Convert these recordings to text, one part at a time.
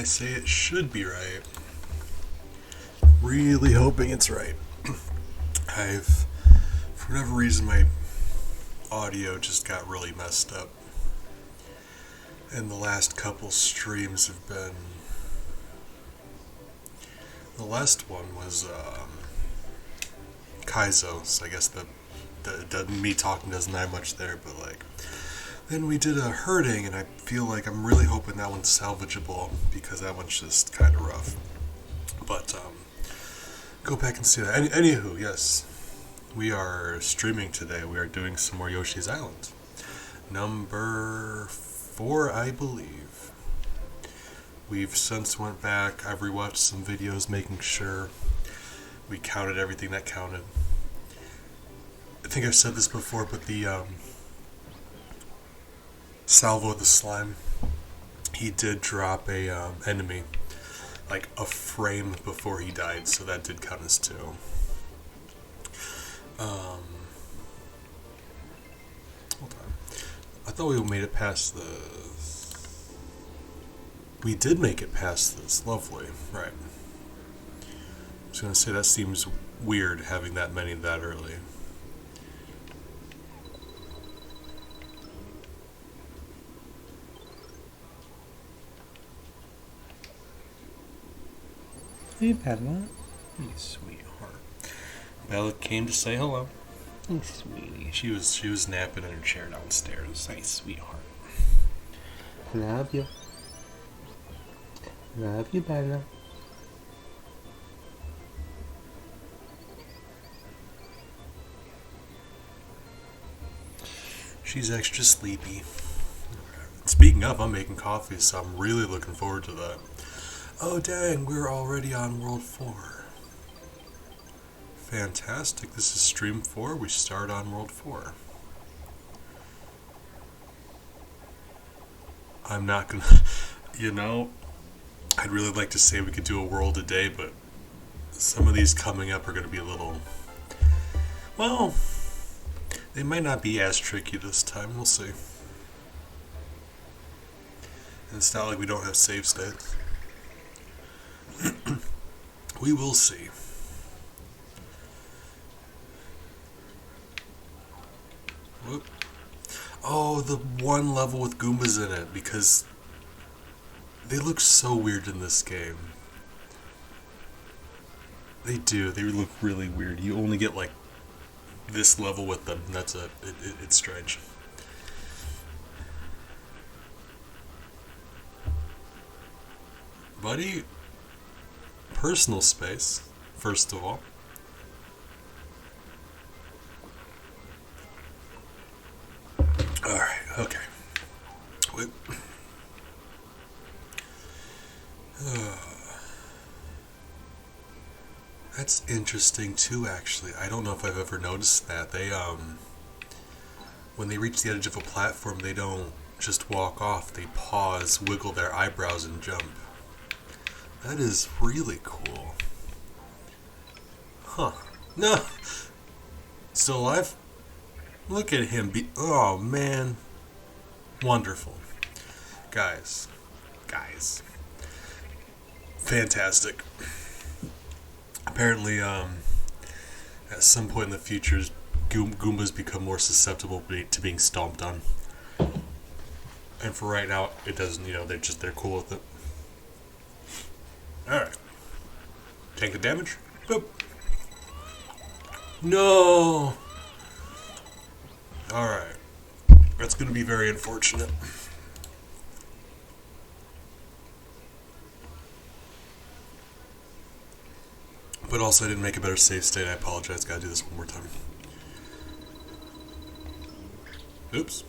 I say it should be right. Really hoping it's right. For whatever reason, my audio just got really messed up. And the last couple streams have been... The last one was Kaizo, so I guess me talking doesn't have much there, but like... Then we did a herding, and I feel like I'm really hoping that one's salvageable, because that one's just kind of rough. But, go back and see that. Anywho, yes, we are streaming today. We are doing some more Yoshi's Island. Number 4, I believe. We've since went back. I've rewatched some videos, making sure we counted everything that counted. I think I've said this before, but the Salvo the Slime, he did drop a enemy like a frame before he died, so that did count as 2. Hold on. I thought we made it past the... We did make it past this. Lovely. Right. I was going to say that seems weird having that many that early. Hey, Bella. Hey, sweetheart. Bella came to say hello. Hey, sweetie. She was napping in her chair downstairs. Hey, sweetheart. Love you. Love you, Bella. She's extra sleepy. Speaking of, I'm making coffee, so I'm really looking forward to that. Oh dang, we're already on World 4. Fantastic, this is Stream 4, we start on World 4. I'm not gonna... You know, I'd really like to say we could do a world a day, but some of these coming up are gonna be a little... Well, they might not be as tricky this time, we'll see. And it's not like we don't have save states. We will see. Whoop. Oh, the one level with Goombas in it, because they look so weird in this game. They do. They look really weird. You only get like this level with them. That's it. It's strange. Buddy, personal space, first of all. Alright, okay. Wait. That's interesting too, actually. I don't know if I've ever noticed that. They, when they reach the edge of a platform, they don't just walk off. They pause, wiggle their eyebrows, and jump. That is really cool. Huh. No! Still alive? Look at him be... Oh, man. Wonderful. Guys. Fantastic. Apparently, at some point in the future, Goombas become more susceptible to being stomped on. And for right now, it doesn't, they're cool with it. Alright. Tank the damage. Boop. No! Alright. That's going to be very unfortunate. But also, I didn't make a better save state. I apologize. Gotta do this one more time. Oops.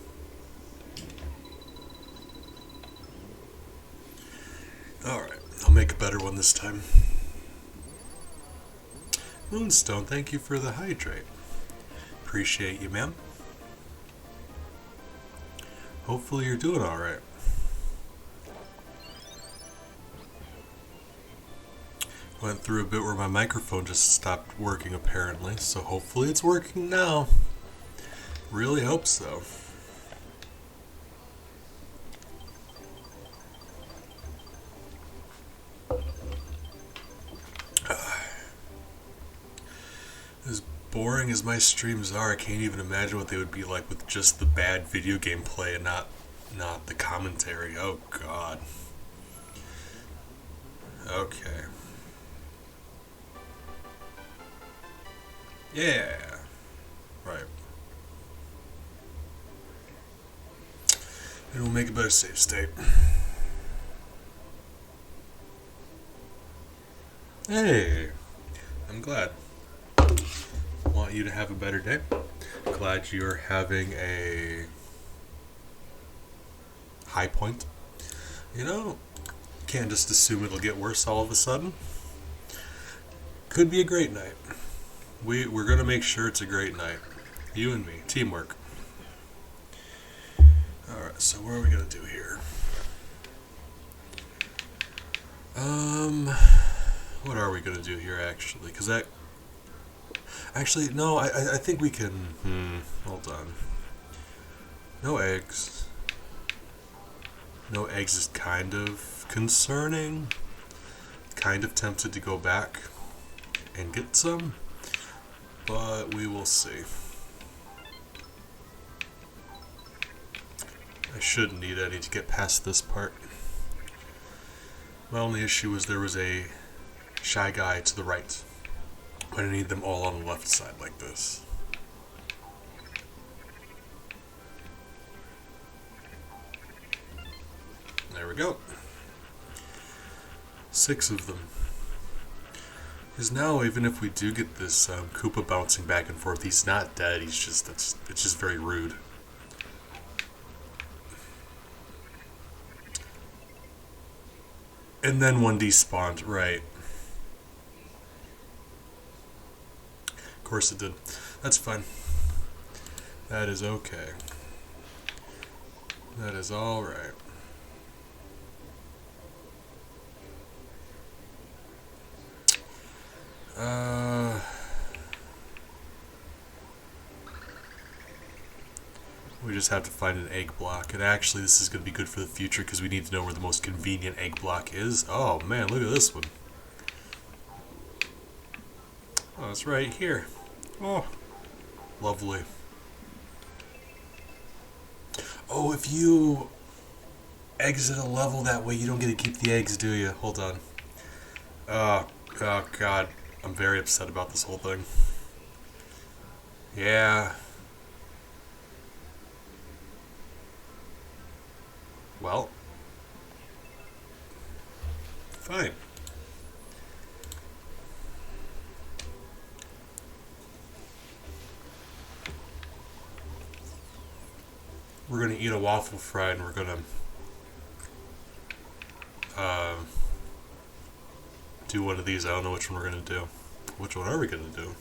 Alright. I'll make a better one this time. Moonstone, thank you for the hydrate. Appreciate you, ma'am. Hopefully you're doing alright. Went through a bit where my microphone just stopped working apparently, so hopefully it's working now. Really hope so. As boring as my streams are, I can't even imagine what they would be like with just the bad video game play and not the commentary. Oh god. Okay. Yeah. Right. It will make a better save state. Hey. I'm glad. Want you to have a better day. Glad you're having a high point. You know, can't just assume it'll get worse all of a sudden. Could be a great night. We're gonna make sure it's a great night. You and me. Teamwork. Alright, so what are we gonna do here? What are we gonna do here actually? Because that... Actually, no, I think we can... hold on. No eggs. No eggs is kind of concerning. Kind of tempted to go back and get some, but we will see. I shouldn't need any to get past this part. My only issue was there was a shy guy to the right. I need them all on the left side like this. There we go. 6 of them. Because now, even if we do get this Koopa bouncing back and forth, he's not dead. He's just it's just very rude. And then one despawned, right? Of course it did. That's fine. That is okay. That is all right. We just have to find an egg block. And actually, this is going to be good for the future because we need to know where the most convenient egg block is. Oh, man, look at this one. Oh, it's right here. Oh, lovely. Oh, if you exit a level that way, you don't get to keep the eggs, do you? Hold on. Oh, God. I'm very upset about this whole thing. Yeah. Well. Fine. We're gonna eat a waffle fry and we're gonna do one of these. I don't know which one we're gonna do. Which one are we gonna do?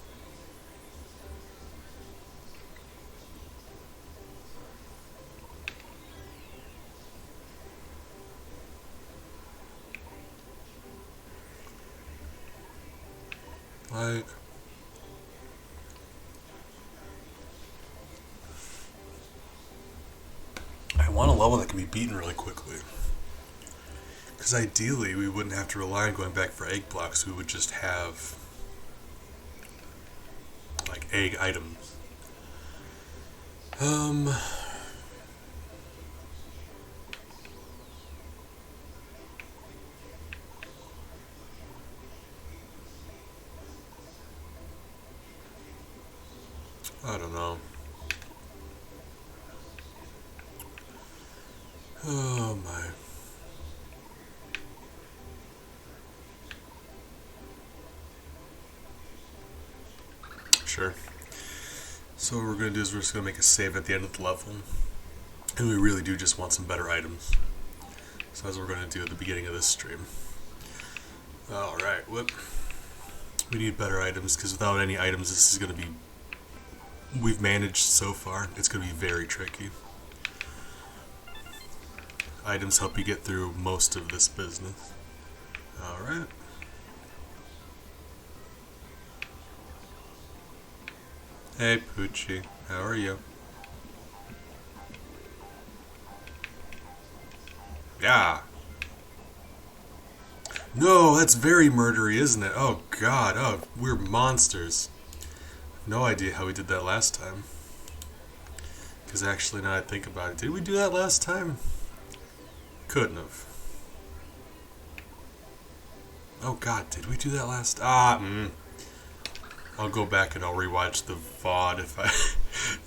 Like, I want a level that can be beaten really quickly. Because ideally, we wouldn't have to rely on going back for egg blocks. We would just have, like, egg items. I don't know. Oh my. Sure. So what we're going to do is we're just going to make a save at the end of the level. And we really do just want some better items. So that's what we're going to do at the beginning of this stream. Alright, whoop. We need better items because without any items this is going to be... We've managed so far. It's going to be very tricky. Items help you get through most of this business. Alright. Hey Poochie, how are you? Yeah. No, that's very murdery, isn't it? Oh god, oh, we're monsters. No idea how we did that last time. Because actually, now I think about it, did we do that last time? Couldn't have. Oh god, did we do that last? I'll go back and I'll rewatch the VOD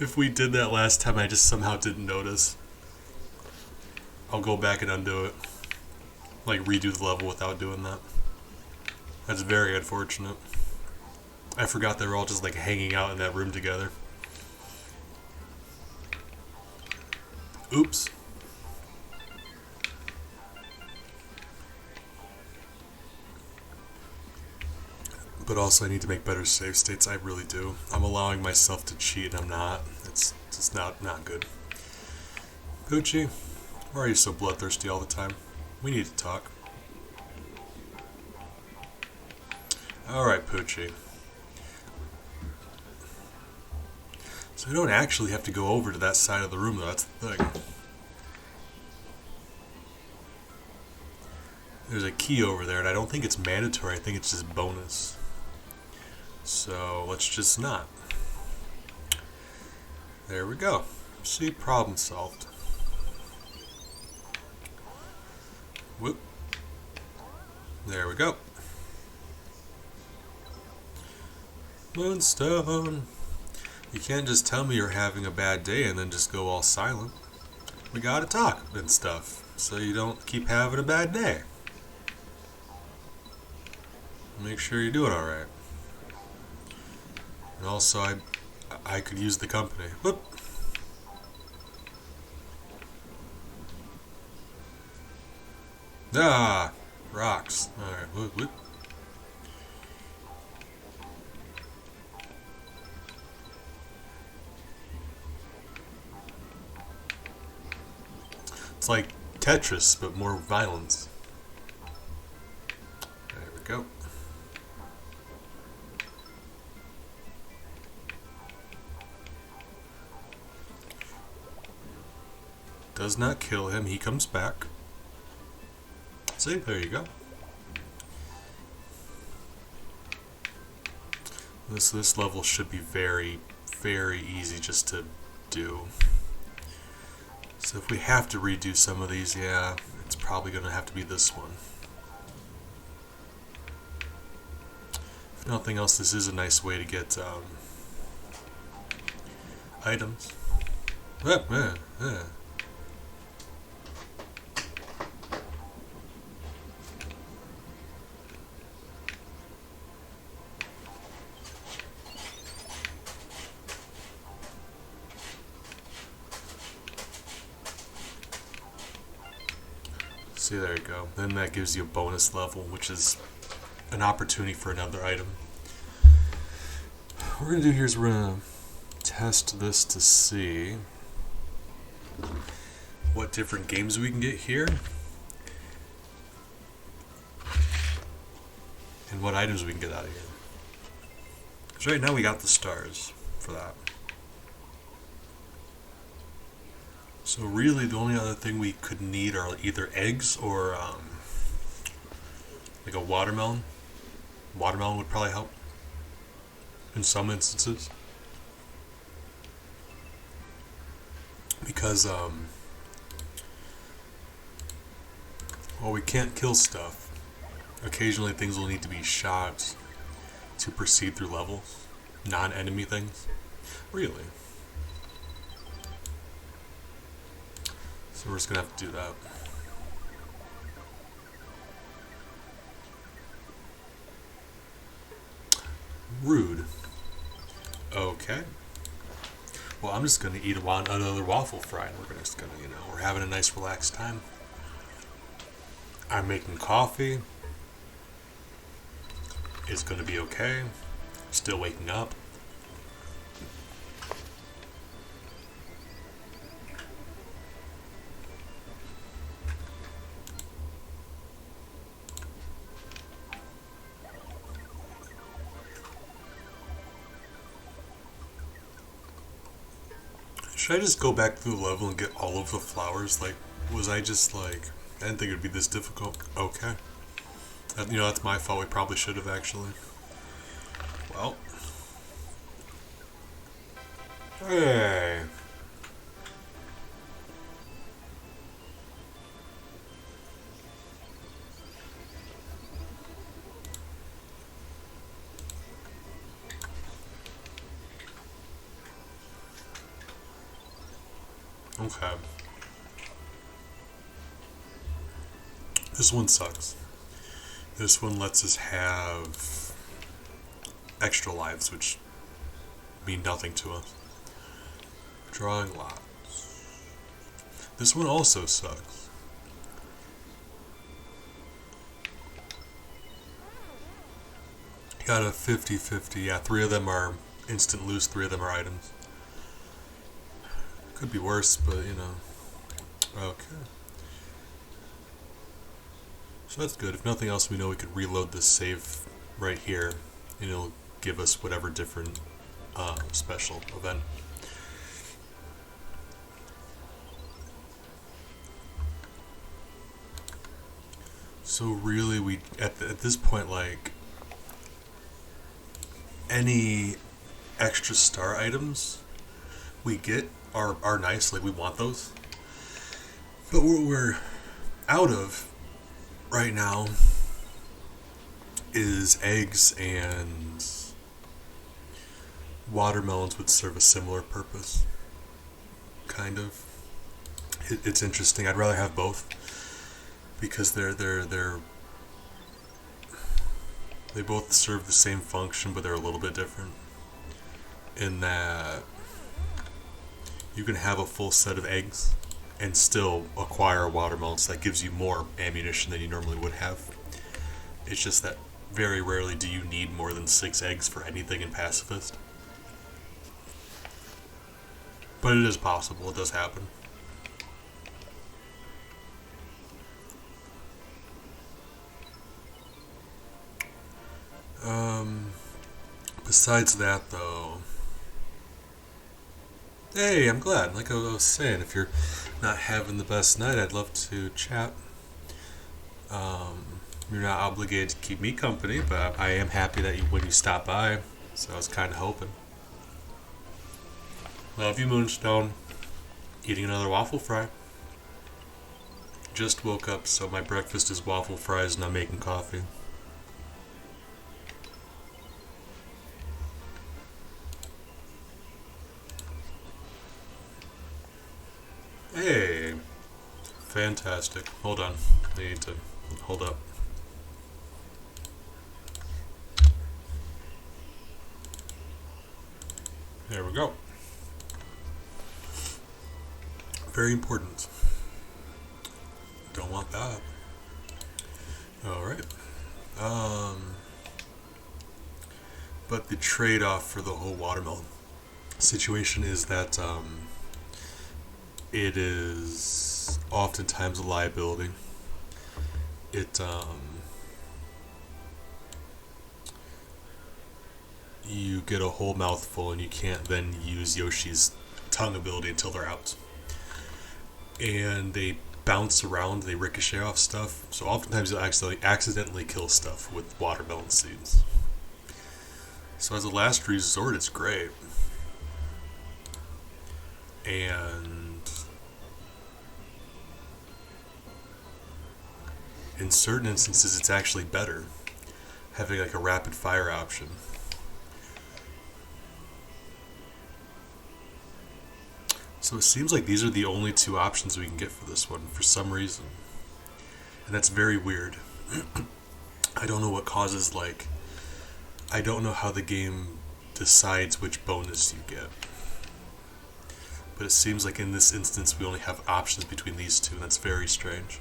if we did that last time. I just somehow didn't notice. I'll go back and undo it. Like redo the level without doing that. That's very unfortunate. I forgot they were all just like hanging out in that room together. Oops. But also I need to make better save states, I really do. I'm allowing myself to cheat and I'm not. It's just not good. Poochie, why are you so bloodthirsty all the time? We need to talk. Alright, Poochie. So we don't actually have to go over to that side of the room though, that's the thing. There's a key over there and I don't think it's mandatory, I think it's just bonus. So let's just not. There we go. See, problem solved. Whoop. There we go. Moonstone. You can't just tell me you're having a bad day and then just go all silent. We gotta talk and stuff, so you don't keep having a bad day. Make sure you're doing alright. And also, I could use the company. Whoop. Ah, rocks. Alright, whoop, whoop. It's like Tetris, but more violence. There we go. Does not kill him, he comes back. See, there you go. This level should be very, very easy just to do. So if we have to redo some of these, yeah, it's probably going to have to be this one. If nothing else, this is a nice way to get items. See, there you go. Then that gives you a bonus level, which is an opportunity for another item. What we're going to do here is we're going to test this to see what different games we can get here and what items we can get out of here. Because right now we got the stars for that. So really the only other thing we could need are either eggs or like a watermelon. Watermelon would probably help in some instances. Because well, we can't kill stuff. Occasionally things will need to be shot to proceed through levels. Non-enemy things. Really. So we're just going to have to do that. Rude. Okay. Well, I'm just going to eat another waffle fry and we're just going to, we're having a nice relaxed time. I'm making coffee. It's going to be okay. Still waking up. Should I just go back through the level and get all of the flowers? Like, was I just like, I didn't think it would be this difficult. Okay. That's my fault. We probably should have actually. Well. Hey. Okay. This one sucks. This one lets us have extra lives, which mean nothing to us. Drawing lots. This one also sucks. Got a 50-50. Yeah, 3 of them are instant loose, 3 of them are items. Could be worse, but you know. Okay. So that's good. If nothing else, we know we could reload this save right here, and it'll give us whatever different special event. So really, we at this point, like, any extra star items we get are nice. Like, we want those, but what we're out of right now is eggs, and watermelons would serve a similar purpose. Kind of. It's interesting. I'd rather have both because they both serve the same function, but they're a little bit different. In that you can have a full set of eggs and still acquire a watermelon, so that gives you more ammunition than you normally would have. It's just that very rarely do you need more than 6 eggs for anything in Pacifist. But it is possible, it does happen. Besides that, though, hey, I'm glad. Like I was saying, if you're not having the best night, I'd love to chat. You're not obligated to keep me company, but I am happy that when you stop by. So I was kind of hoping. Love you, Moonstone. Eating another waffle fry. Just woke up, so my breakfast is waffle fries and I'm making coffee. Hey, fantastic. Hold on, I need to hold up. There we go. Very important. Don't want that. Alright. But the trade-off for the whole watermelon situation is that it is oftentimes a liability. You get a whole mouthful and you can't then use Yoshi's tongue ability until they're out. And they bounce around, they ricochet off stuff, so oftentimes you'll accidentally kill stuff with watermelon seeds. So as a last resort, it's great. And in certain instances, it's actually better having like a rapid fire option. So it seems like these are the only 2 options we can get for this one for some reason. And that's very weird. I don't know what causes, like, I don't know how the game decides which bonus you get. But it seems like in this instance we only have options between these 2, and that's very strange.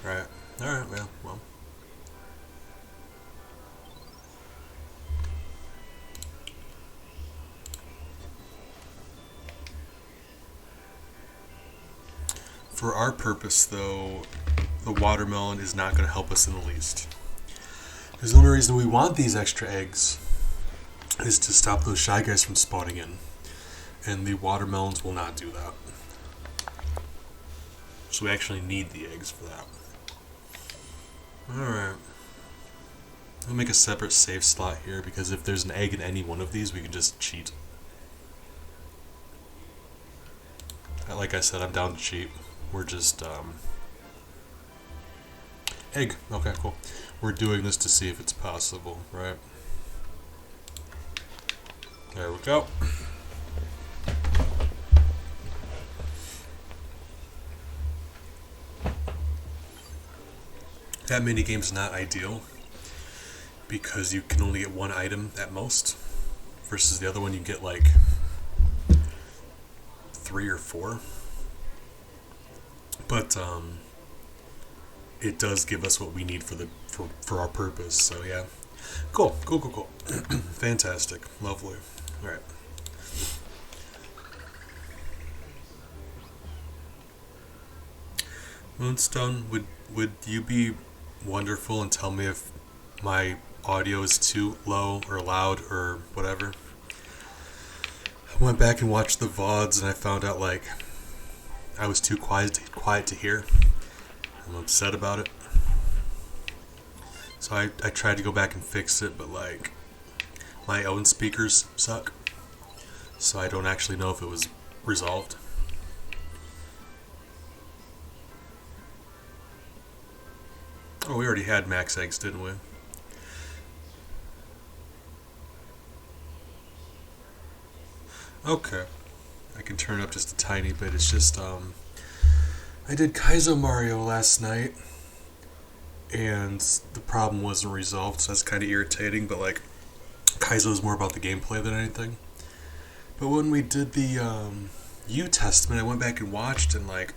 Alright, well. For our purpose, though, the watermelon is not going to help us in the least. Because the only reason we want these extra eggs is to stop those shy guys from spawning in. And the watermelons will not do that. So we actually need the eggs for that. Alright. We'll make a separate save slot here because if there's an egg in any one of these, we can just cheat. Like I said, I'm down to cheat. We're just, egg. Okay, cool. We're doing this to see if it's possible, right? There we go. That minigame's not ideal because you can only get one item at most versus the other one you get like 3 or 4. But it does give us what we need for our purpose. So yeah, cool. Fantastic, lovely. All right. Moonstone, would you be wonderful and tell me if my audio is too low or loud or whatever? I went back and watched the VODs and I found out like I was too quiet to hear. I'm upset about it. So I tried to go back and fix it, but like my own speakers suck. So I don't actually know if it was resolved. Oh, we already had max eggs, didn't we? Okay. I can turn it up just a tiny bit. It's just, I did Kaizo Mario last night, and the problem wasn't resolved, so that's kind of irritating, but like, Kaizo is more about the gameplay than anything. But when we did the, U Testament, I went back and watched, and like,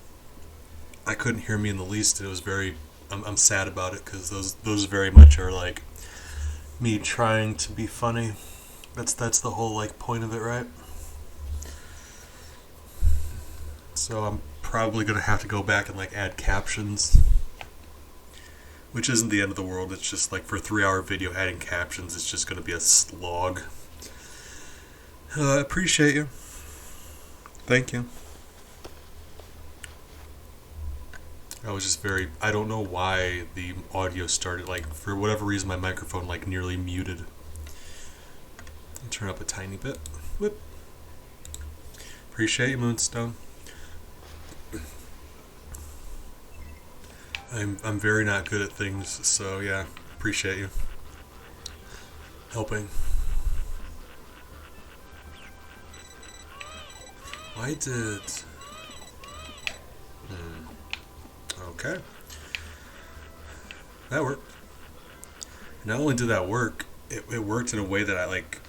I couldn't hear me in the least, and it was very, I'm sad about it, because those very much are like, me trying to be funny. That's the whole, like, point of it, right? So I'm probably going to have to go back and like add captions, which isn't the end of the world. It's just like for a 3-hour video adding captions, it's just going to be a slog. I appreciate you. Thank you. I was just I don't know why the audio started, like for whatever reason my microphone like nearly muted. I'll turn up a tiny bit. Whoop. Appreciate you, Moonstone. I'm very not good at things, so yeah, appreciate you helping. Why did... Okay. That worked. Not only did that work, it worked in a way that I like...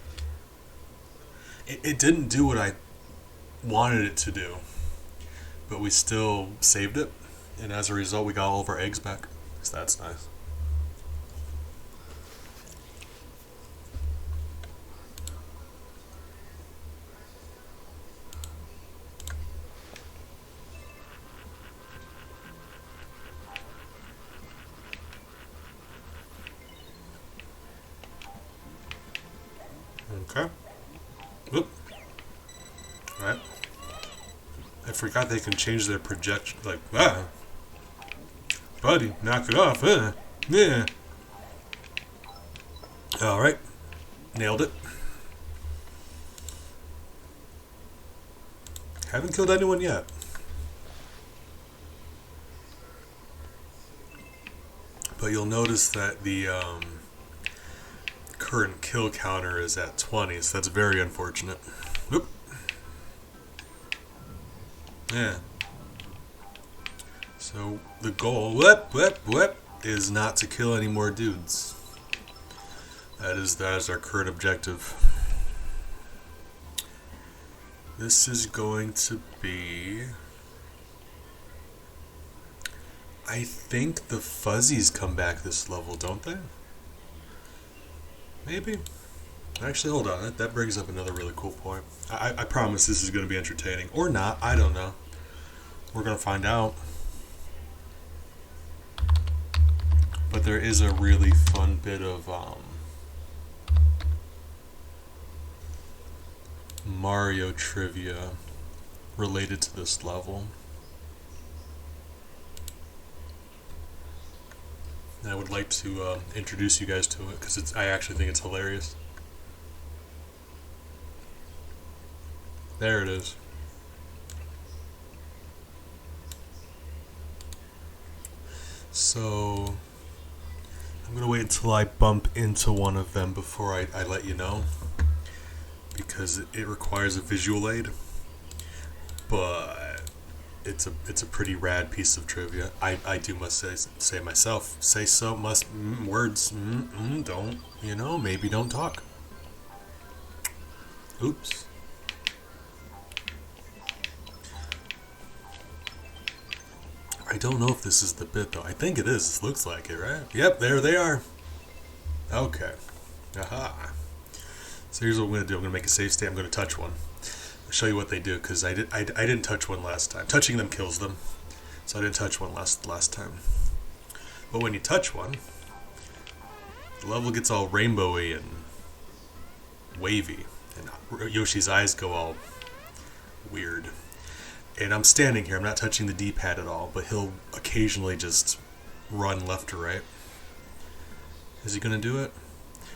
It didn't do what I wanted it to do, but we still saved it. And as a result, we got all of our eggs back. So that's nice. Okay. Whoop. Alright. I forgot they can change their projection. Like, buddy, knock it off, yeah. Alright. Nailed it. Haven't killed anyone yet. But you'll notice that the current kill counter is at 20, so that's very unfortunate. Whoop. Yeah. So the goal, is not to kill any more dudes. That is our current objective. This is going to be... I think the fuzzies come back this level, don't they? Maybe? Actually, hold on. That brings up another really cool point. I promise this is going to be entertaining. Or not. I don't know. We're going to find out. But there is a really fun bit of Mario trivia related to this level. And I would like to introduce you guys to it because I actually think it's hilarious. There it is. So I'm gonna wait until I bump into one of them before I let you know, because it requires a visual aid. But it's a pretty rad piece of trivia. I do must say myself. Say so must words. Don't maybe don't talk. Oops. I don't know if this is the bit though. I think it is. It looks like it, right? Yep, there they are. Okay. Aha. So here's what I'm gonna do. I'm gonna make a save state. I'm gonna touch one. I'll show you what they do because I didn't touch one last time. Touching them kills them, so I didn't touch one last time. But when you touch one, the level gets all rainbowy and wavy, and Yoshi's eyes go all weird. And I'm standing here. I'm not touching the D-pad at all, but he'll occasionally just run left or right. Is he gonna do it?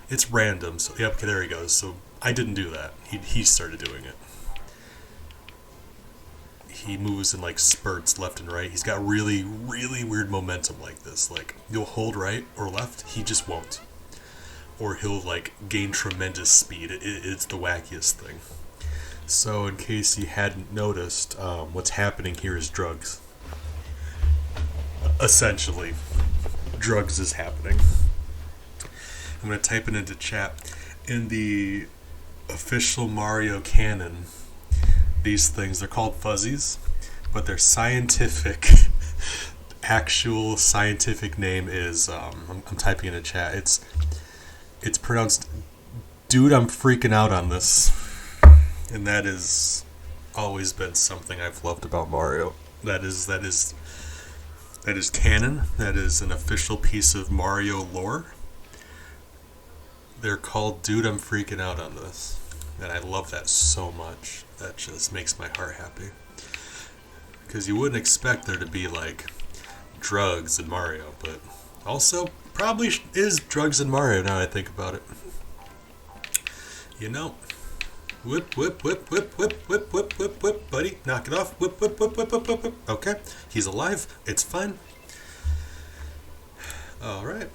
It's random. So yep. Okay, there he goes. So I didn't do that. He started doing it. He moves in like spurts left and right. He's got really, really weird momentum like this. Like you'll hold right or left, he just won't. Or he'll like gain tremendous speed. It's the wackiest thing. So in case you hadn't noticed, what's happening here is drugs. Essentially, drugs is happening. I'm going to type it into chat. In the official Mario canon, these things, they're called fuzzies, but their actual scientific name is, I'm typing in a chat, it's pronounced, dude, I'm freaking out on this. And that has always been something I've loved about Mario. That is canon. That is an official piece of Mario lore. They're called Dude, I'm Freaking Out on This. And I love that so much. That just makes my heart happy. Because you wouldn't expect there to be, like, drugs in Mario. But also, probably is drugs in Mario now I think about it. You know. Whip, whip, whip, whip, whip, whip, whip, whip, whip, buddy. Knock it off. Whip, whip, whip, whip, whip, whip, whip. Okay. He's alive. It's fun. Alright.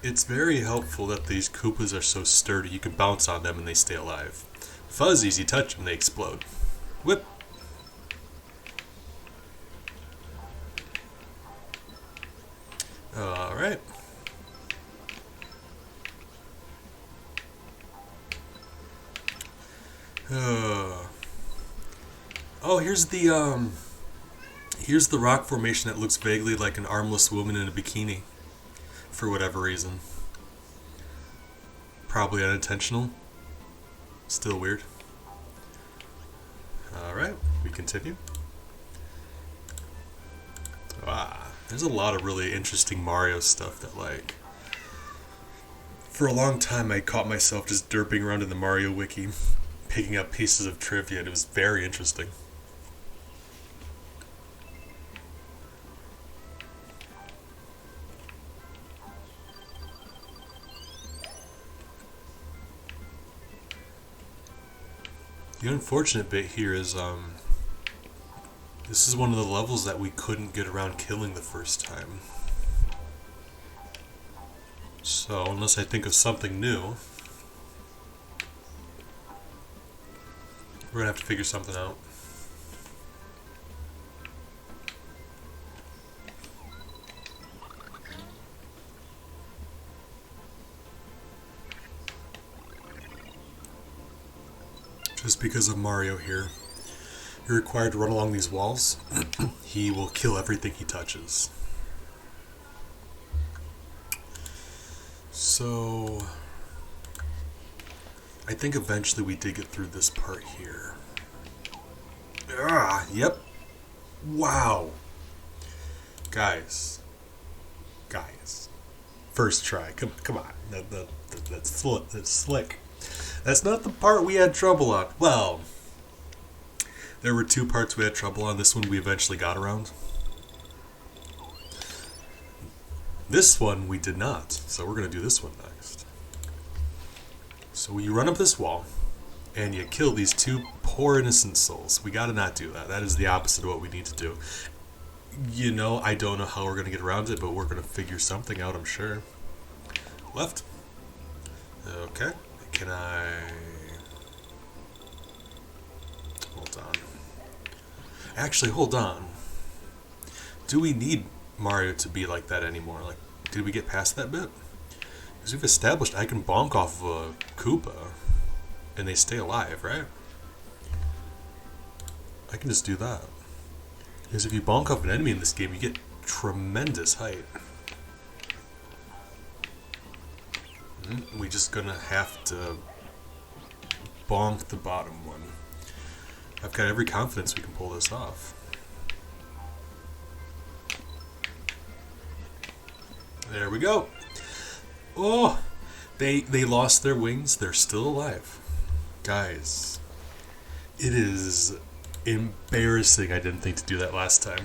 It's very helpful that these Koopas are so sturdy. You can bounce on them and they stay alive. Fuzzies, you touch them, they explode. Whip. Alright. Oh, here's the rock formation that looks vaguely like an armless woman in a bikini, for whatever reason. Probably unintentional. Still weird. Alright, we continue. There's a lot of really interesting Mario stuff that, like, for a long time I caught myself just derping around in the Mario wiki, picking up pieces of trivia, and it was very interesting. The unfortunate bit here is, this is one of the levels that we couldn't get around killing the first time. So, unless I think of something new, we're gonna have to figure something out. Just because of Mario here, you're required to run along these walls. He will kill everything he touches. So, I think eventually we did get through this part here. Yep. Wow. Guys. First try. Come on. That's slick. That's not the part we had trouble on. Well, there were two parts we had trouble on. This one we eventually got around. This one we did not, so we're going to do this one next. So you run up this wall, and you kill these two poor innocent souls. We gotta not do that. That is the opposite of what we need to do. You know, I don't know how we're gonna get around it, but we're gonna figure something out, I'm sure. Left. Okay. Can I... Hold on. Actually, hold on. Do we need Mario to be like that anymore? Like, did we get past that bit? Because we've established I can bonk off of a Koopa, and they stay alive, right? I can just do that. Because if you bonk off an enemy in this game, you get tremendous height. We're just gonna have to bonk the bottom one. I've got every confidence we can pull this off. There we go. Oh, they lost their wings. They're still alive. Guys, it is embarrassing I didn't think to do that last time.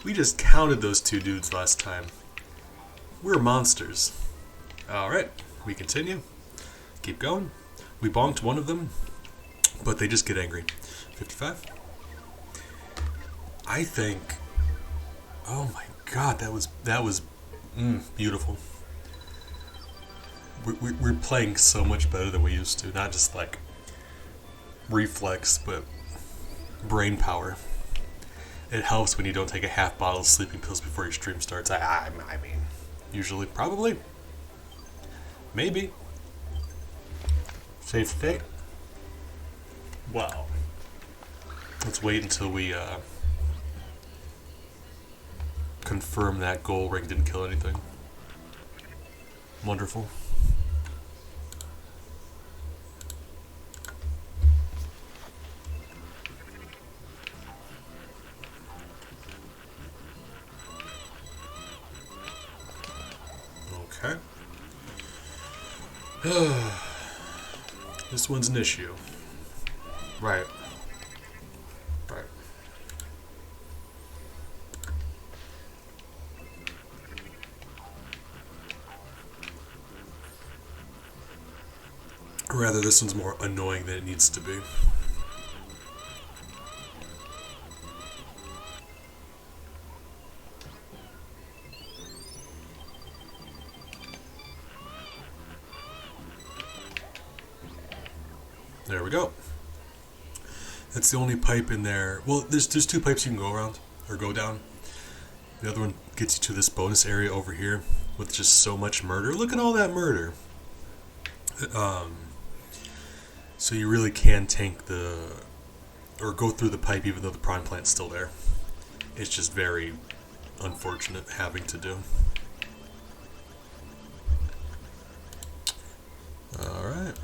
We just counted those two dudes last time. We're monsters. Alright, we continue. Keep going. We bonked one of them, but they just get angry. 55. I think... Oh my god, that was beautiful. We're playing so much better than we used to. Not just like reflex, but brain power. It helps when you don't take a half bottle of sleeping pills before your stream starts. I mean, usually, probably, maybe. Safe state. Wow. Let's wait until we confirm that goal ring didn't kill anything. Wonderful. Okay. This one's an issue. Right. Right. Or rather, this one's more annoying than it needs to be. There we go. That's the only pipe in there. Well, there's two pipes you can go around, or go down. The other one gets you to this bonus area over here with just so much murder. Look at all that murder. So you really can tank or go through the pipe even though the prime plant's still there. It's just very unfortunate having to do. Alright.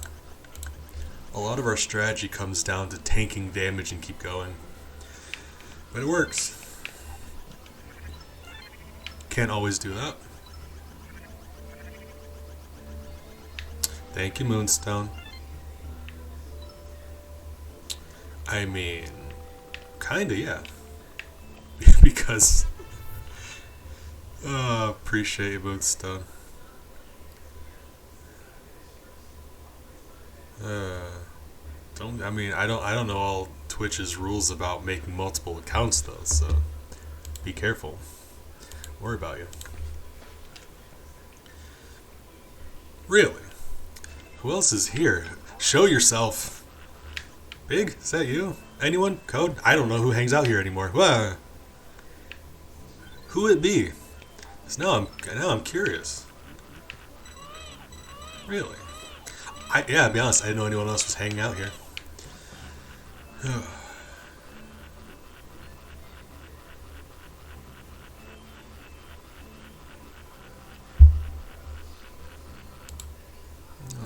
A lot of our strategy comes down to tanking damage and keep going. But it works. Can't always do that. Thank you, Moonstone. I mean, kinda, yeah. Because... appreciate you, Moonstone. I don't know all Twitch's rules about making multiple accounts though, so be careful. Don't worry about you. Really? Who else is here? Show yourself. Big? Is that you? Anyone? Code? I don't know who hangs out here anymore. Who would it be? 'Cause now I'm curious. Really? Yeah, to be honest, I didn't know anyone else was hanging out here.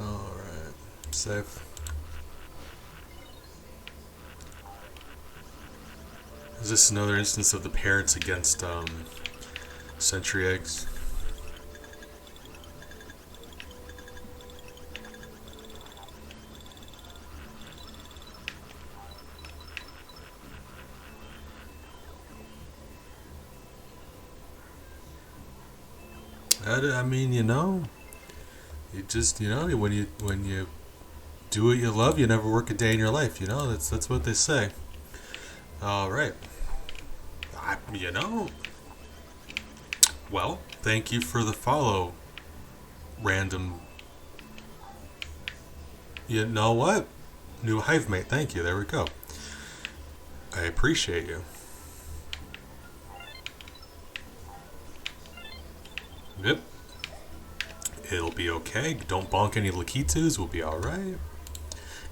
Alright. Safe. Is this another instance of the parents against century eggs? I mean, you just, when you do what you love, you never work a day in your life. That's what they say. All right. I, you know, well, thank you for the follow, random. You know what? New hive mate. Thank you. There we go. I appreciate you. Yep. It'll be okay. Don't bonk any Lakitus. We'll be alright.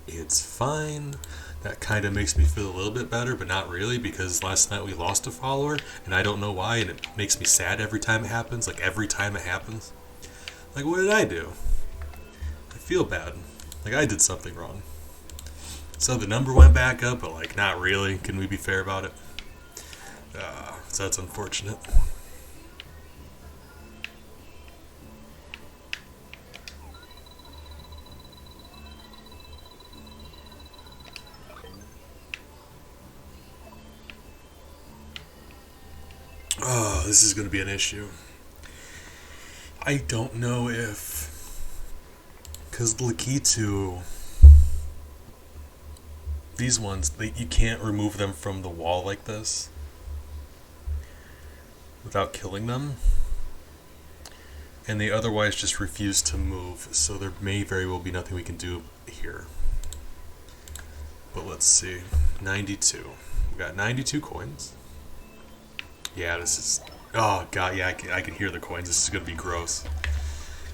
It's fine. That kind of makes me feel a little bit better, but not really, because last night we lost a follower, and I don't know why, and it makes me sad every time it happens. Like, every time it happens. Like, what did I do? I feel bad. Like, I did something wrong. So the number went back up, but, like, not really. Can we be fair about it? So that's unfortunate. Oh, this is going to be an issue. I don't know if... Because Lakitu... These ones, you can't remove them from the wall like this without killing them. And they otherwise just refuse to move, so there may very well be nothing we can do here. But let's see. 92. We got 92 coins. Yeah, this is... Oh, God, yeah, I can hear the coins. This is going to be gross.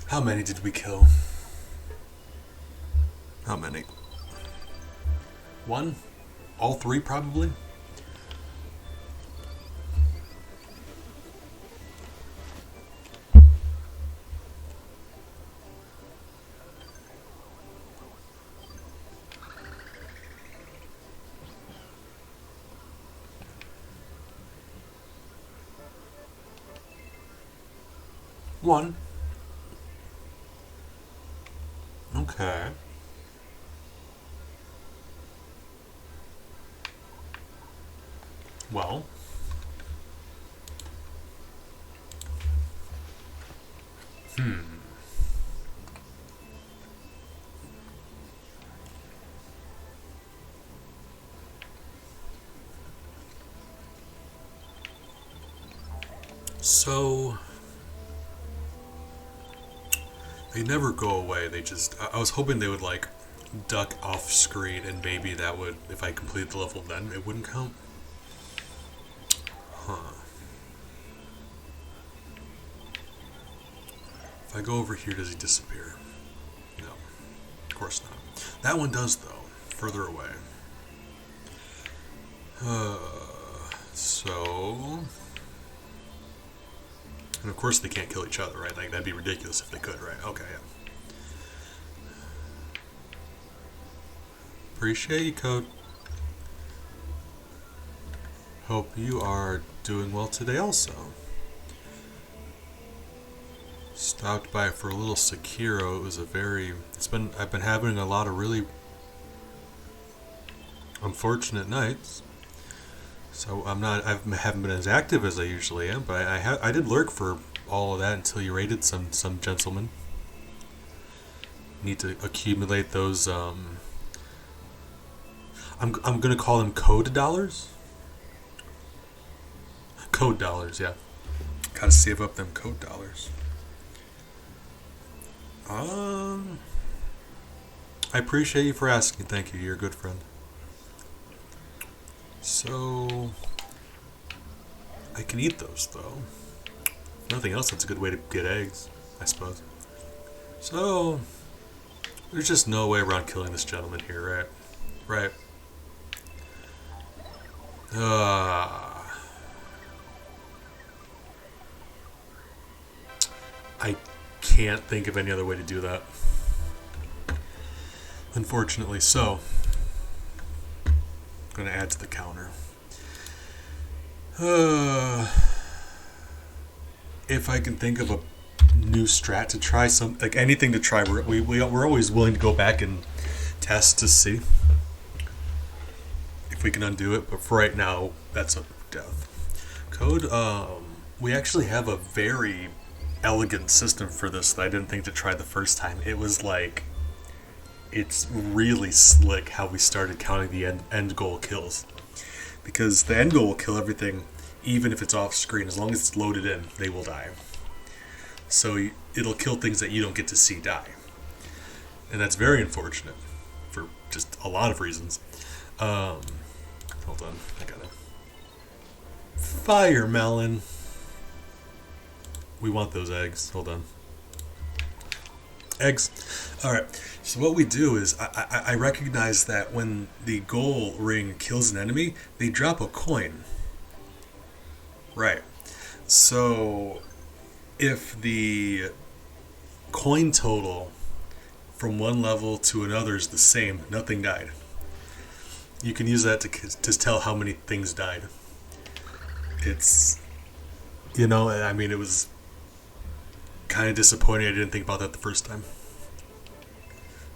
How many did we kill? How many? One? All three, probably? One. Okay. Well. So... They never go away, they just... I was hoping they would, like, duck off screen, and maybe that would... If I complete the level, then it wouldn't count. Huh. If I go over here, does he disappear? No. Of course not. That one does, though. Further away. So... And of course they can't kill each other, right? Like, that'd be ridiculous if they could, right? Okay, yeah. Appreciate you, Code. Hope you are doing well today also. Stopped by for a little Sekiro. It was a very... I've been having a lot of really unfortunate nights. So I haven't been as active as I usually am, but I did lurk for all of that until you raided some gentlemen. Need to accumulate those. I'm gonna call them code dollars. Code dollars, yeah. Gotta save up them code dollars. I appreciate you for asking. Thank you. You're a good friend. So, I can eat those, though. If nothing else, that's a good way to get eggs, I suppose. So, there's just no way around killing this gentleman here, right? Right. I can't think of any other way to do that. Unfortunately, so... I'm going to add to the counter. If I can think of a new strat to try, like anything to try, we're always willing to go back and test to see if we can undo it. But for right now, that's a death. Code. We actually have a very elegant system for this that I didn't think to try the first time. It was like, it's really slick how we started counting the end goal kills. Because the end goal will kill everything, even if it's off screen. As long as it's loaded in, they will die. So it'll kill things that you don't get to see die. And that's very unfortunate for just a lot of reasons. Hold on, I gotta... Fire melon. We want those eggs. Hold on. Eggs. Alright, so what we do is, I recognize that when the goal ring kills an enemy, they drop a coin. Right. So, if the coin total from one level to another is the same, nothing died. You can use that to tell how many things died. It's, you know, I mean, it was kind of disappointing I didn't think about that the first time.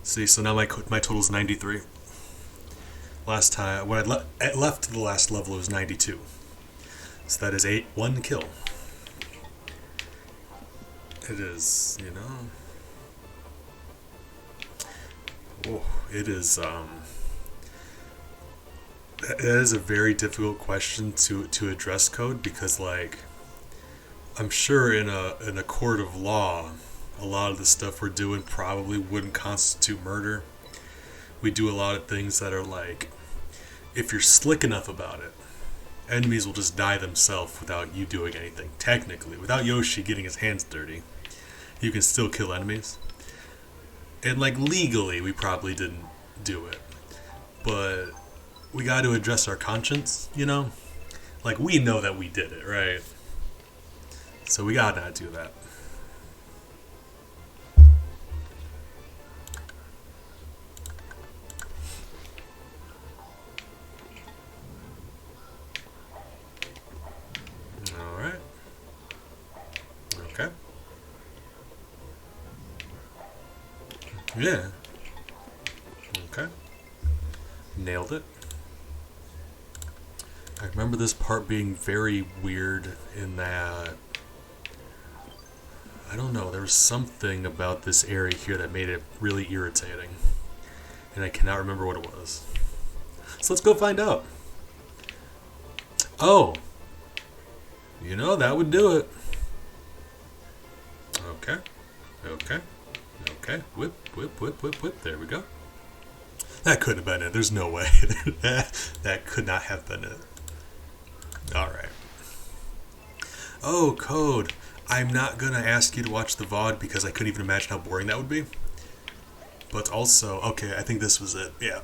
See, so now my total is 93. Last time, when I left the last level, it was 92. So that is 1 kill. It is, you know... Oh, it is, it is a very difficult question to address, Code, because, like, I'm sure in a court of law, a lot of the stuff we're doing probably wouldn't constitute murder. We do a lot of things that are like, if you're slick enough about it, enemies will just die themselves without you doing anything. Technically, without Yoshi getting his hands dirty, you can still kill enemies. And like legally, we probably didn't do it, but we got to address our conscience, you know? Like, we know that we did it, right? So we gotta not do that. Alright. Okay. Yeah. Okay. Nailed it. I remember this part being very weird in that, I don't know, there was something about this area here that made it really irritating. And I cannot remember what it was. So let's go find out. Oh! You know, that would do it. Okay. Okay. Okay. Whip, whip, whip, whip, whip. There we go. That couldn't have been it. There's no way. That could not have been it. Alright. Oh, Code. I'm not gonna ask you to watch the VOD because I couldn't even imagine how boring that would be. But also, okay, I think this was it. Yeah.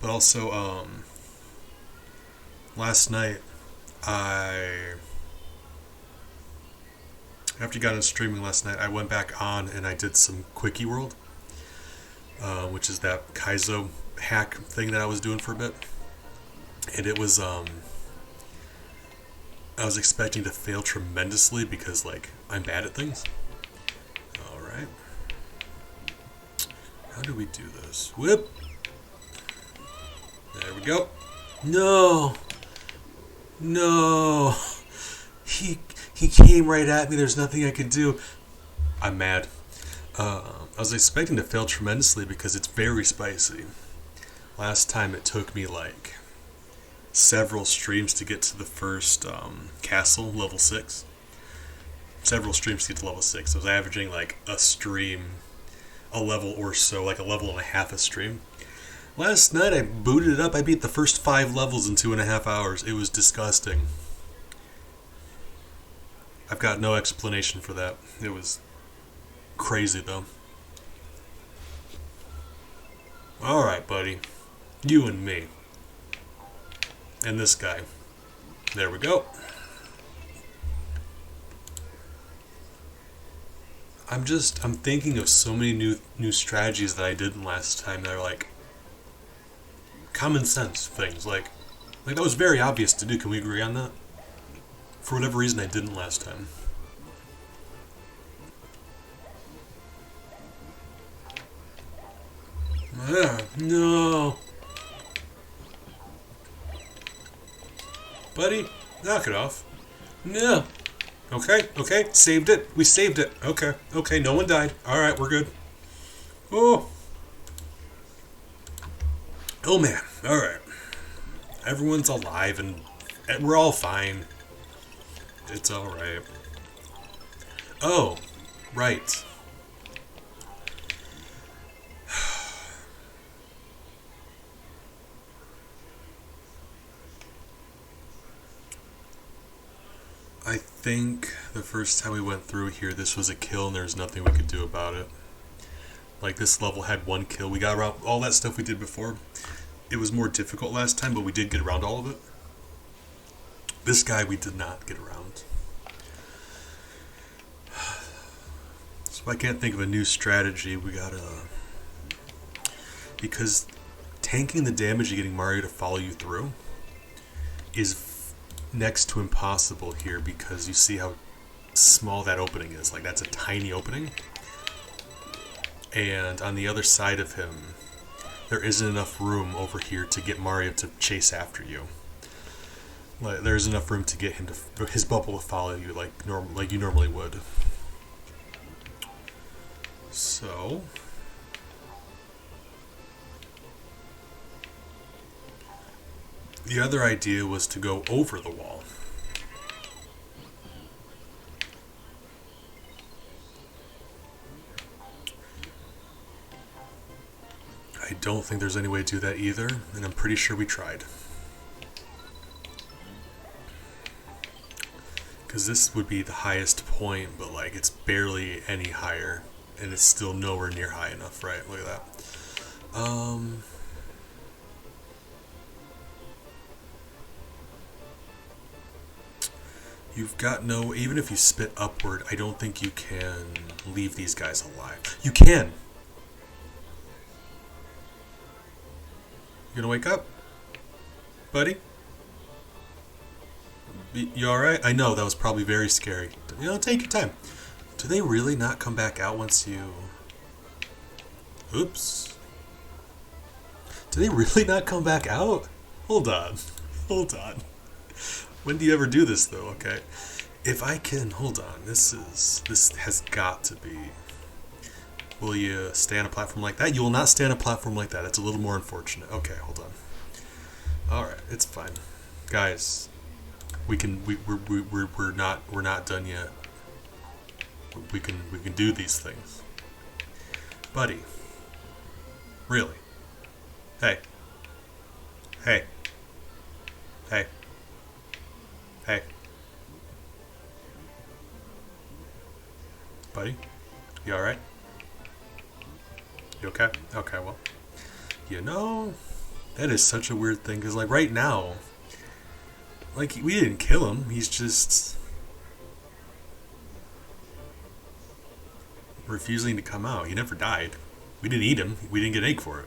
But also, last night, after you got on streaming last night, I went back on and I did some Quickie World, which is that Kaizo hack thing that I was doing for a bit. And it was, I was expecting to fail tremendously because, like, I'm bad at things. Alright. How do we do this? Whip! There we go. No! No! He came right at me. There's nothing I can do. I'm mad. I was expecting to fail tremendously because it's very spicy. Last time it took me, like, several streams to get to the first castle, level 6. Several streams to get to level 6. I was averaging like a stream, a level or so, like a level and a half a stream. Last night I booted it up. I beat the first 5 levels in 2.5 hours. It was disgusting. I've got no explanation for that. It was crazy though. Alright, buddy. You and me. And this guy. There we go. I'm thinking of so many new strategies that I didn't last time that are like common sense things. Like that was very obvious to do. Can we agree on that? For whatever reason I didn't last time. No. Buddy, knock it off. No. Okay, saved it. We saved it. Okay, no one died. Alright, we're good. Oh. Oh man, alright. Everyone's alive and we're all fine. It's alright. Oh, right. I think the first time we went through here, this was a kill and there's nothing we could do about it. Like, this level had one kill. We got around all that stuff we did before. It was more difficult last time, but we did get around all of it. This guy we did not get around. So I can't think of a new strategy. We gotta... Because tanking the damage and getting Mario to follow you through is next to impossible here, because you see how small that opening is. Like, that's a tiny opening. And on the other side of him, there isn't enough room over here to get Mario to chase after you. Like, there's enough room to get him to his bubble to follow you like you normally would. So the other idea was to go over the wall. I don't think there's any way to do that either, and I'm pretty sure we tried. Because this would be the highest point, but like it's barely any higher, and it's still nowhere near high enough, right? Look at that. You've got no... Even if you spit upward, I don't think you can leave these guys alive. You can! You gonna wake up? Buddy? You alright? I know, that was probably very scary. You know, take your time. Do they really not come back out once you... Oops. Do they really not come back out? Hold on. Hold on. When do you ever do this, though? Okay. If I can... Hold on. This has got to be... Will you stay on a platform like that? You will not stay on a platform like that. It's a little more unfortunate. Okay, hold on. Alright, it's fine. Guys, we're not done yet. We can do these things. Buddy. Really? Hey. Hey. Hey. Hey. Buddy? You alright? You okay? Okay, well. You know, that is such a weird thing, because, like, right now, like, we didn't kill him. He's just refusing to come out. He never died. We didn't eat him. We didn't get egg for it.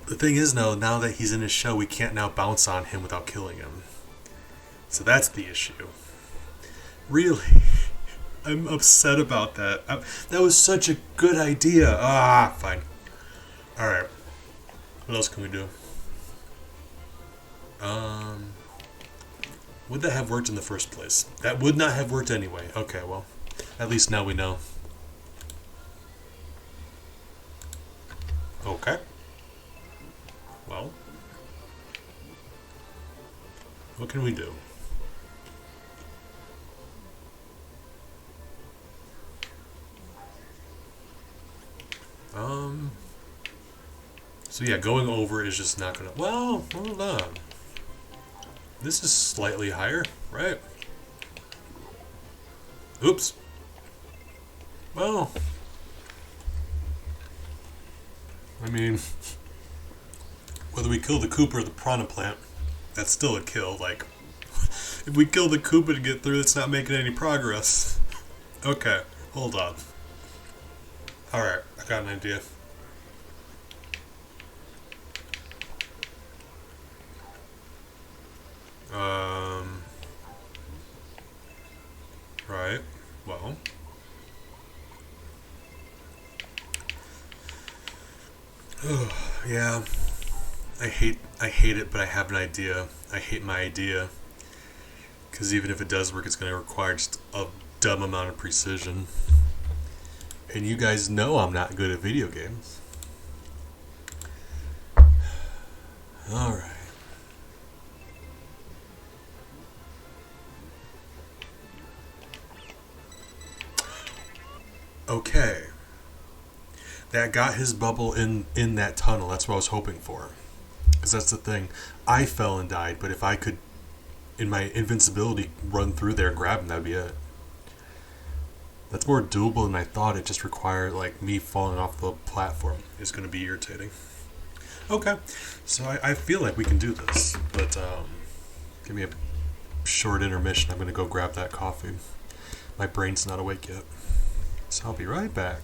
The thing is, though, now that he's in his shell, we can't now bounce on him without killing him. So that's the issue. Really? I'm upset about that. That was such a good idea. Ah, fine. Alright. What else can we do? Would that have worked in the first place? That would not have worked anyway. Okay, well. At least now we know. Okay. Well. What can we do? So yeah, going over is just not gonna... Well, hold on. This is slightly higher, right? Oops. Well... I mean... Whether we kill the Koopa or the Piranha Plant, that's still a kill. Like, if we kill the Koopa to get through, it's not making any progress. Okay, hold on. Alright, I got an idea. Right, well. Yeah, I hate it, but I have an idea. I hate my idea. Because even if it does work, it's going to require just a dumb amount of precision. And you guys know I'm not good at video games. Alright. Okay. That got his bubble in that tunnel. That's what I was hoping for. Because that's the thing. I fell and died, but if I could, in my invincibility, run through there and grab him, that'd be it. That's more doable than I thought. It just required, like, me falling off the platform. It's going to be irritating. Okay. So I feel like we can do this. But, give me a short intermission. I'm going to go grab that coffee. My brain's not awake yet. So I'll be right back.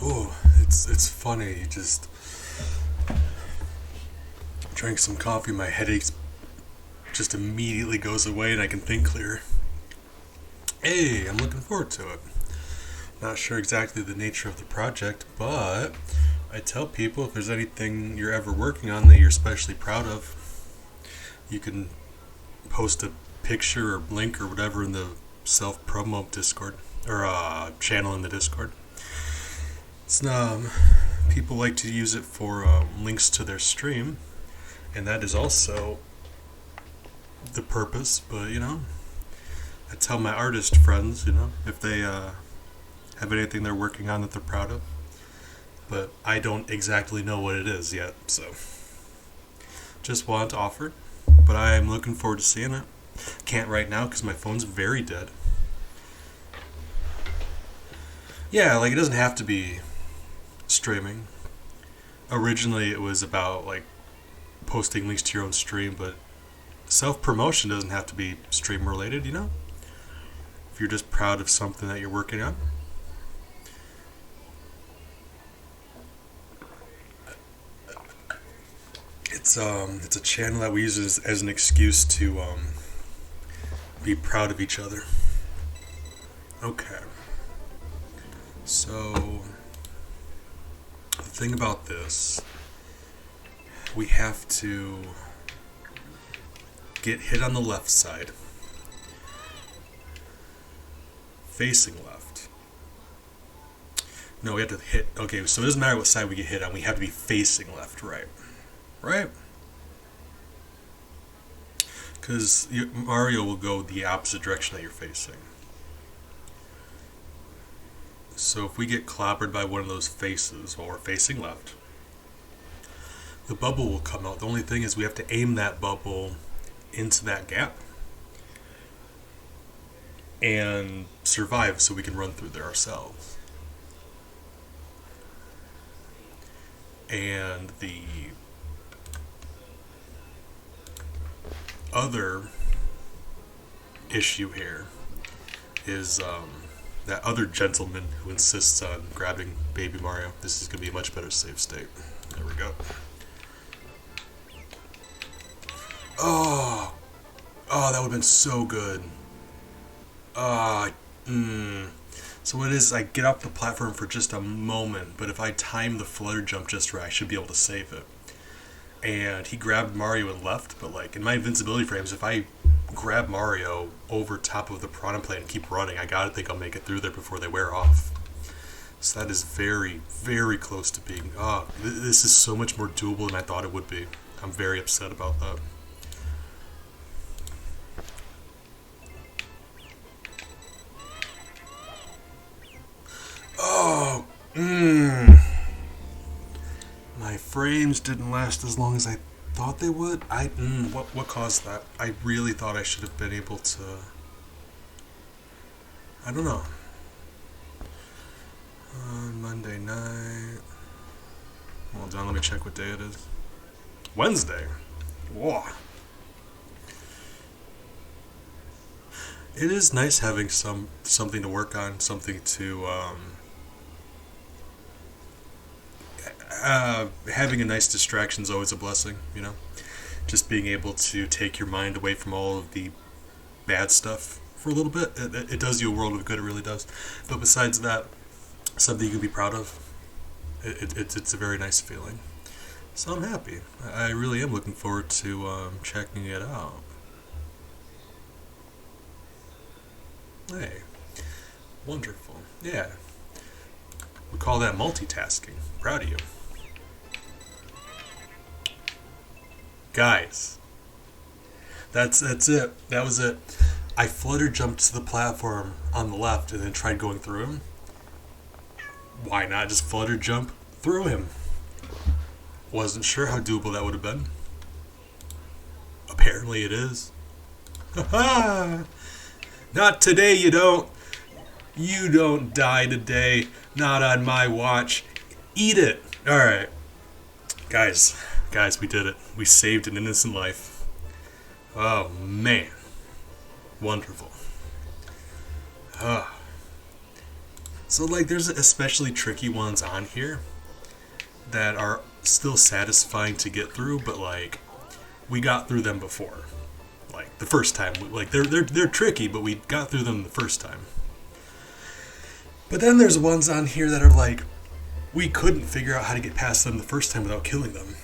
Oh, it's funny. You just drank some coffee, my headache just immediately goes away, and I can think clear. Hey, I'm looking forward to it. Not sure exactly the nature of the project, but I tell people if there's anything you're ever working on that you're especially proud of, you can post a picture or link or whatever in the self-promo Discord or channel in the Discord. It's people like to use it for links to their stream, and that is also the purpose. But I tell my artist friends, if they have anything they're working on that they're proud of, but I don't exactly know what it is yet, so just want to offer. But I am looking forward to seeing it. Can't right now because my phone's very dead. Yeah, like it doesn't have to be streaming. Originally it was about like posting links to your own stream, but self-promotion doesn't have to be stream related, if you're just proud of something that you're working on. It's a channel that we use as an excuse to be proud of each other. Okay. So the thing about this, we have to get hit on the left side, facing left. No, we have to hit. Okay, so it doesn't matter what side we get hit on. We have to be facing left, right? Right? Because Mario will go the opposite direction that you're facing. So if we get clobbered by one of those faces while we're facing left, the bubble will come out. The only thing is we have to aim that bubble into that gap and survive so we can run through there ourselves. And the other issue here is that other gentleman who insists on grabbing Baby Mario. This is going to be a much better save state. There we go. Oh, that would have been so good. So what it is, I get off the platform for just a moment, but if I time the flutter jump just right, I should be able to save it. And he grabbed Mario and left, but like in my invincibility frames, if I grab Mario over top of the piranha plane and keep running, I gotta think I'll make it through there before they wear off. So that is very, very close to being, this is so much more doable than I thought it would be. I'm very upset about that. My frames didn't last as long as I thought they would. What caused that? I really thought I should have been able to. I don't know. Monday night. Hold on, let me check what day it is. Wednesday. Whoa. It is nice having something to work on, something to having a nice distraction is always a blessing, Just being able to take your mind away from all of the bad stuff for a little bit. It does you a world of good, it really does. But besides that, something you can be proud of, it's a very nice feeling. So I'm happy. I really am looking forward to checking it out. Hey, wonderful. Yeah. We call that multitasking. Proud of you. Guys, that's it. That was it. I flutter jumped to the platform on the left and then tried going through him. Why not just flutter jump through him? Wasn't sure how doable that would have been. Apparently it is. Ha! Not today, you don't. You don't die today. Not on my watch. Eat it. Alright. Guys, we did it. We saved an innocent life. Oh, man. Wonderful. So, like, there's especially tricky ones on here that are still satisfying to get through, but, like, we got through them before. Like, the first time. Like, they're tricky, but we got through them the first time. But then there's ones on here that are like, we couldn't figure out how to get past them the first time without killing them.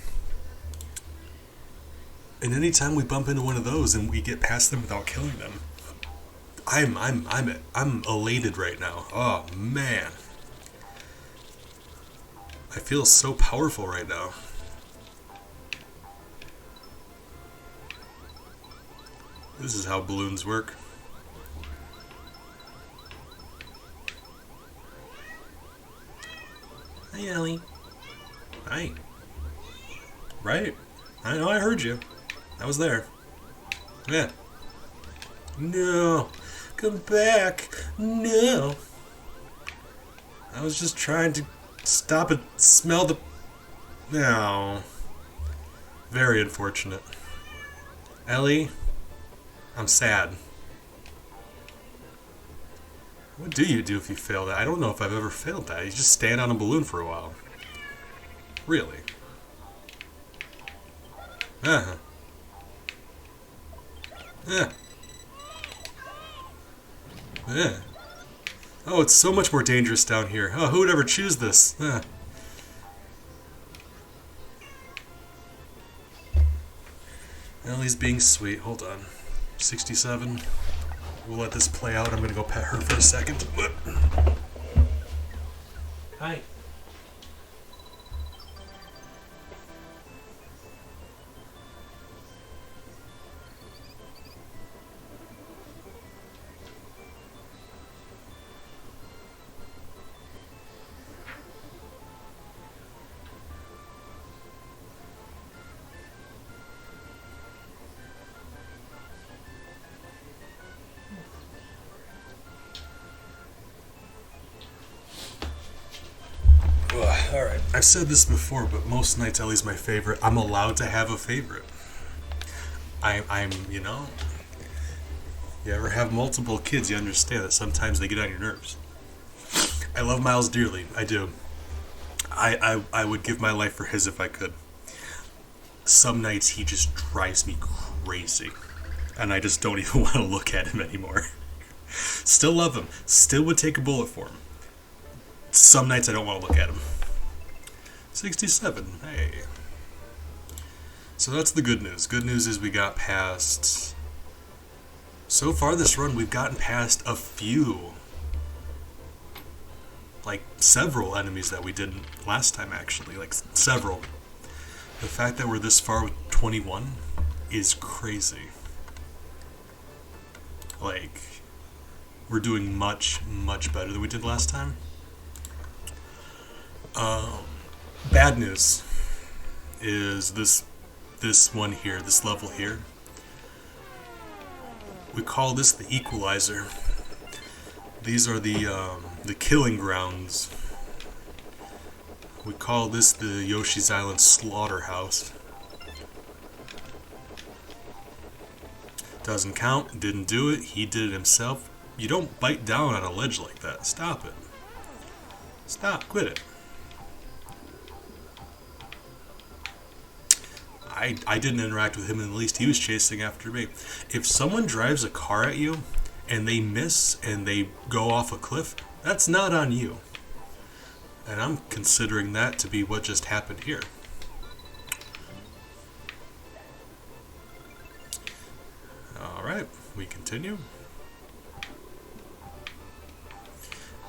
And anytime we bump into one of those and we get past them without killing them, I'm elated right now. Oh man, I feel so powerful right now. This is how balloons work. Hi, Ellie. Hi. Right. I know, I heard you. I was there. Yeah. No. Come back. No. I was just trying to stop and smell the... No. Very unfortunate. Ellie, I'm sad. What do you do if you fail that? I don't know if I've ever failed that. You just stand on a balloon for a while. Really? Uh-huh. Yeah. Yeah. Oh, it's so much more dangerous down here. Oh, who would ever choose this? Ellie's being sweet. Hold on. 67. We'll let this play out. I'm gonna go pet her for a second. Hi. Alright, I've said this before, but most nights Ellie's my favorite. I'm allowed to have a favorite. I'm, you know, you ever have multiple kids, you understand that sometimes they get on your nerves. I love Miles dearly, I do. I would give my life for his if I could. Some nights he just drives me crazy, and I just don't even want to look at him anymore. Still love him, still would take a bullet for him. Some nights I don't want to look at him. 67. Hey. So that's the good news. Good news is we got past... So far this run, we've gotten past a few. Like, several enemies that we did last time, actually. Like, several. The fact that we're this far with 21 is crazy. Like, we're doing much, much better than we did last time. Bad news is this one here, this level here. We call this the equalizer. These are the killing grounds. We call this the Yoshi's Island slaughterhouse. Doesn't count, didn't do it, he did it himself. You don't bite down on a ledge like that. Stop it. Stop, quit it. I didn't interact with him in the least. He was chasing after me. If someone drives a car at you and they miss and they go off a cliff, that's not on you. And I'm considering that to be what just happened here. Alright, we continue.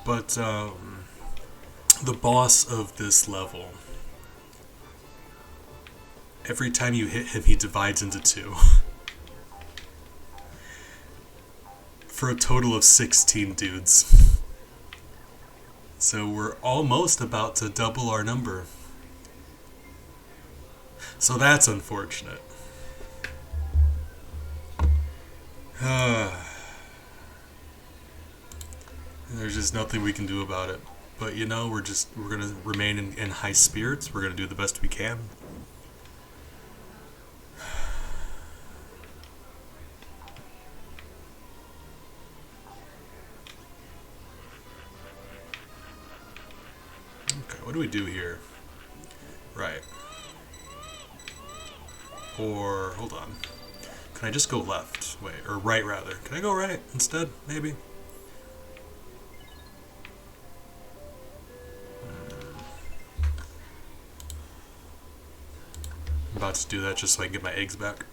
But the boss of this level, every time you hit him, he divides into two. For a total of 16 dudes. So we're almost about to double our number. So that's unfortunate. There's just nothing we can do about it. But you know, we're gonna remain in high spirits. We're gonna do the best we can. what do we do here? Right. Or, hold on. Can I just go left? Wait, or right rather. Can I go right instead, maybe? I'm about to do that just so I can get my eggs back.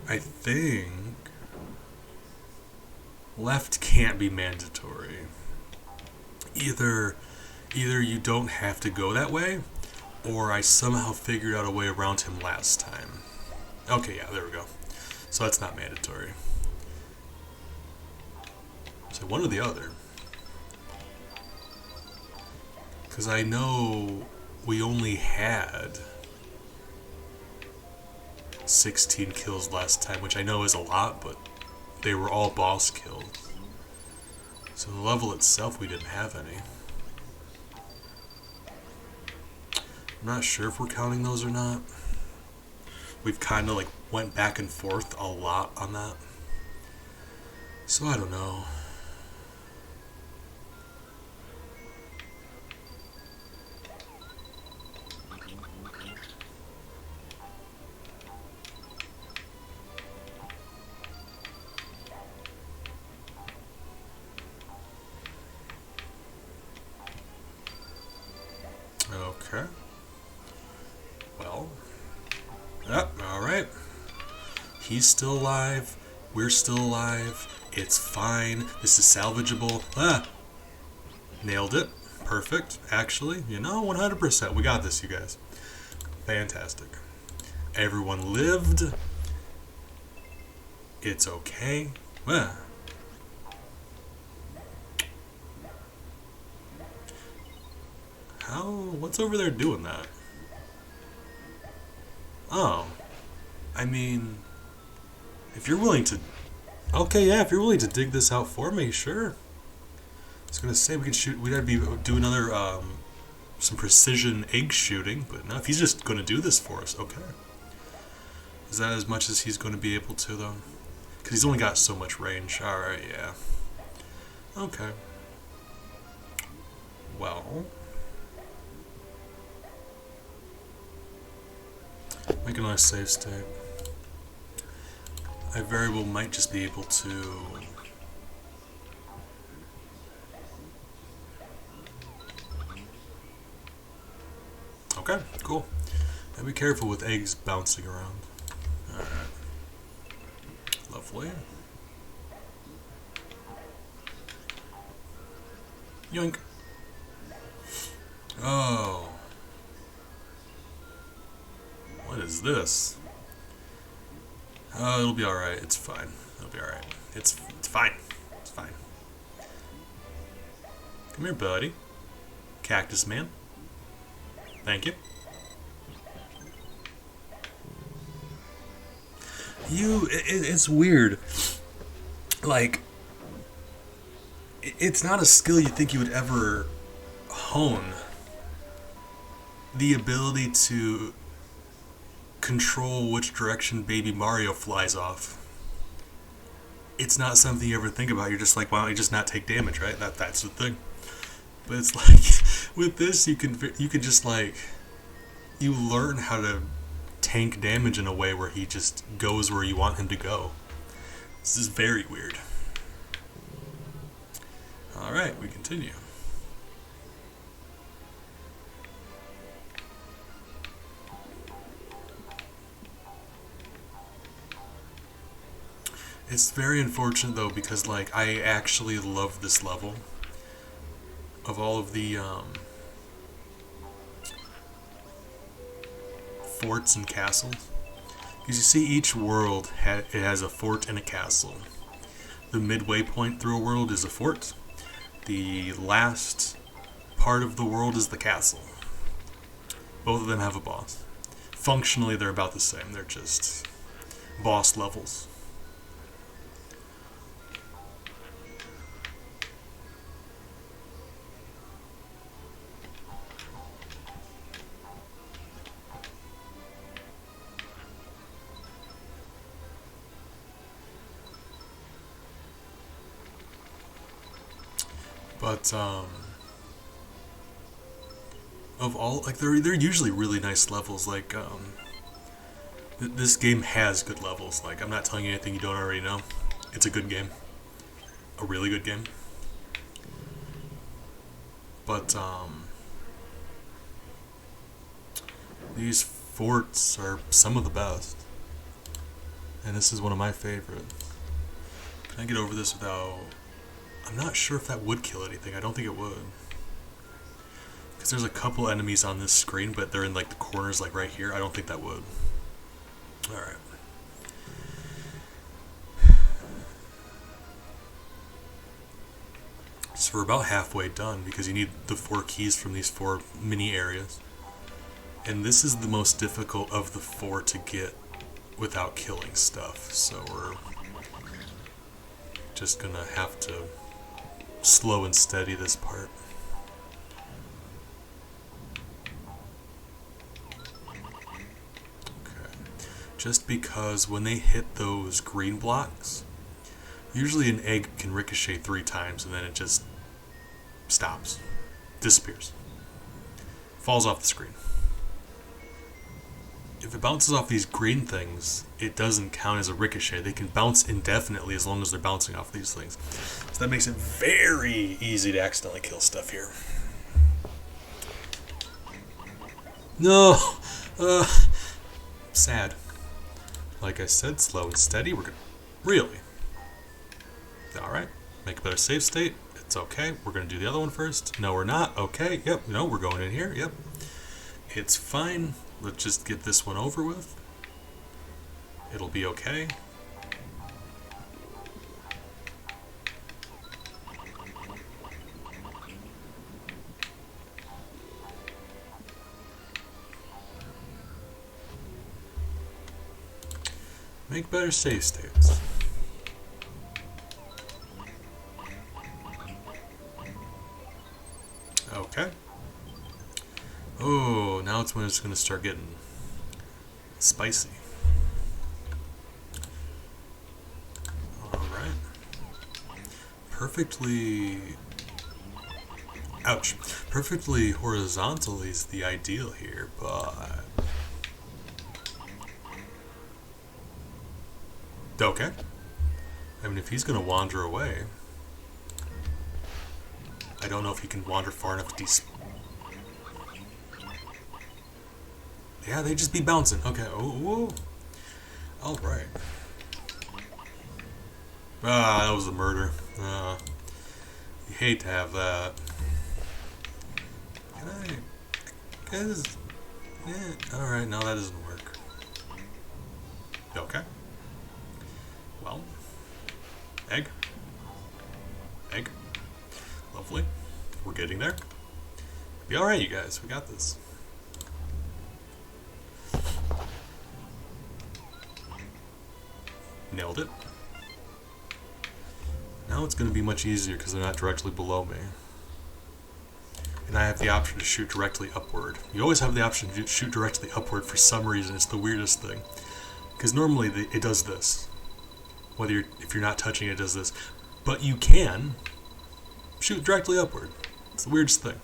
I think left can't be mandatory. Either you don't have to go that way, or I somehow figured out a way around him last time. Okay, yeah, there we go. So that's not mandatory. So one or the other. Because I know we only had 16 kills last time, which I know is a lot, but they were all boss kills. So the level itself, we didn't have any. I'm not sure if we're counting those or not. We've kind of like went back and forth a lot on that. So I don't know. Okay. Well. Yep, alright. He's still alive. We're still alive. It's fine. This is salvageable. Ah! Nailed it. Perfect. Actually, 100%. We got this, you guys. Fantastic. Everyone lived. It's okay. Ah. What's over there doing that? Oh. I mean, if you're willing to... Okay, yeah, if you're willing to dig this out for me, sure. I was going to say we can shoot... We'd have to do another, some precision egg shooting, but no, if he's just going to do this for us, okay. Is that as much as he's going to be able to, though? Because he's only got so much range. Alright, yeah. Okay. Well... Make a nice save state. I very well might just be able to... Okay, cool. And be careful with eggs bouncing around. Alright. Lovely. Yoink. Oh. What is this? Oh, it'll be alright. It's fine. It'll be alright. It's fine. It's fine. Come here, buddy. Cactus man. Thank you. It's weird. Like, it's not a skill you think you would ever hone. The ability to control which direction Baby Mario flies off. It's not something you ever think about. You're just like, why don't you just not take damage, right? That's the thing. But it's like with this, you can just like you learn how to tank damage in a way where he just goes where you want him to go. This is very weird. All right, we continue. It's very unfortunate though, because like I actually love this level. Of all of the forts and castles, because you see each world it has a fort and a castle. The midway point through a world is a fort. The last part of the world is the castle. Both of them have a boss. Functionally, they're about the same. They're just boss levels. But, of all, like they're usually really nice levels. Like this game has good levels. Like I'm not telling you anything you don't already know. It's a good game, a really good game. But these forts are some of the best, and this is one of my favorites. Can I get over this without? I'm not sure if that would kill anything. I don't think it would. Because there's a couple enemies on this screen, but they're in like the corners, like right here. I don't think that would. Alright. So we're about halfway done because you need the 4 keys from these 4 mini areas. And this is the most difficult of the 4 to get without killing stuff. So we're just gonna have to slow and steady this part. Okay. Just because when they hit those green blocks, usually an egg can ricochet 3 times and then it just stops, disappears, falls off the screen. If it bounces off these green things, it doesn't count as a ricochet. They can bounce indefinitely as long as they're bouncing off these things. So that makes it very easy to accidentally kill stuff here. No! Sad. Like I said, slow and steady. We're good. Really? Alright. Make a better save state. It's okay. We're going to do the other one first. No, we're not. Okay. Yep. No, we're going in here. Yep. It's fine. Let's just get this one over with. It'll be okay. Make better save states. Okay. Oh, now it's when it's going to start getting spicy. Alright. Perfectly... Ouch. Perfectly horizontal is the ideal here, but... Okay. I mean, if he's going to wander away... I don't know if he can wander far enough to yeah, they just be bouncing. Okay. Oh. Alright. Ah, that was a murder. You hate to have that. Can I... Guys... Yeah. Alright, no, that doesn't work. Okay. Well. Egg. Egg. Lovely. We're getting there. Be alright, you guys. We got this. Nailed it. Now it's going to be much easier because they're not directly below me. And I have the option to shoot directly upward. You always have the option to shoot directly upward for some reason. It's the weirdest thing. Because normally it does this. If you're not touching it, it does this. But you can shoot directly upward. It's the weirdest thing.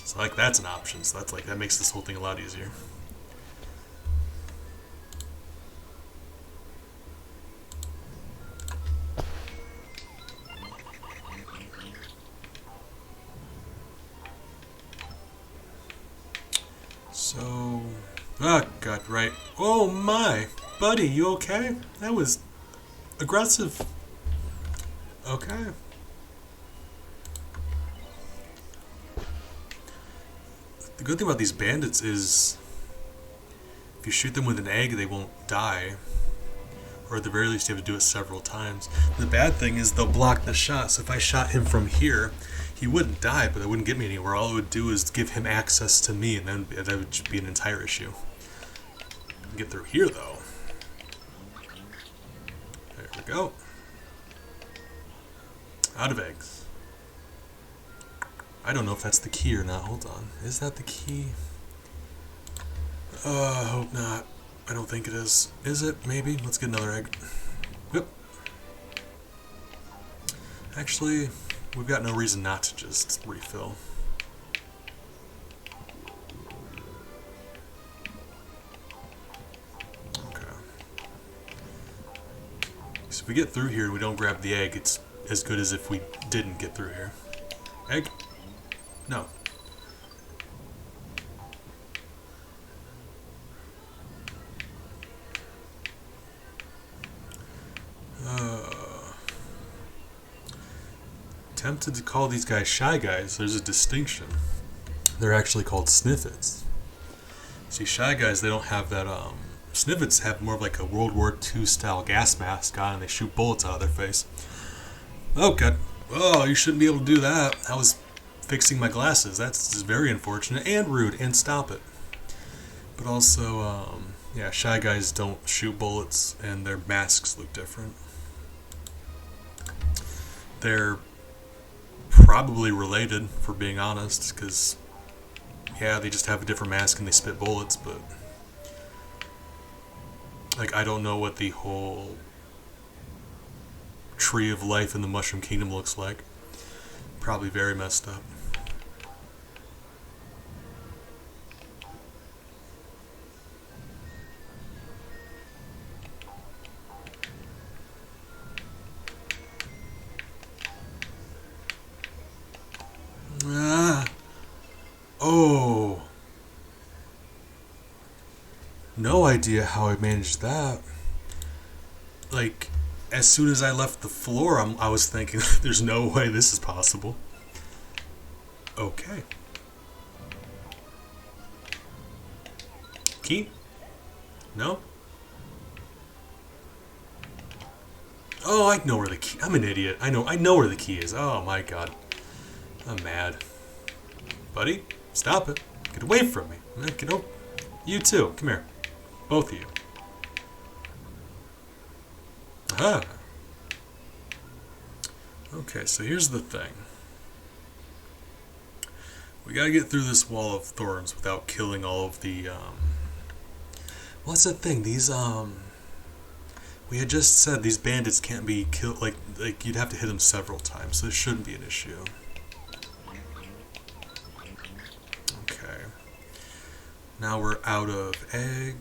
So like that's an option. So that makes this whole thing a lot easier. So, oh god, right. Oh my, buddy, you okay? That was aggressive. Okay. The good thing about these bandits is if you shoot them with an egg, they won't die. Or at the very least, you have to do it several times. The bad thing is they'll block the shot. So if I shot him from here, he wouldn't die, but it wouldn't get me anywhere. All it would do is give him access to me, and then that would just be an entire issue. Get through here, though. There we go. Out of eggs. I don't know if that's the key or not. Hold on. Is that the key? I hope not. I don't think it is. Is it? Maybe. Let's get another egg. Yep. Actually, we've got no reason not to just refill. Okay. So if we get through here and we don't grab the egg, it's as good as if we didn't get through here. Egg? No. Tempted to call these guys Shy Guys. There's a distinction. They're actually called Sniffets. See, Shy Guys, they don't have that, Sniffets have more of like a World War II style gas mask on, and they shoot bullets out of their face. Oh, God. Oh, you shouldn't be able to do that. I was fixing my glasses. That's very unfortunate and rude, and stop it. But also, yeah, Shy Guys don't shoot bullets, and their masks look different. They're probably related, for being honest, because, yeah, they just have a different mask and they spit bullets, but, like, I don't know what the whole tree of life in the Mushroom Kingdom looks like. Probably very messed up. Oh. No idea how I managed that. Like, as soon as I left the floor, I was thinking, there's no way this is possible. Okay. Key? No? Oh, I know where the key... I'm an idiot. I know where the key is. Oh, my God. I'm mad. Buddy, stop it. Get away from me. You too. Come here. Both of you. Aha. Okay, so here's the thing. We gotta get through this wall of thorns without killing all of the, What's that thing? These, We had just said these bandits can't be killed, like you'd have to hit them several times, so this shouldn't be an issue. Okay. Now we're out of eggs,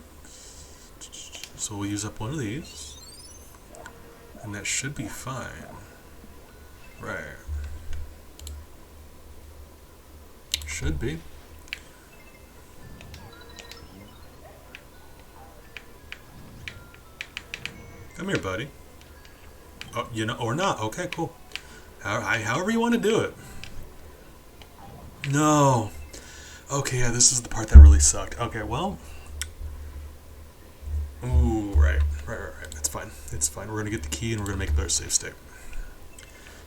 so we'll use up one of these, and that should be fine. Right. Should be. Come here, buddy. Oh, you know, or not. Okay, cool. However you want to do it. No. Okay, yeah, this is the part that really sucked. Okay, well. Ooh, right. It's fine. It's fine. We're going to get the key and we're going to make a better save state.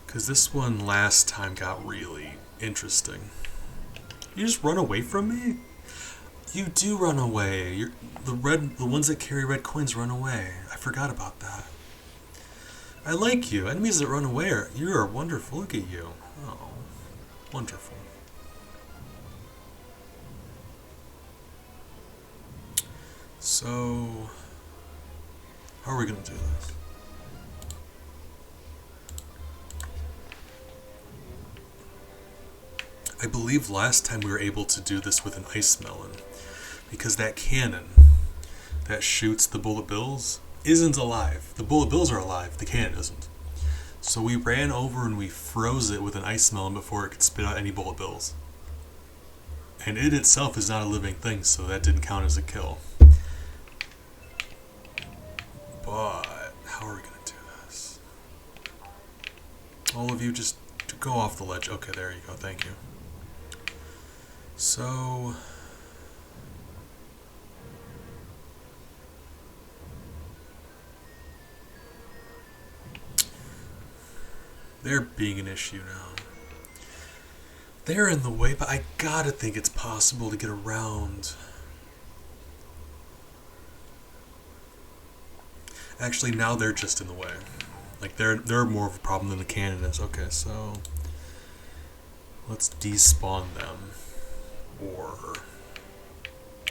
Because this one last time got really interesting. You just run away from me? You do run away. The ones that carry red coins run away. I forgot about that. I like you. Enemies that run away you are wonderful. Look at you. Oh, wonderful. So, how are we going to do this? I believe last time we were able to do this with an ice melon, because that cannon that shoots the bullet bills isn't alive. The bullet bills are alive, the cannon isn't. So we ran over and we froze it with an ice melon before it could spit out any bullet bills. And it itself is not a living thing, so that didn't count as a kill. But how are we going to do this? All of you just go off the ledge. Okay, there you go. Thank you. So, they're being an issue now. They're in the way, but I gotta think it's possible to get around. Actually, now they're just in the way. Like, they're more of a problem than the cannon is. Okay, so let's despawn them. Or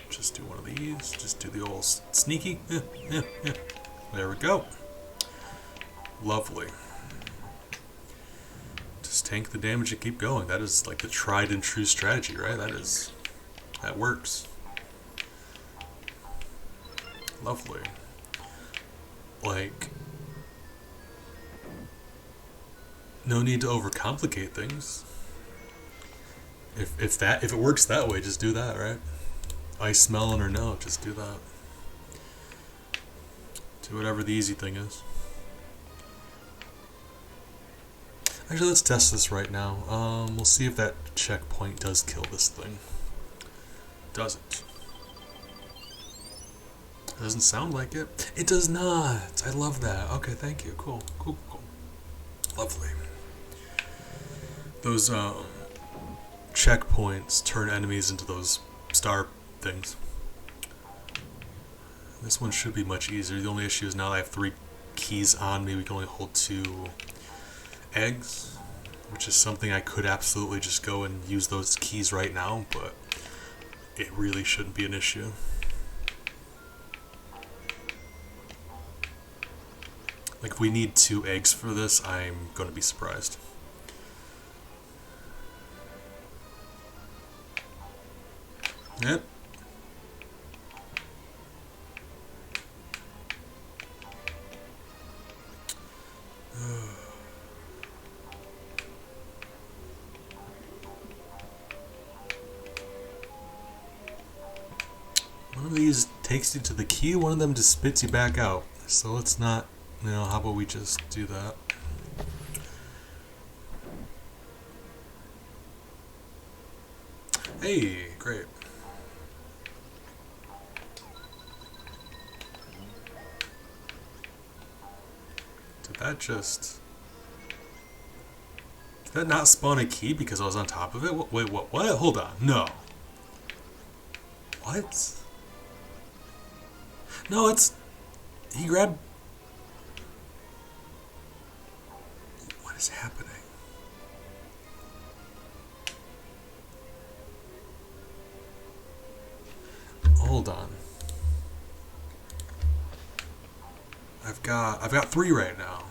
just do one of these. Just do the old sneaky. Yeah. There we go. Lovely. To Just tank the damage and keep going. That is like the tried and true strategy, right? That works. Lovely. Like, no need to overcomplicate things. If it works that way, just do that, right? Ice smelling or no, just do that. Do whatever the easy thing is. Actually, let's test this right now. We'll see if that checkpoint does kill this thing. Doesn't. Doesn't sound like it. It does not. I love that. Okay, thank you. Cool. Cool, cool. Lovely. Those checkpoints turn enemies into those star things. This one should be much easier. The only issue is now I have 3 keys on me. We can only hold 2 eggs, which is something I could absolutely just go and use those keys right now, but it really shouldn't be an issue. Like, if we need 2 eggs for this, I'm going to be surprised. Yep. One of these takes you to the key, one of them just spits you back out. So let's not, how about we just do that? Hey, great. Did that not spawn a key because I was on top of it? Wait, what? Hold on. No. What? No, he grabbed... What is happening? Hold on. I've got 3 right now.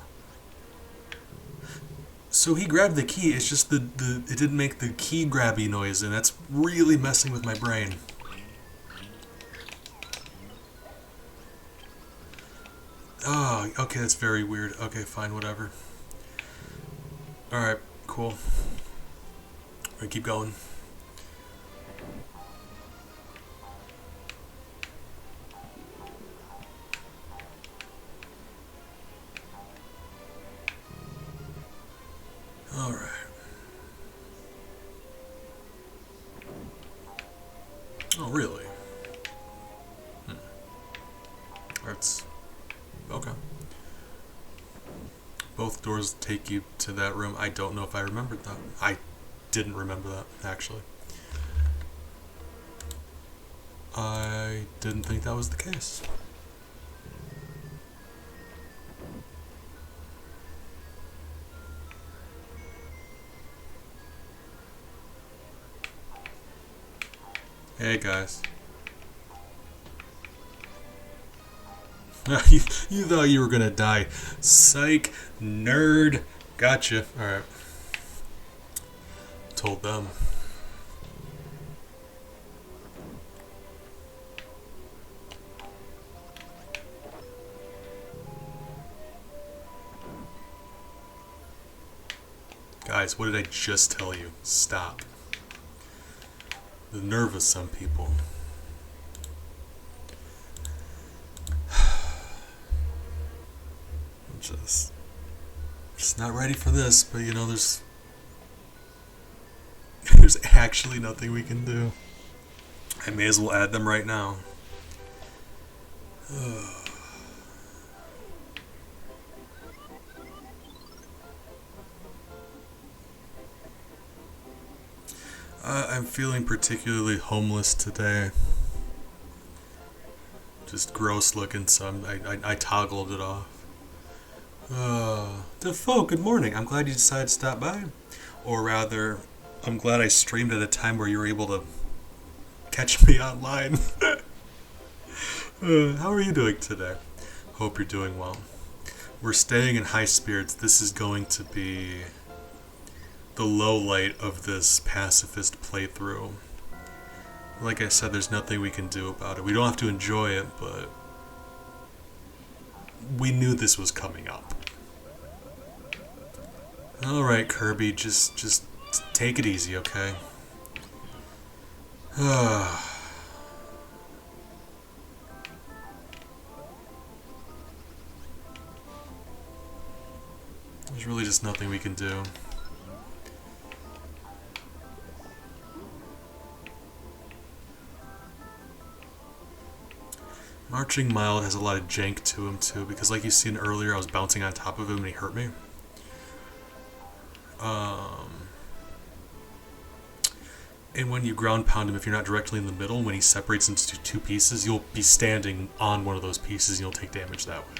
So he grabbed the key, it's just it didn't make the key grabby noise, and that's really messing with my brain. Oh, okay, that's very weird. Okay, fine, whatever. Alright, cool. We're gonna keep going. Alright. Oh, really? That's... okay. Both doors take you to that room. I don't know if I remembered that. I didn't remember that, actually. I didn't think that was the case. Hey, guys. you thought you were gonna die. Psych. Nerd. Gotcha. Alright. Told them. Guys, what did I just tell you? Stop. The nerve of some people. I'm just not ready for this, but there's actually nothing we can do. I may as well add them right now. I'm feeling particularly homeless today. Just gross looking, so I toggled it off. Defoe, good morning. I'm glad you decided to stop by. Or rather, I'm glad I streamed at a time where you were able to catch me online. How are you doing today? Hope you're doing well. We're staying in high spirits. This is going to be the low light of this pacifist playthrough. Like I said, there's nothing we can do about it. We don't have to enjoy it, but we knew this was coming up. Alright, Kirby, just take it easy, okay? There's really just nothing we can do. Marching Mild has a lot of jank to him too, because like you seen earlier, I was bouncing on top of him and he hurt me. And when you ground pound him, if you're not directly in the middle, when he separates into two pieces, you'll be standing on one of those pieces and you'll take damage that way.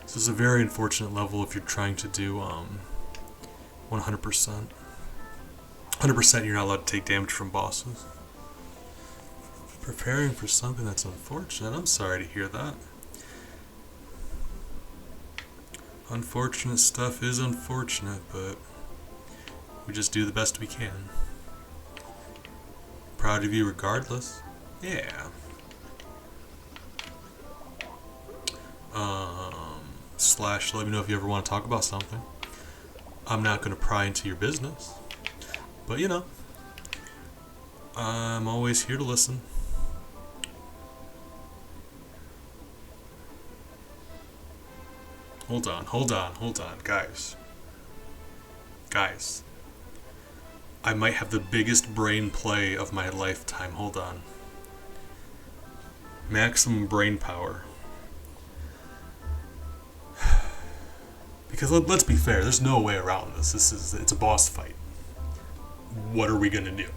So it's a very unfortunate level if you're trying to do 100%. 100% you're not allowed to take damage from bosses. Preparing for something that's unfortunate. I'm sorry to hear that. Unfortunate stuff is unfortunate, but we just do the best we can. Proud of you regardless. Yeah. Slash, let me know if you ever want to talk about something. I'm not going to pry into your business. But you know, I'm always here to listen. Hold on, guys. Guys. I might have the biggest brain play of my lifetime. Hold on. Maximum brain power. Because let's be fair, there's no way around this. It's a boss fight. What are we gonna do?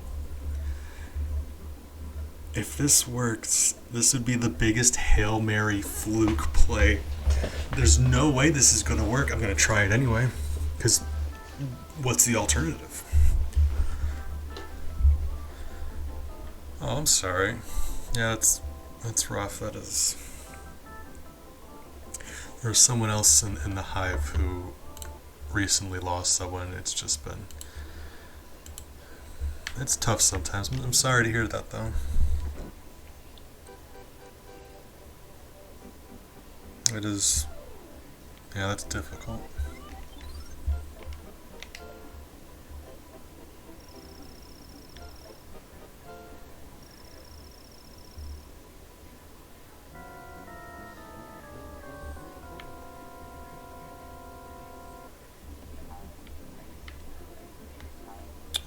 If this works, this would be the biggest Hail Mary fluke play. There's no way this is gonna work. I'm gonna try it anyway. Because what's the alternative? Oh, I'm sorry. Yeah, that's rough. That is. There's someone else in the hive who recently lost someone. It's just been. It's tough sometimes. I'm sorry to hear that, though. It is. Yeah, that's difficult.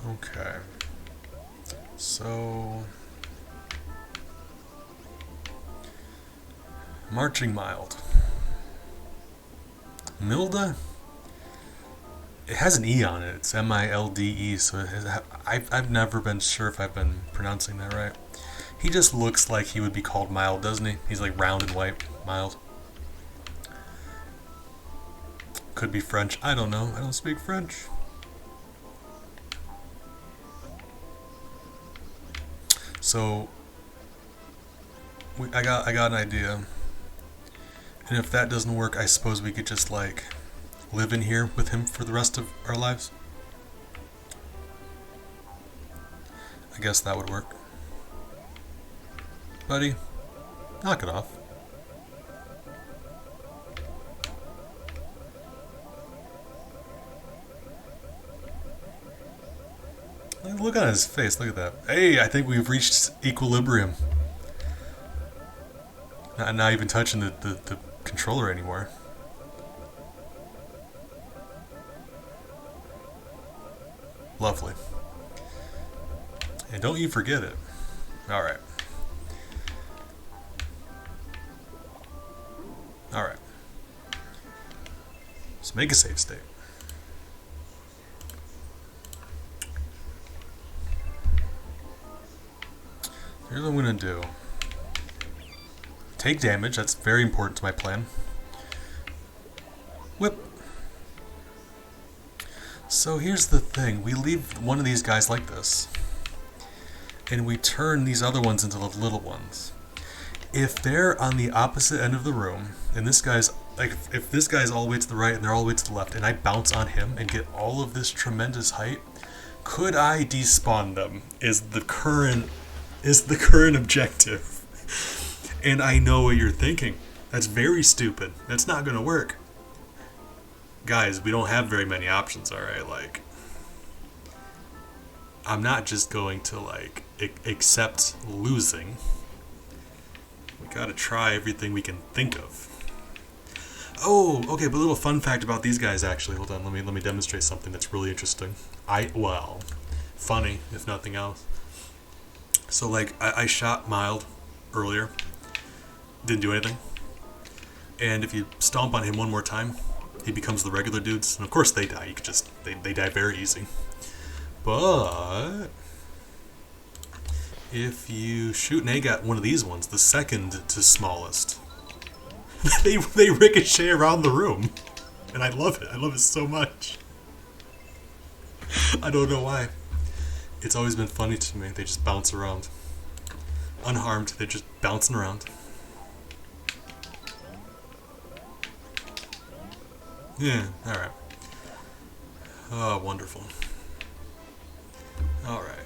Okay. So. Marching Mild. Milda? It has an E on it. It's M-I-L-D-E, so I've never been sure if I've been pronouncing that right. He just looks like he would be called Mild, doesn't he? He's like round and white. Mild. Could be French. I don't know. I don't speak French. So, I got an idea. And if that doesn't work, I suppose we could just, like, live in here with him for the rest of our lives. I guess that would work. Buddy, knock it off. Look at his face, look at that. Hey, I think we've reached equilibrium. Not even touching the controller anymore. Lovely. And don't you forget it. Alright. Alright. Let's make a save state. Here's what I'm gonna do. Take damage, that's very important to my plan. Whip. So here's the thing, we leave one of these guys like this, and we turn these other ones into the little ones. If they're on the opposite end of the room, and this guy's like if this guy's all the way to the right and they're all the way to the left, and I bounce on him and get all of this tremendous height, could I despawn them? Is the current objective. And I know what you're thinking. That's very stupid. That's not gonna work. Guys, we don't have very many options, alright? Like, I'm not just going to, like, accept losing. We gotta try everything we can think of. Oh, okay, but a little fun fact about these guys, actually. Hold on, let me demonstrate something that's really interesting. Well, funny, if nothing else. So, like, I shot Mild earlier. Didn't do anything. And if you stomp on him one more time, he becomes the regular dudes. And of course they die. You could just, they die very easy. But if you shoot an egg at one of these ones, the second to smallest, they ricochet around the room. And I love it. I love it so much. I don't know why. It's always been funny to me. They just bounce around. Unharmed, they're just bouncing around. Yeah, alright. Oh, wonderful. Alright.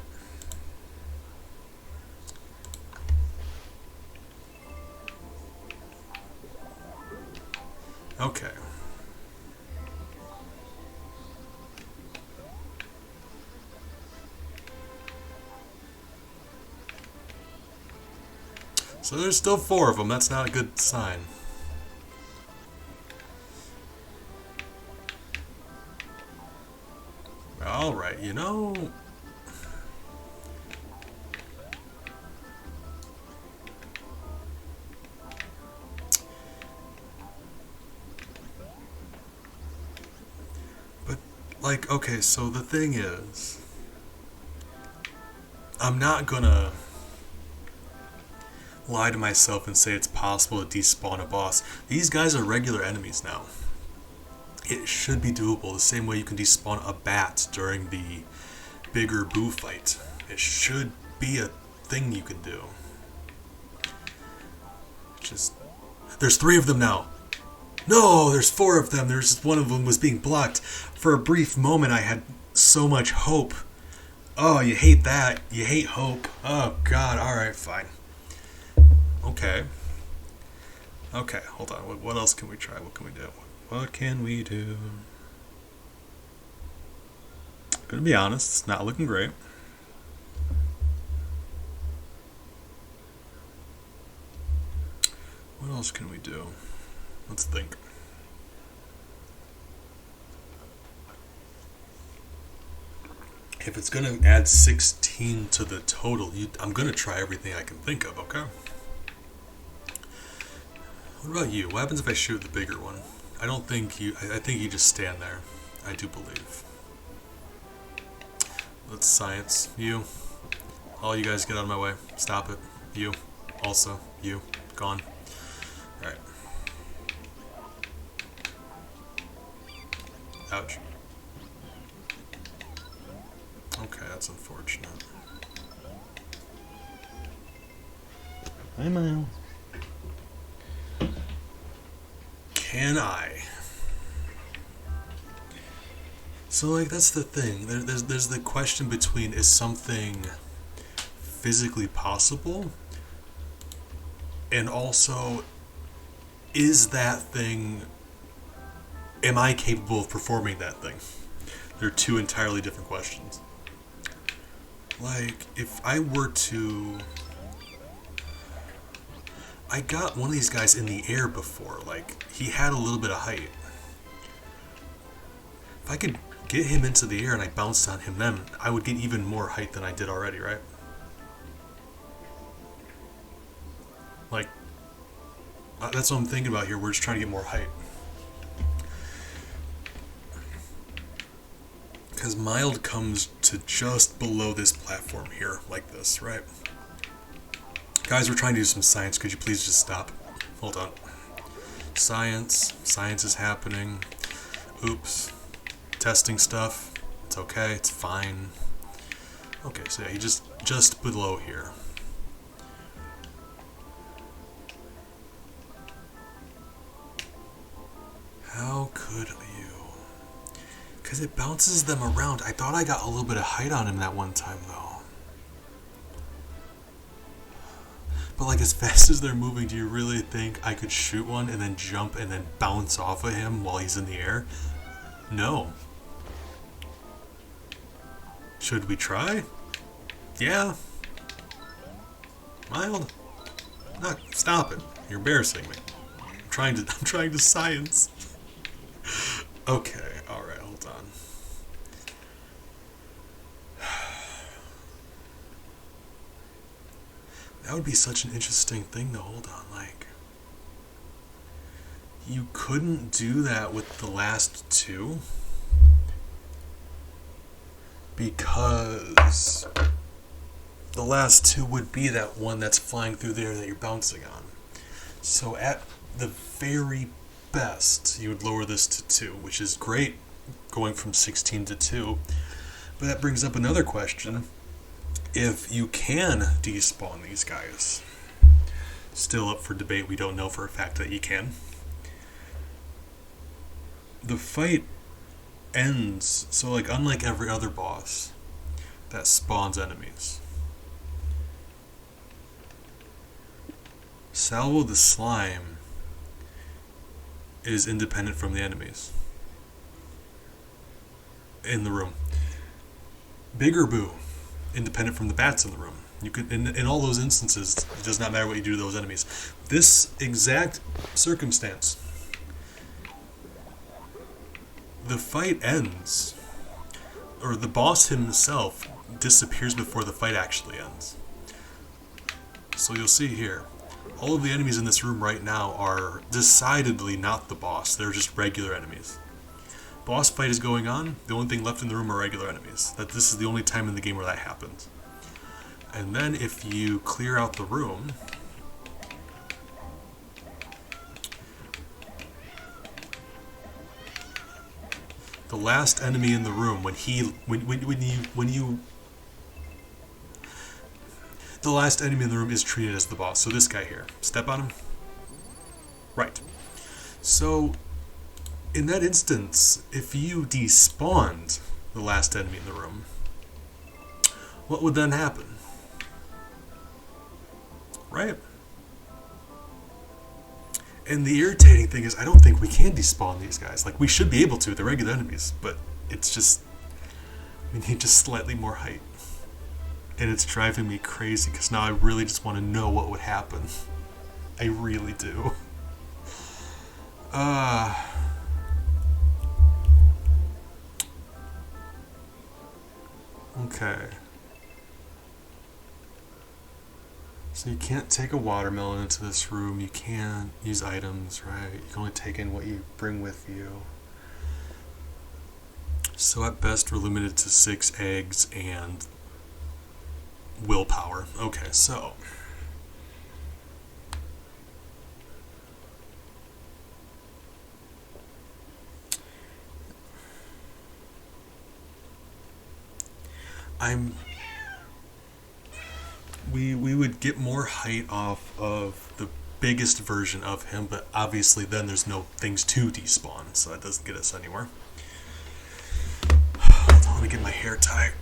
Okay. So there's still 4 of them. That's not a good sign. Alright, you know... But, like, okay, so the thing is... I'm not gonna lie to myself and say it's possible to despawn a boss. These guys are regular enemies now. It should be doable, the same way you can despawn a bat during the bigger boo fight. It should be a thing you can do. Just... There's 3 of them now! No, there's 4 of them! There's just one of them was being blocked. For a brief moment I had so much hope. Oh, you hate that. You hate hope. Oh god, alright, fine. Okay. Okay, hold on. What else can we try? What can we do? What can we do? Gonna be honest, it's not looking great. What else can we do? Let's think. If it's gonna add 16 to the total, I'm gonna try everything I can think of, okay? What about you? What happens if I shoot the bigger one? I don't think you... I think you just stand there. I do believe. Let's science. You. All you guys get out of my way. Stop it. You. Also. You. Gone. Alright. Ouch. Okay, that's unfortunate. Hi, Miles. Can I? So, like, that's the thing. There's the question between, is something physically possible? And also, is that thing... Am I capable of performing that thing? They're 2 entirely different questions. Like, if I were to... I got one of these guys in the air before. Like, he had a little bit of height. If I could get him into the air and I bounced on him, then I would get even more height than I did already, right? Like, that's what I'm thinking about here. We're just trying to get more height. Because Mild comes to just below this platform here, like this, right? Guys, we're trying to do some science. Could you please just stop? Hold on. Science. Science is happening. Oops. Testing stuff. It's okay. It's fine. Okay, so yeah, he just below here. How could you? Because it bounces them around. I thought I got a little bit of height on him that one time, though. But like, as fast as they're moving, do you really think I could shoot one and then jump and then bounce off of him while he's in the air? No. Should we try? Yeah. Mild. Not. Stop it. You're embarrassing me. I'm trying to science. Okay. All right. Hold on. That would be such an interesting thing though. Hold on. Like, you couldn't do that with the last two because the last two would be that one that's flying through there that you're bouncing on. So at the very best, you would lower this to 2, which is great, going from 16 to 2. But that brings up another question. If you can despawn these guys, still up for debate, we don't know for a fact that you can. The fight ends, so like unlike every other boss that spawns enemies, Salvo the Slime is independent from the enemies in the room. Bigger Boo, independent from the bats in the room. You could, in all those instances, it does not matter what you do to those enemies. This exact circumstance, the fight ends, or the boss himself disappears before the fight actually ends. So you'll see here, all of the enemies in this room right now are decidedly not the boss. They're just regular enemies. Boss fight is going on. The only thing left in the room are regular enemies. This is the only time in the game where that happens. And then if you clear out the room, the last enemy in the room, the last enemy in the room is treated as the boss. So this guy here, step on him. Right. So in that instance, if you despawned the last enemy in the room, what would then happen? Right? And the irritating thing is, I don't think we can despawn these guys. Like, we should be able to, they're regular enemies, but it's just, we need just slightly more height. And it's driving me crazy, because now I really just want to know what would happen. I really do. Okay. So you can't take a watermelon into this room, you can't use items, right? You can only take in what you bring with you. So at best we're limited to 6 eggs and willpower. Okay, so we would get more height off of the biggest version of him, but obviously then there's no things to despawn, so that doesn't get us anywhere. Hold on, let me get my hair tied.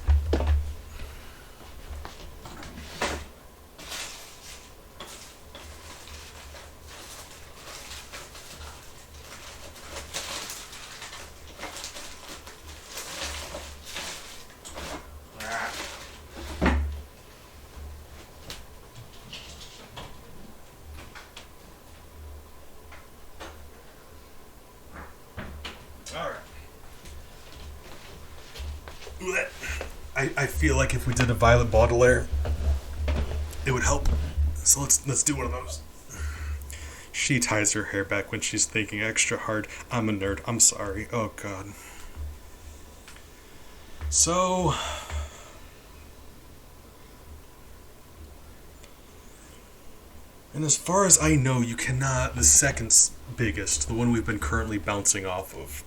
I feel like if we did a Violet Baudelaire, it would help. So let's do one of those. She ties her hair back when she's thinking extra hard. I'm a nerd. I'm sorry. Oh god. So and as far as I know, you cannot, the second biggest, the one we've been currently bouncing off of,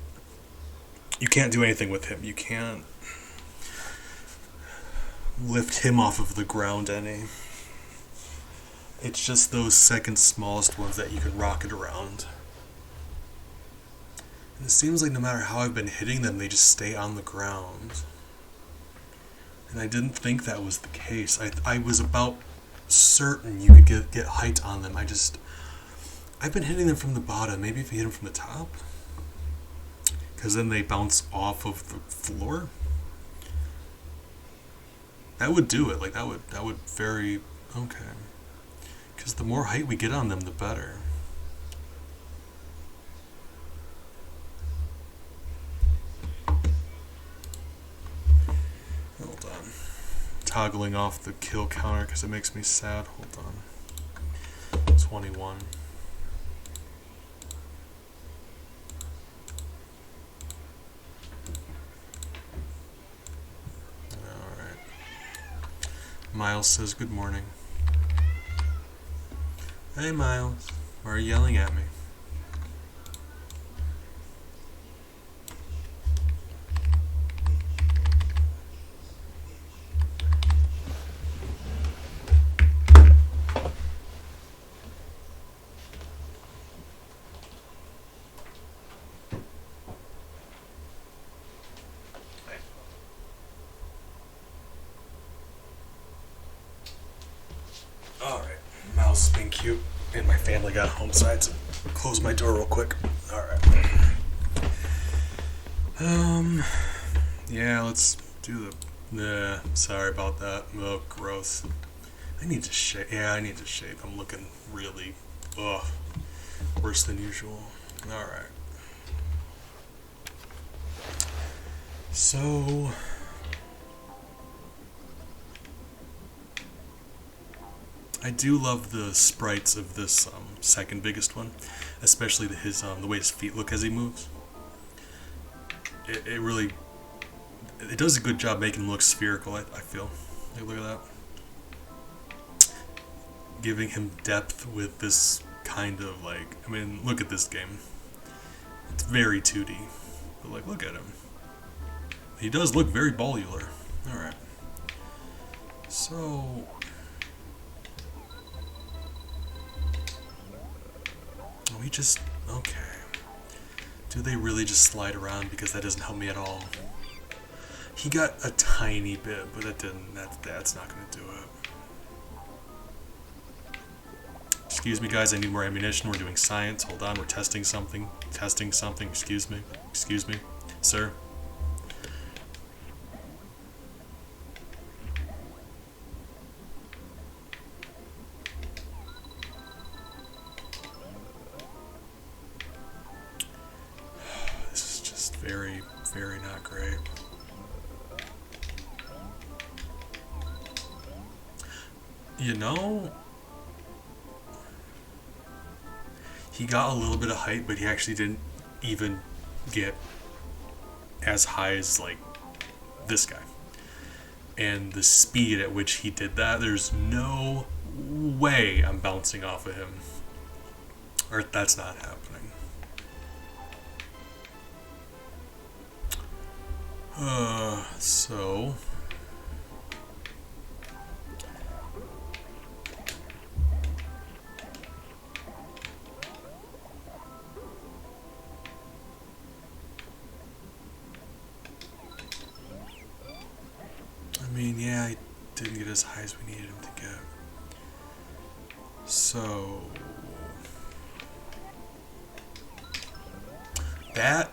you can't do anything with him. You can't lift him off of the ground any. It's just those second smallest ones that you can rocket around. And it seems like no matter how I've been hitting them, they just stay on the ground. And I didn't think that was the case. I was about certain you could get height on them. I've been hitting them from the bottom. Maybe if you hit them from the top? Because then they bounce off of the floor? That would do it. Like, that would very... Okay. Because the more height we get on them, the better. Hold on. Toggling off the kill counter because it makes me sad. Hold on. 21. Alright. Miles says good morning. Hey Miles, why are you yelling at me? Alright, Miles is being cute, and my family got home, so I had to close my door real quick. Alright. Yeah, let's do the... sorry about that. Oh, gross. I need to shave. Yeah, I need to shave. I'm looking really... worse than usual. Alright. So... I do love the sprites of this second biggest one, especially the way his feet look as he moves. It really, it does a good job making him look spherical. I feel. Like, look at that, giving him depth with this kind of like. I mean, look at this game. It's very 2D, but like, look at him. He does look very ballular. All right. So. We just... okay. Do they really just slide around? Because that doesn't help me at all. He got a tiny bit, but that didn't... That's not going to do it. Excuse me, guys. I need more ammunition. We're doing science. Hold on. We're testing something. Testing something. Excuse me. Excuse me. Sir. Very, very not great. You know, he got a little bit of height, but he actually didn't even get as high as like this guy. And the speed at which he did that, there's no way I'm bouncing off of him. Or that's not happening. So... I mean, yeah, he didn't get as high as we needed him to get. So... that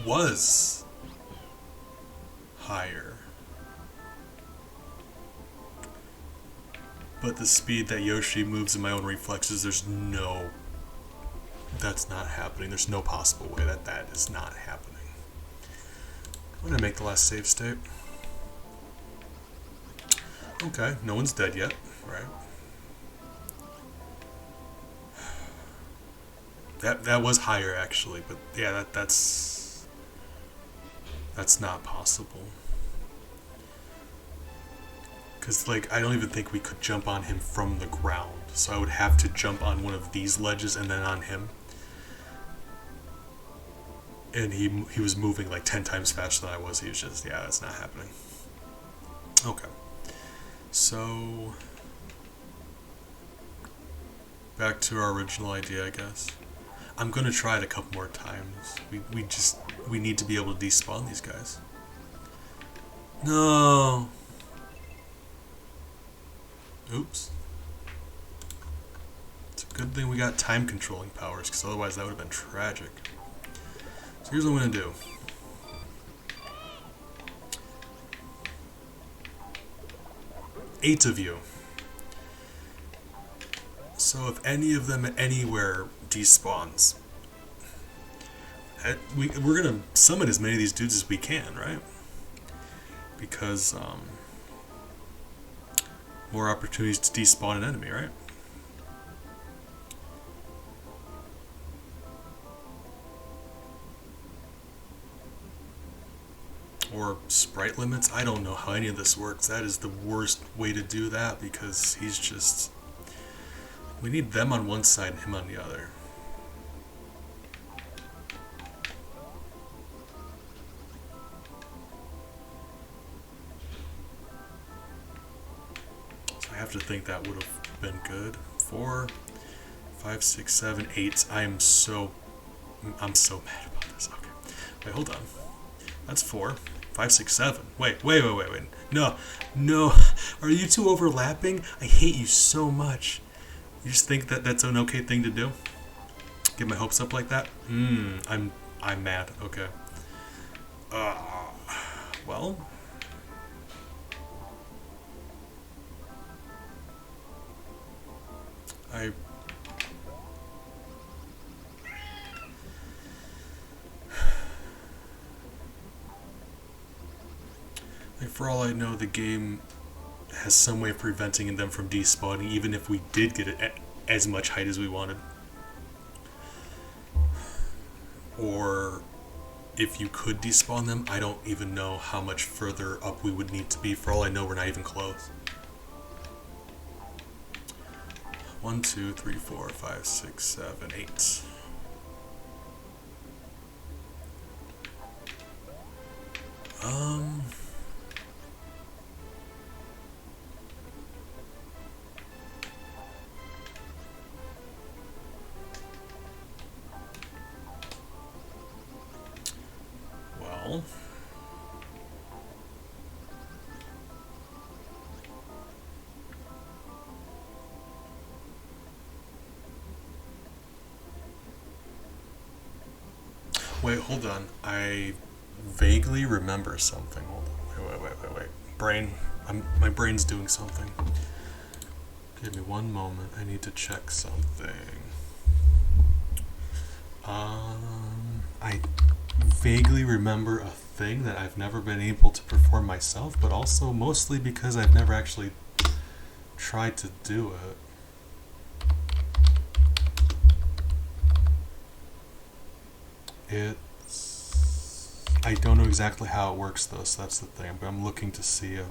was higher. But the speed that Yoshi moves in my own reflexes, that's not happening. There's no possible way that is not happening. I'm gonna make the last save state. Okay, no one's dead yet, right? That was higher actually, but yeah, that's not possible. Because like I don't even think we could jump on him from the ground, so I would have to jump on one of these ledges and then on him. And he was moving like 10 times faster than I was. He was just, yeah, that's not happening. Okay. So, back to our original idea, I guess. I'm gonna try it a couple more times. We need to be able to despawn these guys. No. Oops. It's a good thing we got time controlling powers, because otherwise that would have been tragic. So here's what I'm gonna do. Eight of you. So if any of them anywhere despawns, we're gonna summon as many of these dudes as we can, right? Because more opportunities to despawn an enemy, right? Or sprite limits. I don't know how any of this works. That is the worst way to do that, because he's just... We need them on one side and him on the other. So I have to think that would have been good. 4, 5, 6, 7, 8. I'm so mad about this. Okay. Wait, hold on. That's 4, 5, 6, 7. Wait. No. Are you two overlapping? I hate you so much. You just think that that's an okay thing to do? Get my hopes up like that? I'm mad. Okay. Well. Like, for all I know, the game has some way of preventing them from despawning, even if we did get it as much height as we wanted. Or if you could despawn them, I don't even know how much further up we would need to be. For all I know, we're not even close. 1, 2, 3, 4, 5, 6, 7, 8. Well, wait, hold on. I vaguely remember something. Hold on. Wait. Brain. My brain's doing something. Give me one moment. I need to check something. I vaguely remember a thing that I've never been able to perform myself, but also mostly because I've never actually tried to do it. I don't know exactly how it works though, so that's the thing, but I'm looking to see if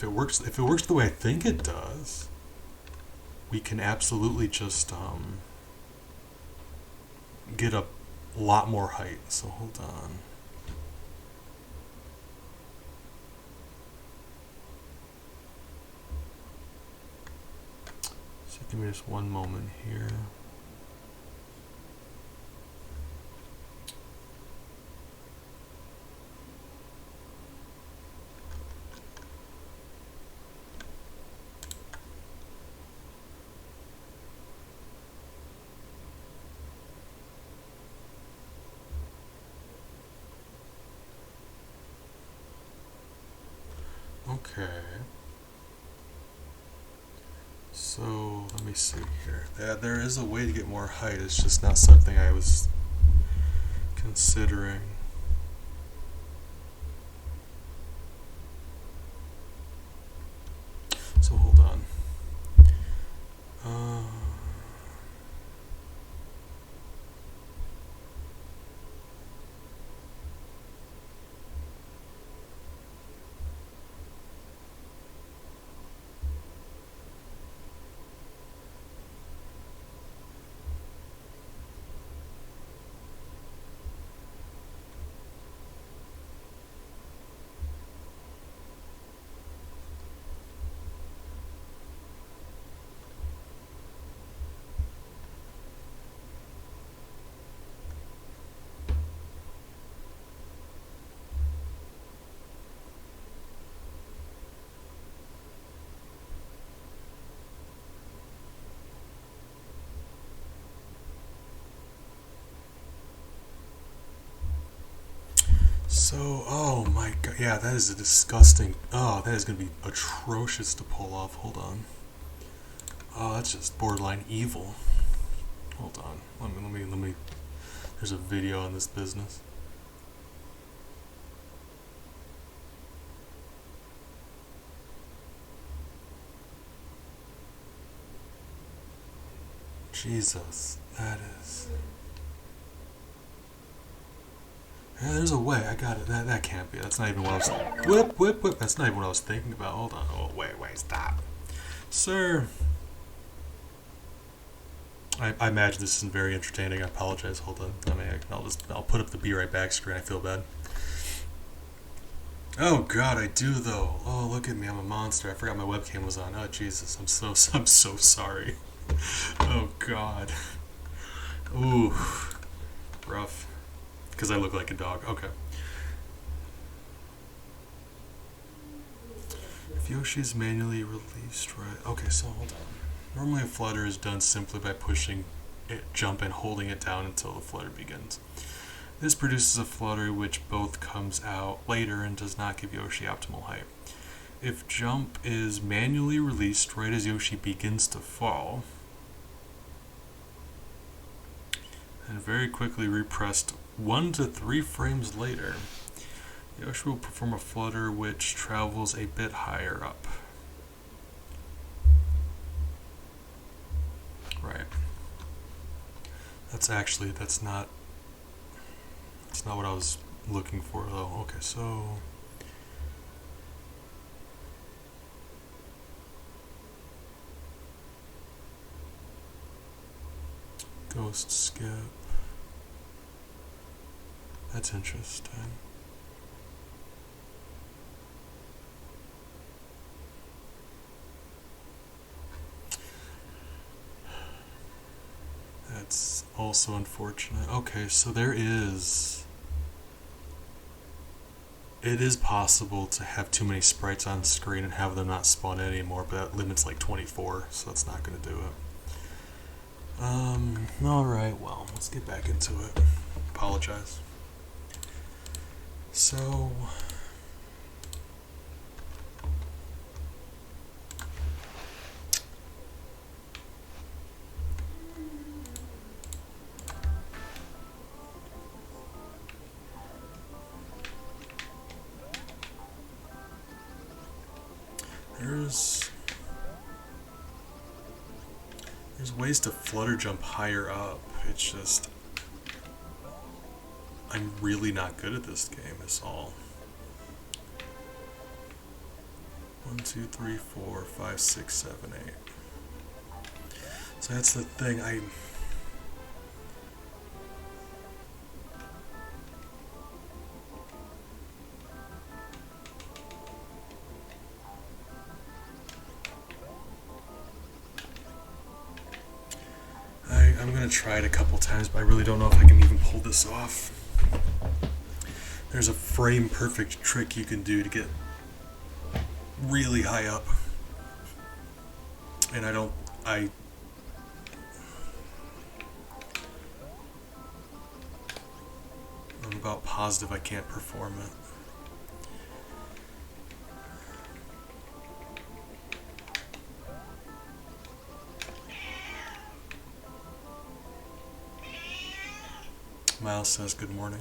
it works the way I think it does, we can absolutely just get a lot more height. So hold on. So give me just one moment here. Okay. So let me see here. There is a way to get more height. It's just not something I was considering. So hold on. So, oh my god, yeah, that is a disgusting. Oh, that is gonna be atrocious to pull off. Hold on. Oh, that's just borderline evil. Hold on. Let me. There's a video on this business. Jesus, that is. Yeah, there's a way. I got it. That can't be. That's not even what I was. Whip. That's not even what I was thinking about. Hold on. Oh, wait, stop. Sir. I imagine this isn't very entertaining. I apologize. Hold on. I'll put up the be right back screen. I feel bad. Oh God, I do though. Oh, look at me. I'm a monster. I forgot my webcam was on. Oh Jesus, I'm so sorry. Oh God. Ooh, rough. Because I look like a dog. Okay. If Yoshi's manually released, right? Okay, so hold on. Normally a flutter is done simply by pushing it, jump and holding it down until the flutter begins. This produces a flutter which both comes out later and does not give Yoshi optimal height. If jump is manually released right as Yoshi begins to fall, and very quickly repressed 1 to 3 frames later, Yoshi will perform a flutter which travels a bit higher up. Right. That's not what I was looking for though. Okay, so ghost skip. That's interesting. That's also unfortunate. Okay, so it is possible to have too many sprites on screen and have them not spawn in anymore, but that limit's like 24, so that's not going to do it. Alright, well, let's get back into it. Apologize. So, there's ways to flutter jump higher up. It's just I'm really not good at this game, is all. 1, 2, 3, 4, 5, 6, 7, 8. So that's the thing. I'm gonna try it a couple times, but I really don't know if I can even pull this off. There's a frame perfect trick you can do to get really high up, and I'm about positive I can't perform it. Miles says good morning.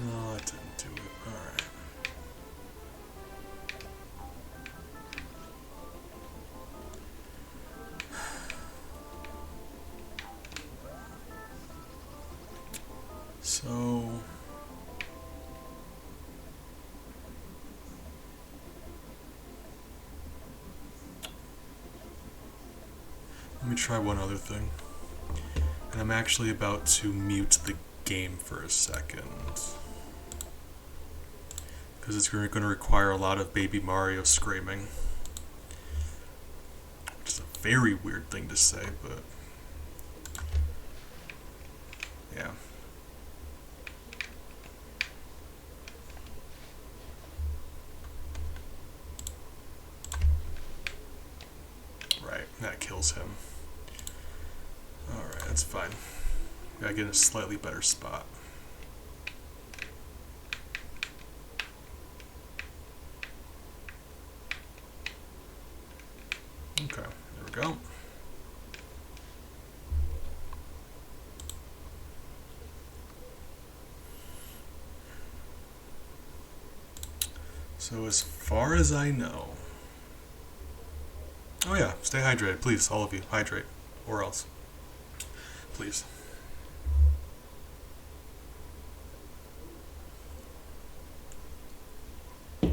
No, that didn't do it. Alright. So let me try one other thing. And I'm actually about to mute the game for a second, because it's going to require a lot of Baby Mario screaming. Which is a very weird thing to say, but yeah. Right, that kills him. That's fine. Gotta get in a slightly better spot. Okay, there we go. So as far as I know... Oh yeah, stay hydrated, please, all of you. Hydrate. Or else. Please. I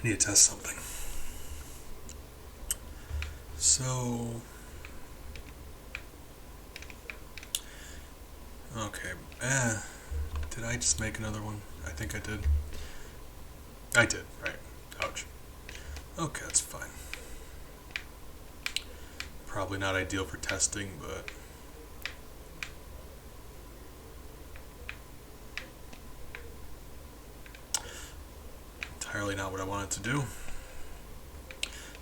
need to test something. So... Okay. Did I just make another one? I think I did. I did, right. Ouch. Okay, that's fine. Probably not ideal for testing, but... entirely not what I wanted to do.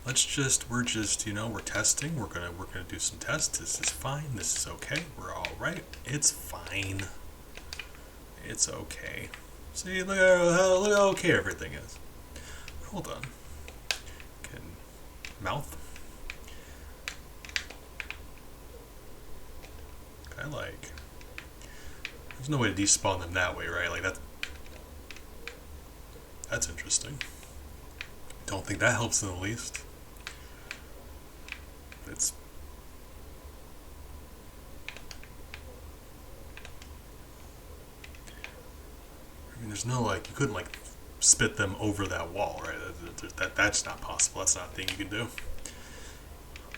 We're just, you know, we're testing. We're gonna do some tests. This is fine. This is okay. We're all right. It's fine. It's okay. See, look how okay everything is. Hold on. Mouth. There's no way to despawn them that way, right? Like that's interesting. Don't think that helps in the least. It's... I mean, there's no, like, you couldn't, like, spit them over that wall, right? That's not possible. That's not a thing you can do.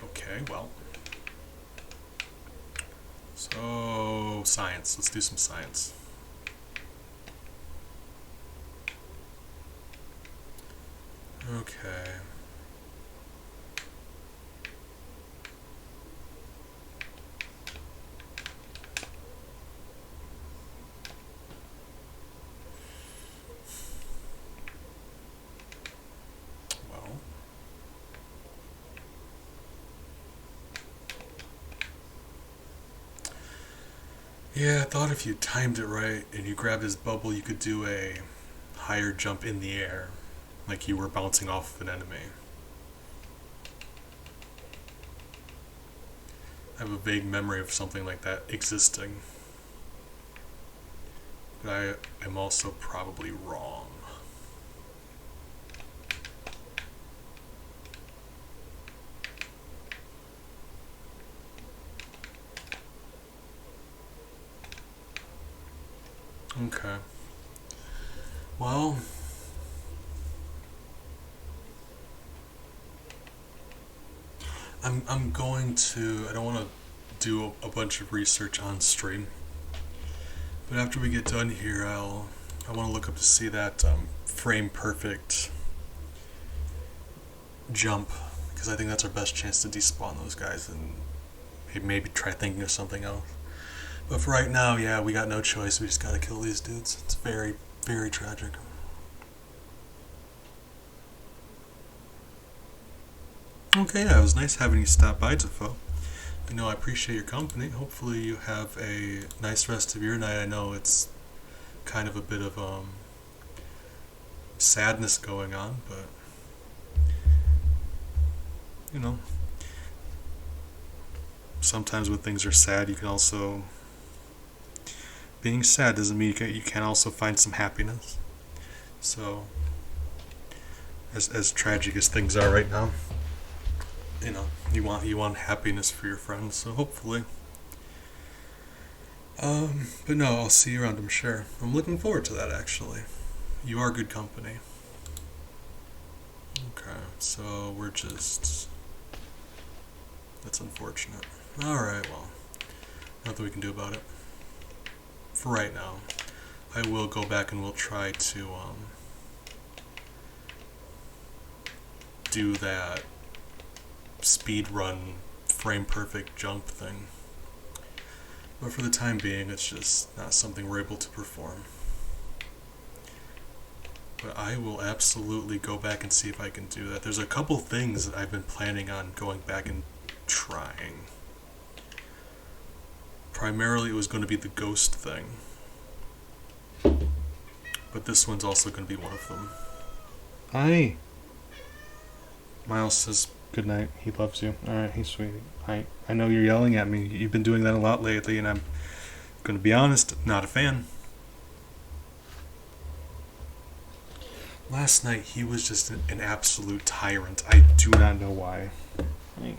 Okay, well. So, science. Let's do some science. Okay. Well. Yeah, I thought if you timed it right and you grabbed his bubble, you could do a higher jump in the air, like you were bouncing off of an enemy. I have a vague memory of something like that existing. But I am also probably wrong. Okay. Well... I'm going to... I don't want to do a bunch of research on stream. But after we get done here, I want to look up to see that frame perfect jump, because I think that's our best chance to despawn those guys and maybe try thinking of something else. But for right now, yeah, we got no choice. We just gotta kill these dudes. It's very, very tragic. Okay, yeah, it was nice having you stop by, Defoe. You know, I appreciate your company. Hopefully you have a nice rest of your night. I know it's kind of a bit of sadness going on, but you know, sometimes when things are sad, you can also... being sad doesn't mean you can also find some happiness. So, as tragic as things are right now, you know, you want happiness for your friends. So hopefully, but no, I'll see you around. I'm sure. I'm looking forward to that. Actually, you are good company. Okay, so we're just... that's unfortunate. All right, well, nothing we can do about it. For right now, I will go back and we'll try to do that speed run frame perfect jump thing. But for the time being, it's just not something we're able to perform. But I will absolutely go back and see if I can do that. There's a couple things that I've been planning on going back and trying. Primarily it was going to be the ghost thing. But this one's also going to be one of them. Hi. Miles says good night. He loves you. Alright, he's sweet. I know you're yelling at me. You've been doing that a lot lately, and I'm going to be honest, not a fan. Last night he was just an absolute tyrant. I do not know why. Hey.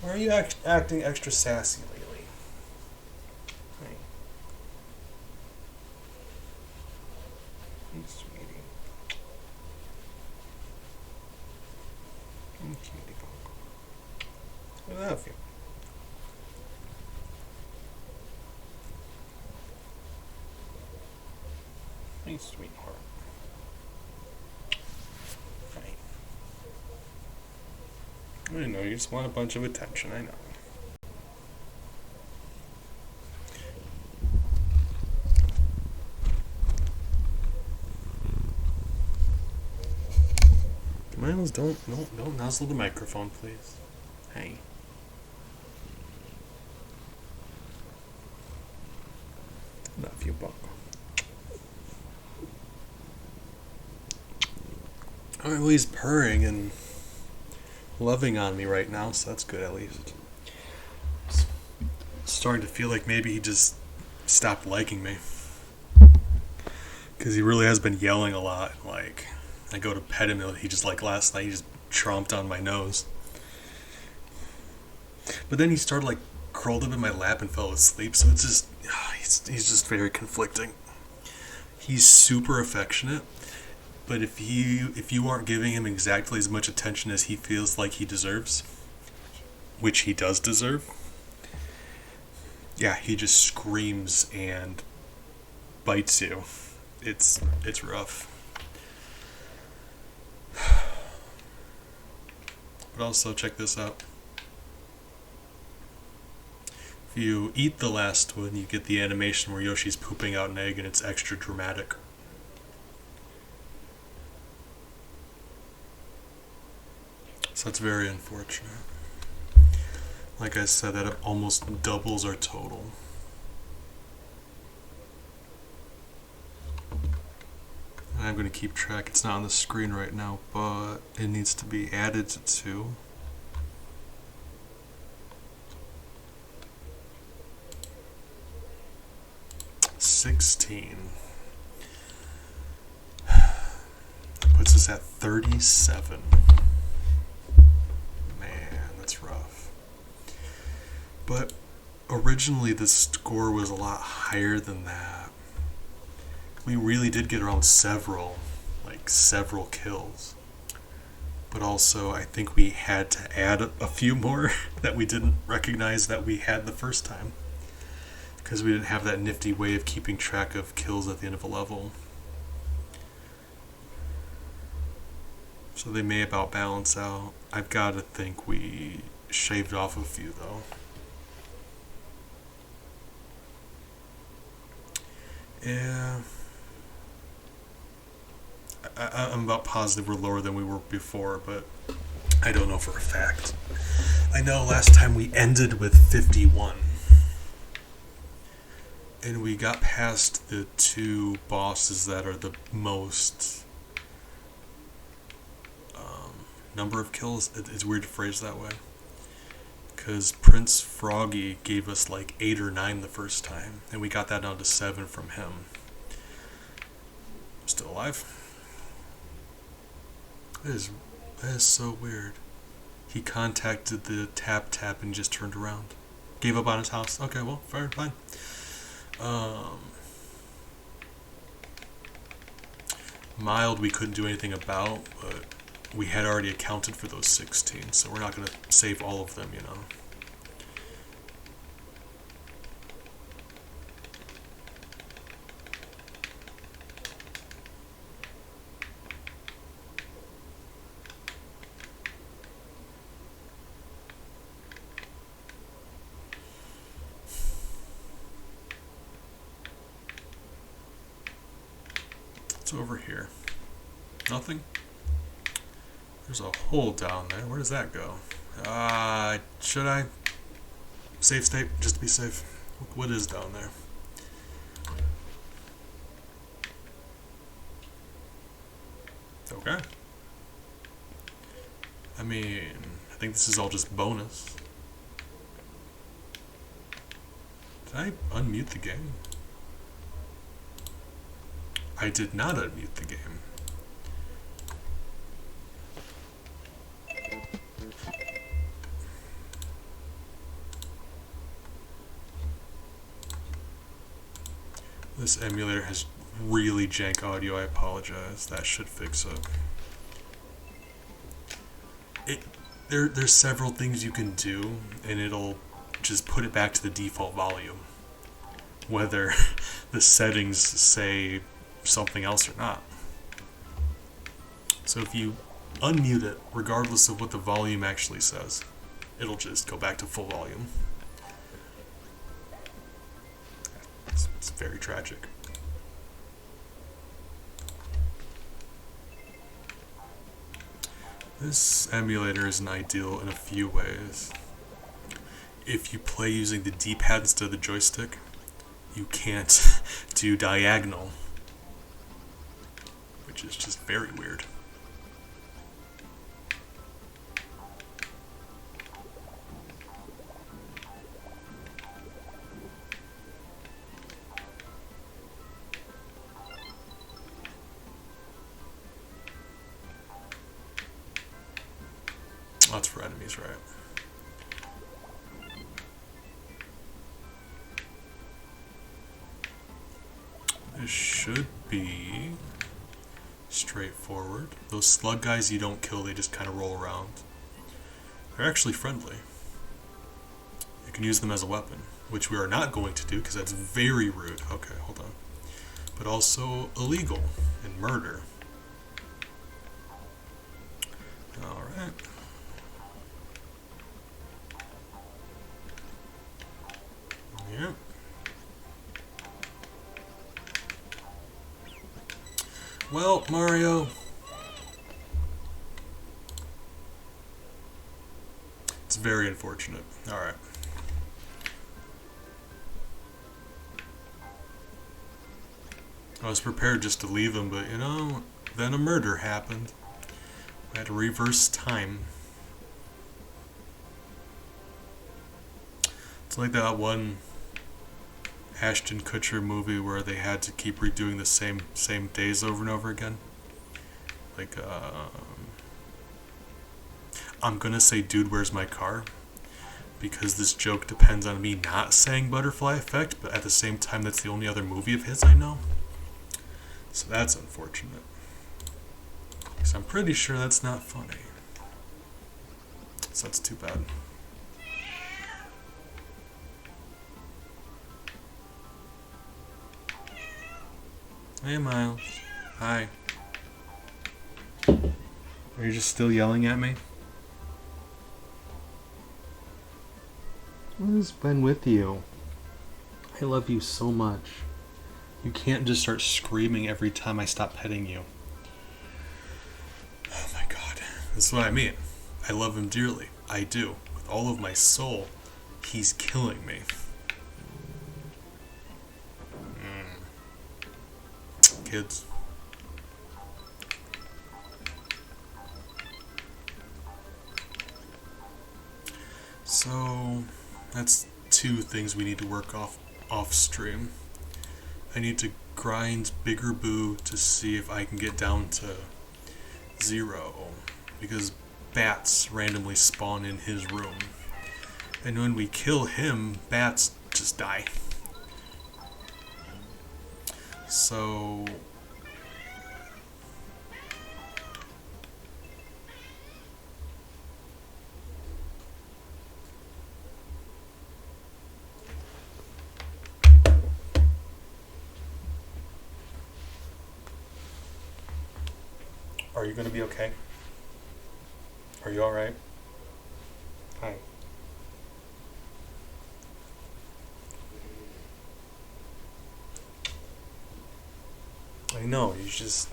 Why are you acting extra sassy lately? Hey. Hey, sweetie. I'm cutie bug. I love you. Hey, sweetheart. Right. I know, you just want a bunch of attention, I know. Miles, don't nuzzle the microphone, please. Hey. Love you, Buck. Alright, well, he's purring and loving on me right now, so that's good at least. It's starting to feel like maybe he just stopped liking me. Because he really has been yelling a lot. Like, I go to pet him, and he just, like last night, he just tromped on my nose. But then he started, like, curled up in my lap and fell asleep, so it's just, he's just very conflicting. He's super affectionate. But if you aren't giving him exactly as much attention as he feels like he deserves, which he does deserve, yeah, he just screams and bites you. It's rough. But also, check this out. If you eat the last one, you get the animation where Yoshi's pooping out an egg, and it's extra dramatic. So that's very unfortunate. Like I said, that almost doubles our total. And I'm going to keep track. It's not on the screen right now, but it needs to be added to 16. Puts us at 37. That's rough. But originally the score was a lot higher than that. We really did get around several kills. But also I think we had to add a few more that we didn't recognize that we had the first time. Because we didn't have that nifty way of keeping track of kills at the end of a level. So they may about balance out. I've got to think we shaved off a few, though. Yeah. I'm about positive we're lower than we were before, but I don't know for a fact. I know last time we ended with 51. And we got past the two bosses that are the most number of kills. It's weird to phrase that way. Because Prince Froggy gave us like 8 or 9 the first time. And we got that down to 7 from him. Still alive. That is so weird. He contacted the tap and just turned around. Gave up on his house. Okay, well, fair, fine. Mild we couldn't do anything about, but we had already accounted for those 16, so we're not going to save all of them, you know. What's over here? Nothing? There's a hole down there. Where does that go? Should I? Save state, just to be safe. What is down there? Okay. I mean, I think this is all just bonus. Did I unmute the game? I did not unmute the game. This emulator has really jank audio, I apologize. That should fix it. There's several things you can do, and it'll just put it back to the default volume. Whether the settings say something else or not. So if you unmute it, regardless of what the volume actually says, it'll just go back to full volume. It's very tragic. This emulator isn't ideal in a few ways. If you play using the D-pad instead of the joystick, you can't do diagonal, which is just very weird. That's for enemies, right? This should be straightforward. Those slug guys you don't kill, they just kind of roll around. They're actually friendly. You can use them as a weapon, which we are not going to do because that's very rude. Okay, hold on. But also illegal and murder. Alright. Yep. Well, Mario. It's very unfortunate. Alright. I was prepared just to leave him, but you know, then a murder happened. I had to reverse time. It's like that one Ashton Kutcher movie where they had to keep redoing the same days over and over again. Like, I'm gonna say Dude, Where's My Car? Because this joke depends on me not saying Butterfly Effect, but at the same time that's the only other movie of his I know. So that's unfortunate. Because I'm pretty sure that's not funny. So that's too bad. Hey, Miles. Hi. Are you just still yelling at me? What has been with you? I love you so much. You can't just start screaming every time I stop petting you. Oh my god. That's what I mean. I love him dearly. I do. With all of my soul. He's killing me. Kids. So that's two things we need to work off stream. I need to grind Bigger Boo to see if I can get down to 0 because bats randomly spawn in his room. And when we kill him, bats just die. So are you going to be okay? Are you alright? Hi. I know, he's just...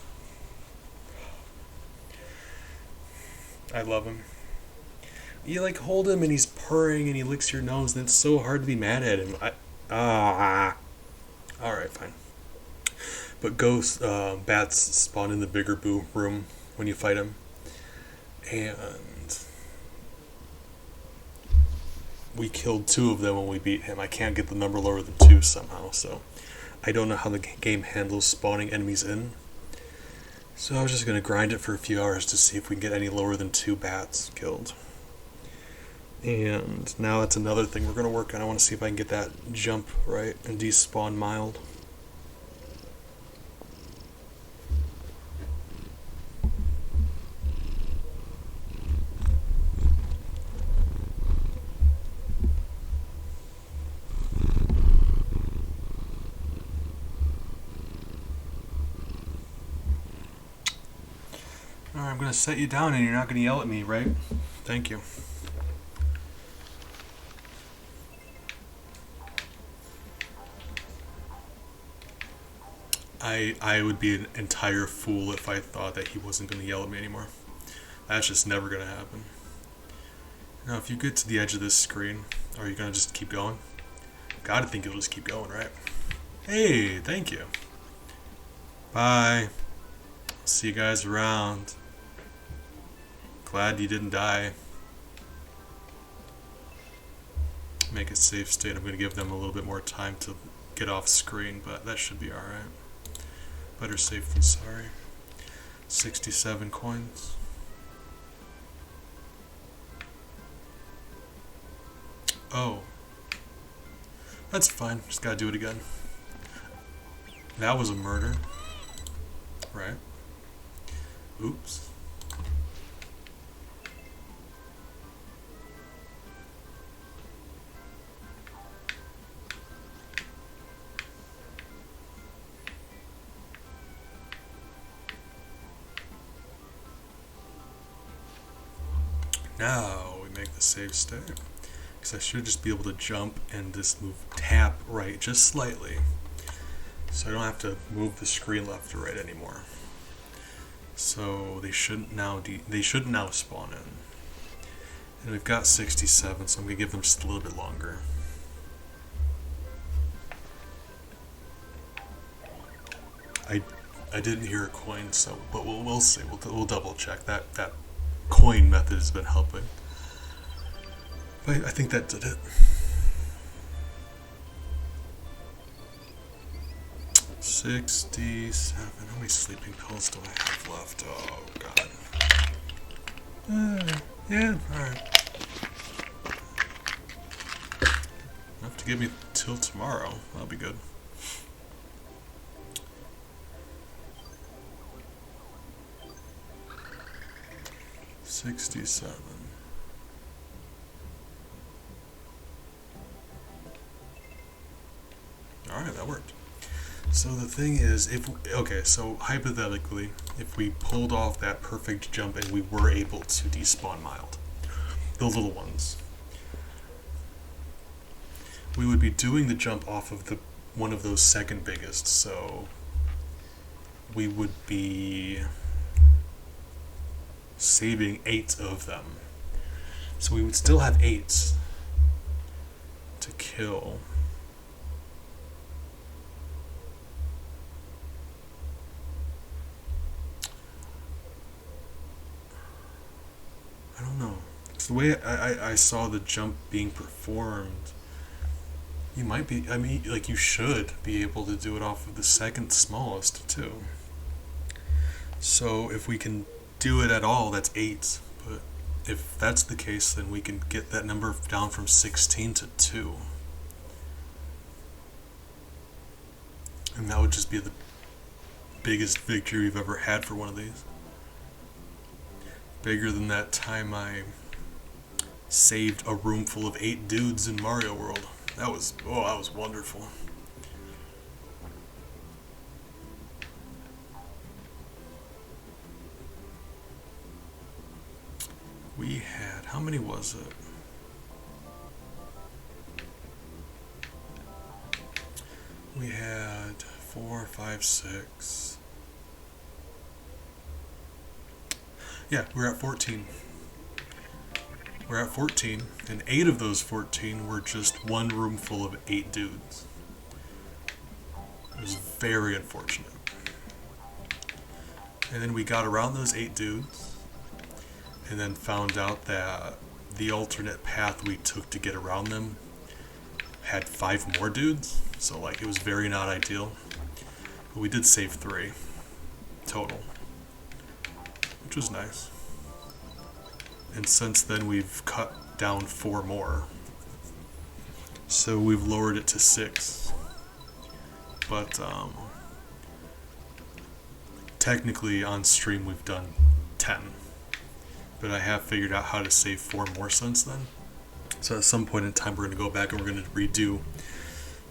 I love him. You like hold him and he's purring and he licks your nose, and it's so hard to be mad at him. Alright, fine. But ghosts, bats spawn in the bigger room when you fight him. And we killed 2 of them when we beat him. I can't get the number lower than 2 somehow, so I don't know how the game handles spawning enemies in. So I was just going to grind it for a few hours to see if we can get any lower than 2 bats killed. And now that's another thing we're going to work on. I want to see if I can get that jump right and despawn mild. Alright, I'm going to set you down and you're not going to yell at me, right? Thank you. I would be an entire fool if I thought that he wasn't going to yell at me anymore. That's just never going to happen. Now, if you get to the edge of this screen, are you going to just keep going? Gotta think you'll just keep going, right? Hey, thank you. Bye. See you guys around. Glad you didn't die. Make a safe state. I'm going to give them a little bit more time to get off screen, but that should be alright. Better safe than sorry. 67 coins. Oh. That's fine. Just gotta do it again. That was a murder. Right? Oops. Now we make the save state. Because I should just be able to jump and just move tap right just slightly. So I don't have to move the screen left or right anymore. So they shouldn't now spawn in. And we've got 67, so I'm going to give them just a little bit longer. I didn't hear a coin, so but we'll see. We'll double check. That coin method has been helping. But I think that did it. 67. How many sleeping pills do I have left? Oh god. Yeah, alright. Enough to give me till tomorrow. That'll be good. $67. Alright, that worked. So the thing is, so hypothetically, if we pulled off that perfect jump and we were able to despawn mild, the little ones, we would be doing the jump off of one of those second biggest, so we would be saving 8 of them. So we would still have 8 to kill. I don't know. It's the way I saw the jump being performed. You might be, you should be able to do it off of the second smallest, too. So if we can do it at all, that's 8. But if that's the case, then we can get that number down from 16 to 2. And that would just be the biggest victory we've ever had for one of these. Bigger than that time I saved a room full of 8 dudes in Mario World. That was wonderful. We had, how many was it? We had 4, 5, 6. Yeah, we're at 14. we're at 14, and 8 of those 14 were just one room full of 8 dudes. It was very unfortunate. And then we got around those 8 dudes, and then found out that the alternate path we took to get around them had 5 more dudes, so like it was very not ideal. But we did save 3 total, which was nice. And since then we've cut down 4 more, so we've lowered it to 6. But technically on stream we've done 10, but I have figured out how to save 4 more since then. So at some point in time we're going to go back and we're going to redo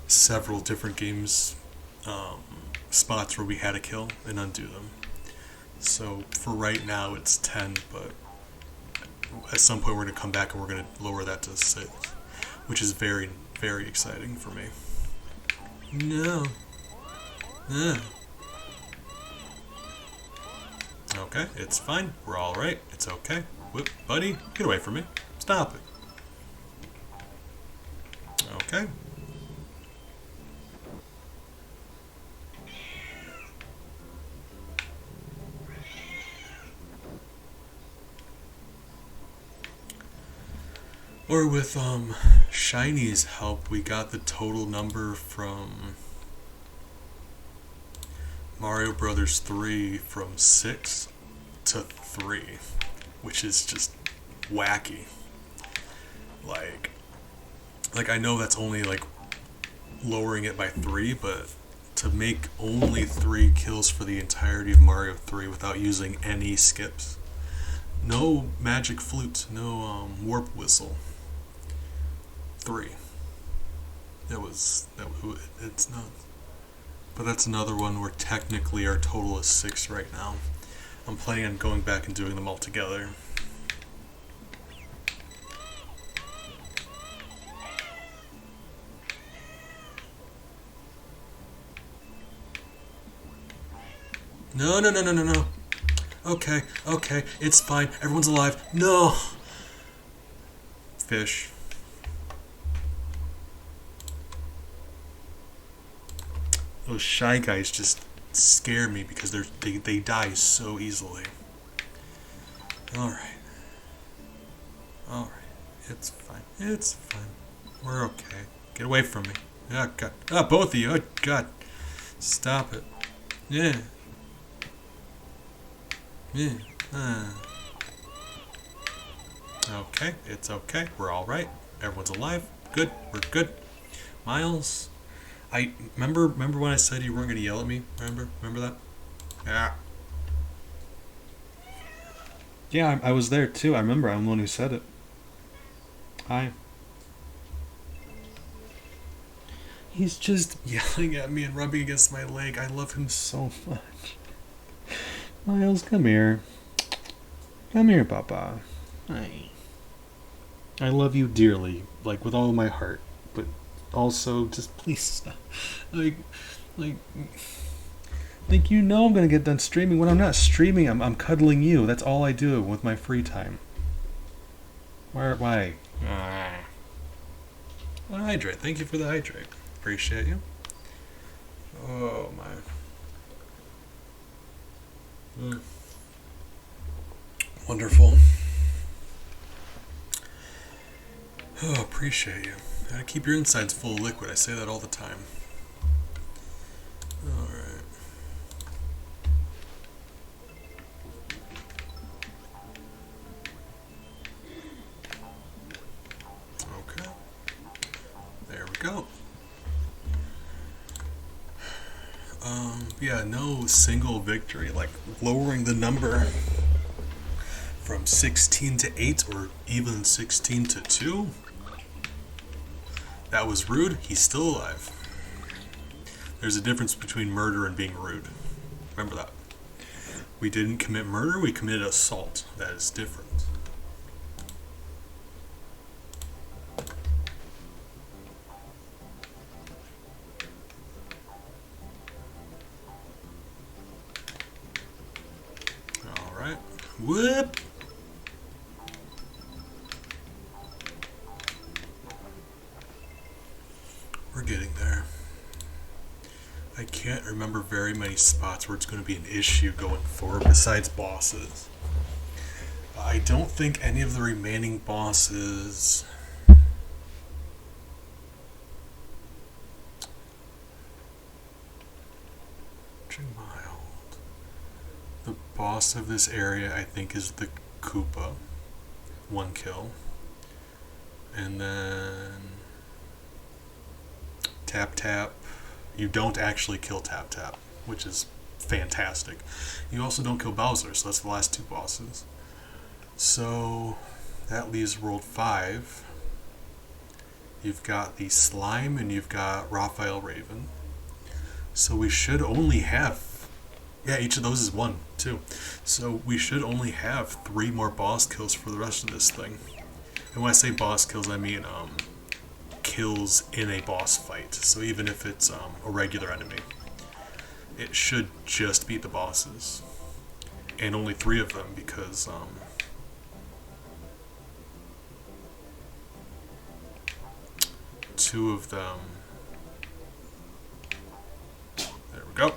several different games, spots where we had a kill, and undo them. So for right now it's 10, but at some point we're going to come back and we're going to lower that to 6, which is very, very exciting for me. No. Okay, it's fine. We're alright. It's okay. Whoop, buddy, get away from me. Stop it. Okay. Or with Shiny's help, we got the total number from Mario Brothers 3 from 6 to 3, which is just wacky. Like I know that's only like lowering it by 3, but to make only 3 kills for the entirety of Mario 3 without using any skips, no magic flute, no warp whistle. 3. It's not. But that's another one where technically our total is 6 right now. I'm planning on going back and doing them all together. No. Okay, it's fine. Everyone's alive. No! Fish. Those shy guys just scare me because they die so easily. Alright. It's fine. We're okay. Get away from me. Oh, God. Ah, both of you. Oh, God. Stop it. Yeah. Okay, it's okay. We're alright. Everyone's alive. Good. We're good. Miles, I remember when I said you weren't going to yell at me? Remember that? Yeah. Yeah, I was there too. I remember. I'm the one who said it. Hi. He's just yelling at me and rubbing against my leg. I love him so much. Miles, come here. Come here, Papa. Hi. I love you dearly, like with all my heart, but also just please stop. Like you know I'm gonna get done streaming. When I'm not streaming, I'm cuddling you. That's all I do with my free time. Why? Well, hydrate. Thank you for the hydrate. Appreciate you. Oh my. Wonderful. Oh, appreciate you. Gotta keep your insides full of liquid. I say that all the time. Alright. Okay. There we go. Yeah, no single victory. Like, lowering the number from 16 to 8 or even 16 to 2. That was rude. He's still alive. There's a difference between murder and being rude. Remember that. We didn't commit murder, we committed assault. That is different. Alright. Whoop! can't remember very many spots where it's going to be an issue going forward besides bosses. I don't think any of the remaining bosses... Mild. The boss of this area, I think, is the Koopa. 1 kill. And then... Tap Tap. You don't actually kill Tap Tap, which is fantastic. You also don't kill Bowser, so that's the last 2 bosses. So that leaves World 5. You've got the Slime and you've got Raphael Raven. So we should only have... Yeah, each of those is 1, too. So we should only have 3 more boss kills for the rest of this thing. And when I say boss kills, I mean kills in a boss fight. So even if it's a regular enemy, it should just beat the bosses. And only 3 of them because... 2 of them... There we go.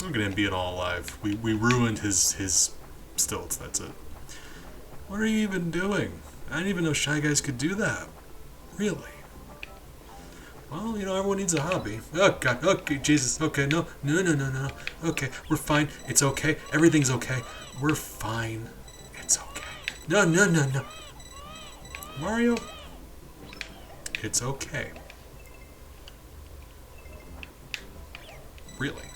Look at him being all alive. We ruined his stilts, that's it. What are you even doing? I didn't even know Shy Guys could do that. Really? Well, you know, everyone needs a hobby. Oh, God. Okay, Jesus. Okay, no. Okay, we're fine. It's okay. Everything's okay. We're fine. It's okay. No. Mario? It's okay. Really?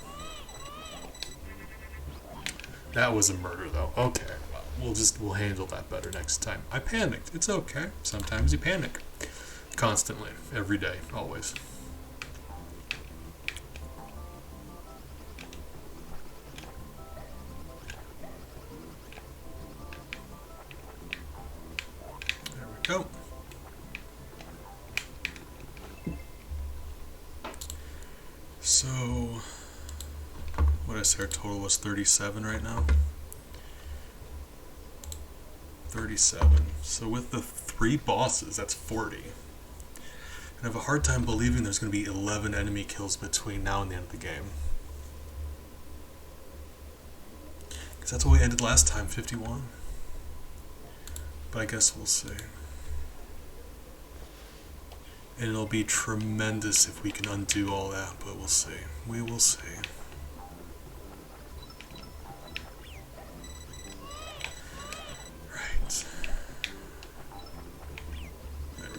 That was a murder, though. Okay. We'll handle that better next time. I panicked. It's okay. Sometimes you panic. Constantly. Every day. Always. There we go. So, what did I say our total was? 37 right now? 37. So with the 3 bosses, that's 40. And I have a hard time believing there's going to be 11 enemy kills between now and the end of the game. Because that's what we ended last time, 51. But I guess we'll see. And it'll be tremendous if we can undo all that, but we'll see. We will see.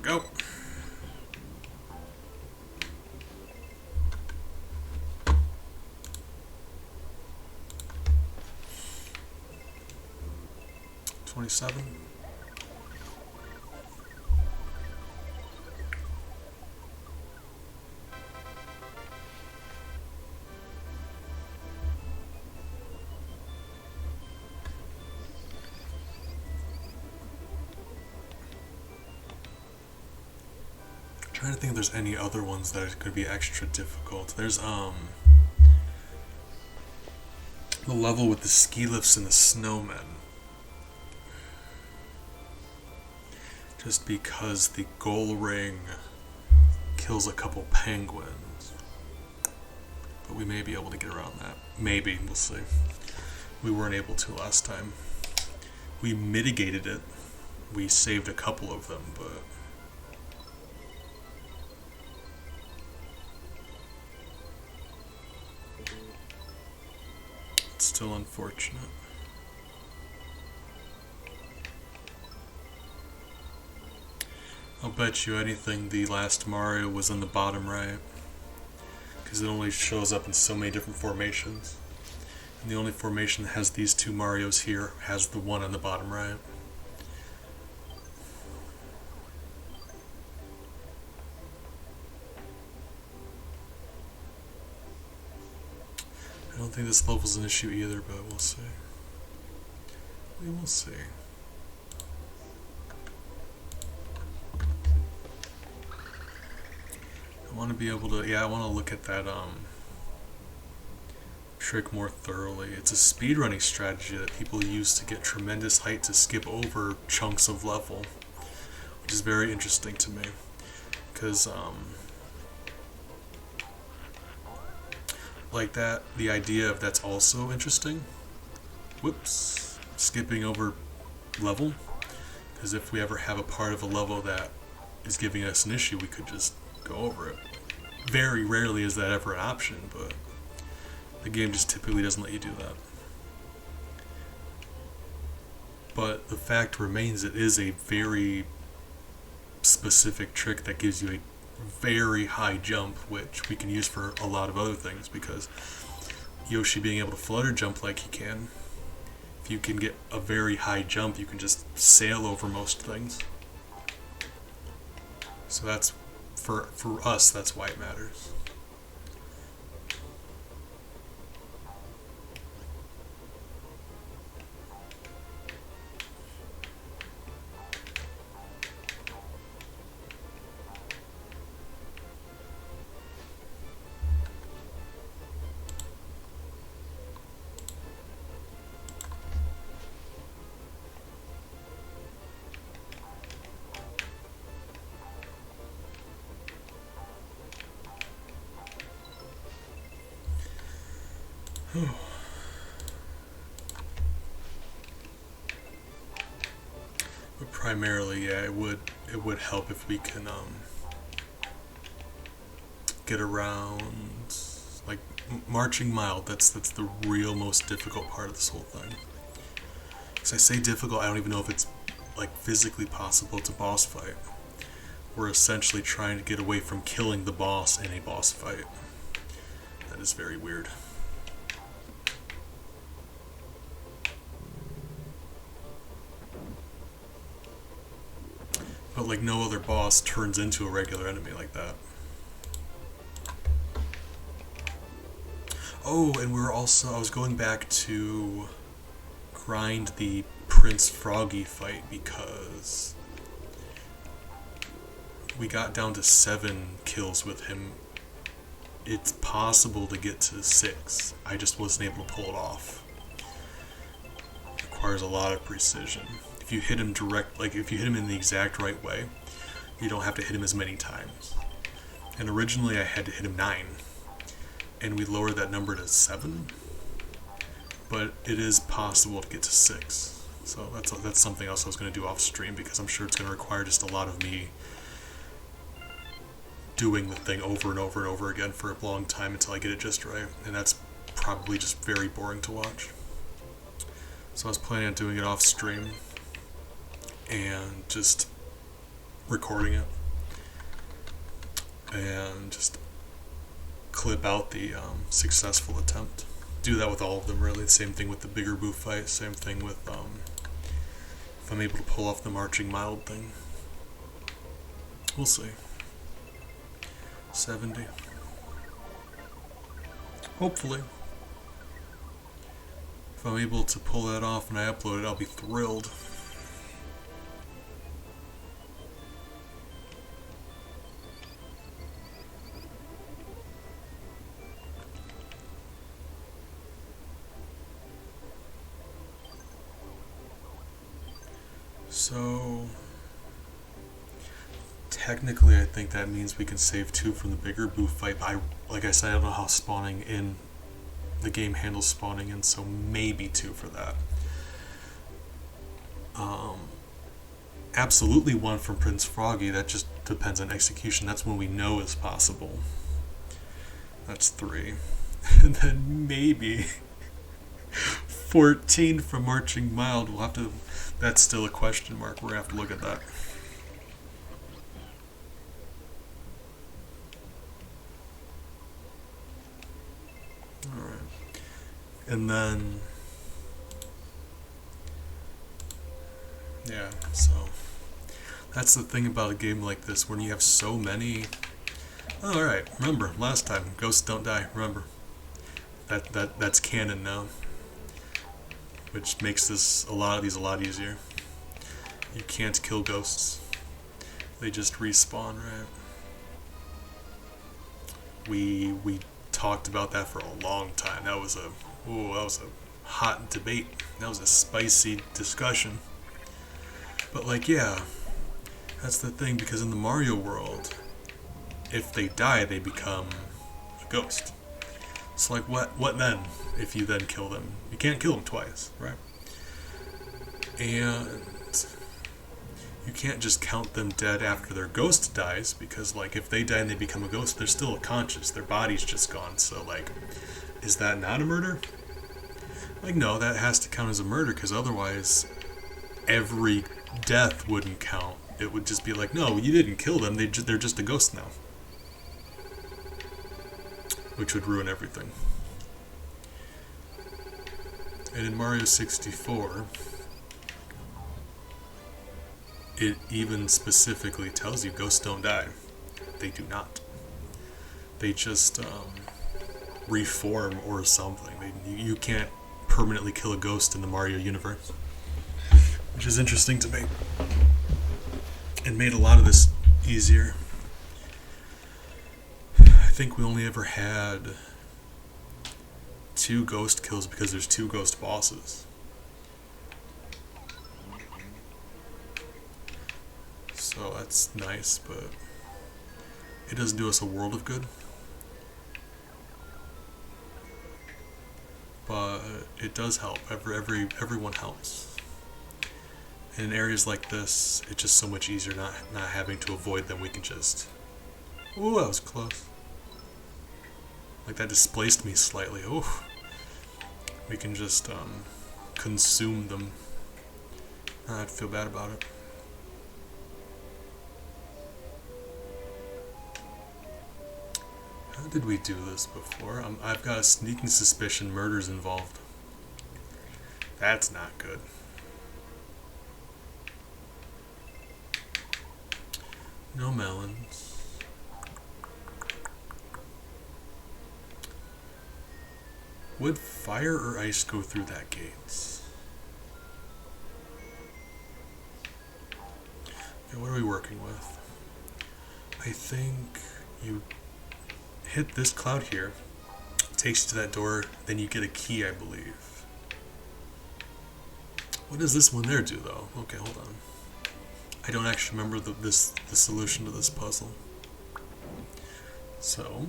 Go. $27. Trying to think if there's any other ones that are going to be extra difficult. There's the level with the ski lifts and the snowmen. Just because the goal ring kills a couple penguins. But we may be able to get around that. Maybe, we'll see. We weren't able to last time. We mitigated it. We saved a couple of them, but... it's still unfortunate. I'll bet you anything the last Mario was in the bottom right. Because it only shows up in so many different formations. And the only formation that has these 2 Marios here has the one on the bottom right. I don't think this level's an issue either, but we'll see. We will see. I want to be able to, I want to look at that trick more thoroughly. It's a speedrunning strategy that people use to get tremendous height to skip over chunks of level, which is very interesting to me, because like that. The idea of that's also interesting. Whoops, skipping over level. Because if we ever have a part of a level that is giving us an issue, we could just go over it. Very rarely is that ever an option, but the game just typically doesn't let you do that. But the fact remains, it is a very specific trick that gives you a very high jump, which we can use for a lot of other things, because Yoshi being able to flutter jump like he can, if you can get a very high jump, you can just sail over most things. So that's, for us, that's why it matters. But primarily, yeah, it would help if we can get around, like, marching mild. That's the real most difficult part of this whole thing. Because I say difficult, I don't even know if it's like physically possible to boss fight. We're essentially trying to get away from killing the boss in a boss fight. That is very weird. But like no other boss turns into a regular enemy like that. Oh, and we're also, I was going back to grind the Prince Froggy fight because we got down to 7 kills with him. It's possible to get to 6. I just wasn't able to pull it off. It requires a lot of precision. If you hit him if you hit him in the exact right way, you don't have to hit him as many times. And originally I had to hit him 9, and we lowered that number to 7. But it is possible to get to 6. So that's something else I was going to do off stream, because I'm sure it's going to require just a lot of me doing the thing over and over and over again for a long time until I get it just right, and that's probably just very boring to watch. So I was planning on doing it off stream and just recording it and just clip out the successful attempt. Do that with all of them, really. Same thing with the bigger boo fight, same thing with if I'm able to pull off the marching mild thing. We'll see. 70. Hopefully. If I'm able to pull that off and I upload it, I'll be thrilled. So technically I think that means we can save 2 from the bigger boo fight. Like I said, I don't know how spawning in the game handles spawning in, so maybe 2 for that. Absolutely 1 from Prince Froggy. That just depends on execution. That's when we know it's possible. That's 3. And then maybe 14 from Marching Mild. We'll have to, that's still a question mark. We're gonna have to look at that. Alright. And then, yeah, so that's the thing about a game like this, when you have so many. Oh, alright, remember, last time, ghosts don't die, remember. That's canon now. Which makes this, a lot of these a lot easier. You can't kill ghosts. They just respawn, right? We talked about that for a long time. That was a hot debate. That was a spicy discussion. But like, yeah, that's the thing, because in the Mario world, if they die, they become a ghost. So like what then if you then kill them? You can't kill them twice, right? And you can't just count them dead after their ghost dies, because like if they die and they become a ghost, they're still conscious. Their body's just gone. So like, is that not a murder? Like, no, that has to count as a murder, because otherwise every death wouldn't count. It would just be like, no, you didn't kill them. They're just a ghost now. Which would ruin everything. And in Mario 64, it even specifically tells you ghosts don't die. They do not. They just reform or something. You can't permanently kill a ghost in the Mario universe. Which is interesting to me. And made a lot of this easier. I think we only ever had 2 ghost kills because there's 2 ghost bosses. So that's nice, but it doesn't do us a world of good. But it does help. Everyone helps. And in areas like this, it's just so much easier not having to avoid them. We can just... Ooh, that was close. Like, that displaced me slightly. Ooh. We can just consume them. I'd feel bad about it. How did we do this before? I've got a sneaking suspicion murder's involved. That's not good. No melons. Would fire or ice go through that gate? Okay, what are we working with? I think you hit this cloud here, takes you to that door, then you get a key, I believe. What does this one there do, though? Okay, hold on. I don't actually remember the solution to this puzzle. So,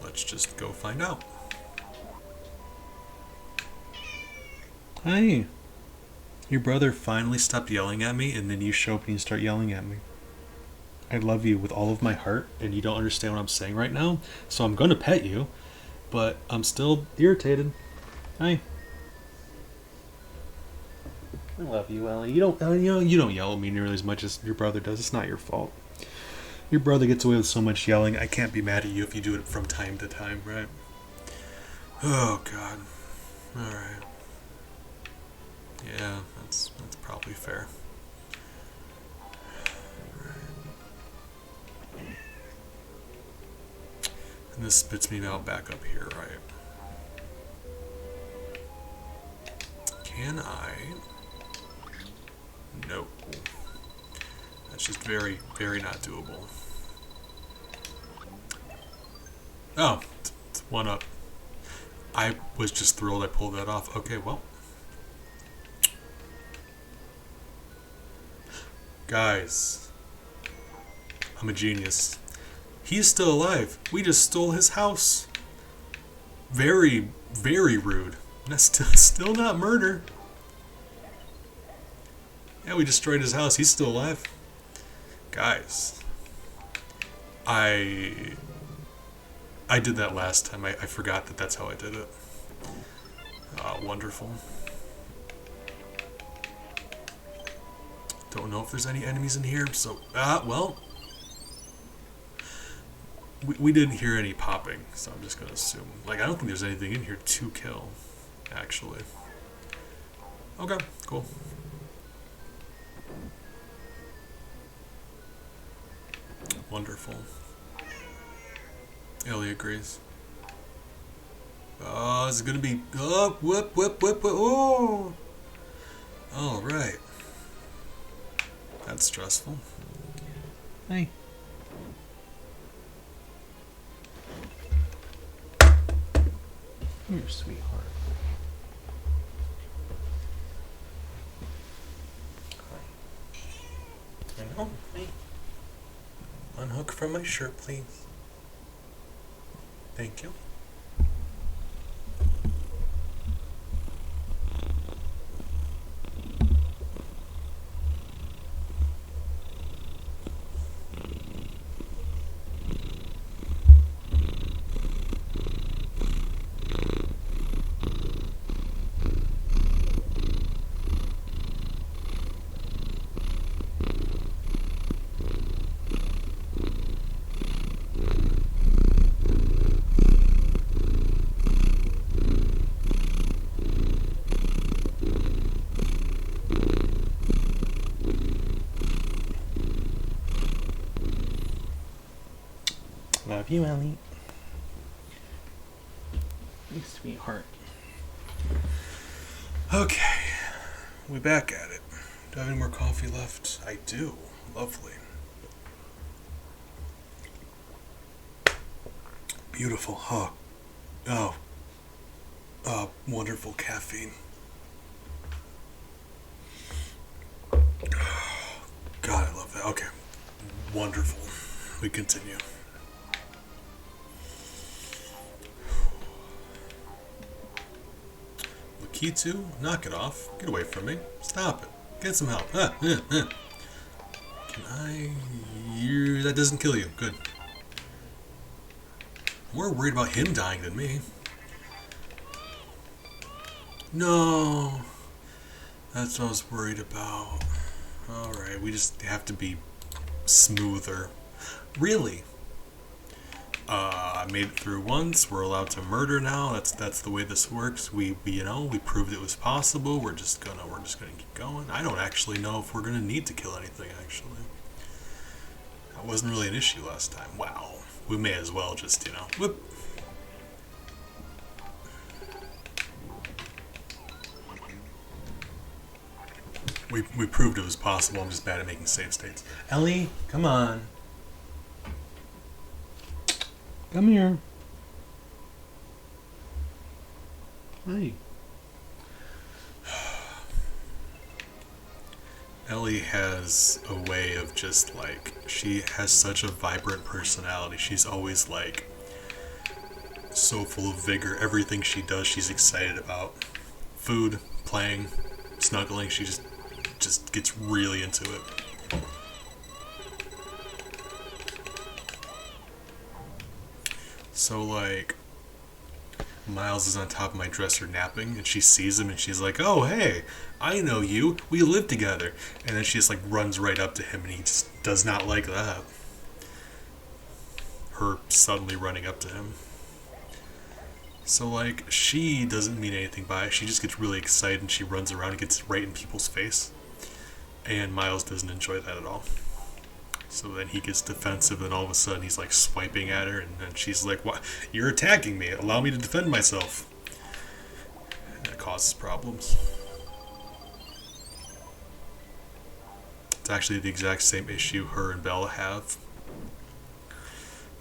let's just go find out. Hi. Your brother finally stopped yelling at me, and then you show up and you start yelling at me. I love you with all of my heart, and you don't understand what I'm saying right now, so I'm gonna pet you, but I'm still irritated. Hi. I love you, Ellie. You don't yell at me nearly as much as your brother does. It's not your fault. Your brother gets away with so much yelling. I can't be mad at you if you do it from time to time, right? Oh God. All right. Yeah, that's probably fair. And this spits me now back up here, right? Can I? No. That's just very, very not doable. Oh, it's one up. I was just thrilled I pulled that off. Okay, well. Guys. I'm a genius. He's still alive. We just stole his house. Very, very rude. That's still not murder. Yeah, we destroyed his house. He's still alive. Guys. I did that last time. I forgot that that's how I did it. Wonderful. Don't know if there's any enemies in here, so... well... We didn't hear any popping, so I'm just going to assume. Like, I don't think there's anything in here to kill, actually. Okay, cool. Wonderful. Ellie agrees. Oh, this is going to be... Oh, whoop, whoop, whoop, whoop. Oh! Alright. That's stressful. Hey. You're a sweetheart. I know. Hey. Unhook from my shirt, please. Thank you. Love you, Ellie. You sweetheart. Okay, we back at it. Do I have any more coffee left? I do. Lovely. Beautiful, huh? Oh. Wonderful caffeine. God, I love that. Okay. Wonderful. We continue. Lakitu, knock it off. Get away from me. Stop it. Get some help. Can I... That doesn't kill you. Good. More worried about him dying than me. No. That's what I was worried about. Alright, we just have to be smoother. Really? I made it through once. We're allowed to murder now. That's the way this works. We proved it was possible. We're just gonna keep going. I don't actually know if we're gonna need to kill anything. Actually, that wasn't really an issue last time. Wow, we may as well just whoop. We proved it was possible. I'm just bad at making save states. Ellie, come on. Come here. Hi. Ellie has a way of just she has such a vibrant personality. She's always so full of vigor. Everything she does, she's excited about. Food, playing, snuggling. She just gets really into it. So Miles is on top of my dresser napping, and she sees him, and she's like, "Oh, hey, I know you. We live together." And then she just runs right up to him, and he just does not like that. Her suddenly running up to him. So she doesn't mean anything by it. She just gets really excited, and she runs around and gets right in people's face. And Miles doesn't enjoy that at all. So then he gets defensive, and all of a sudden he's swiping at her, and then she's like, "What? You're attacking me. Allow me to defend myself." And that causes problems. It's actually the exact same issue her and Bella have.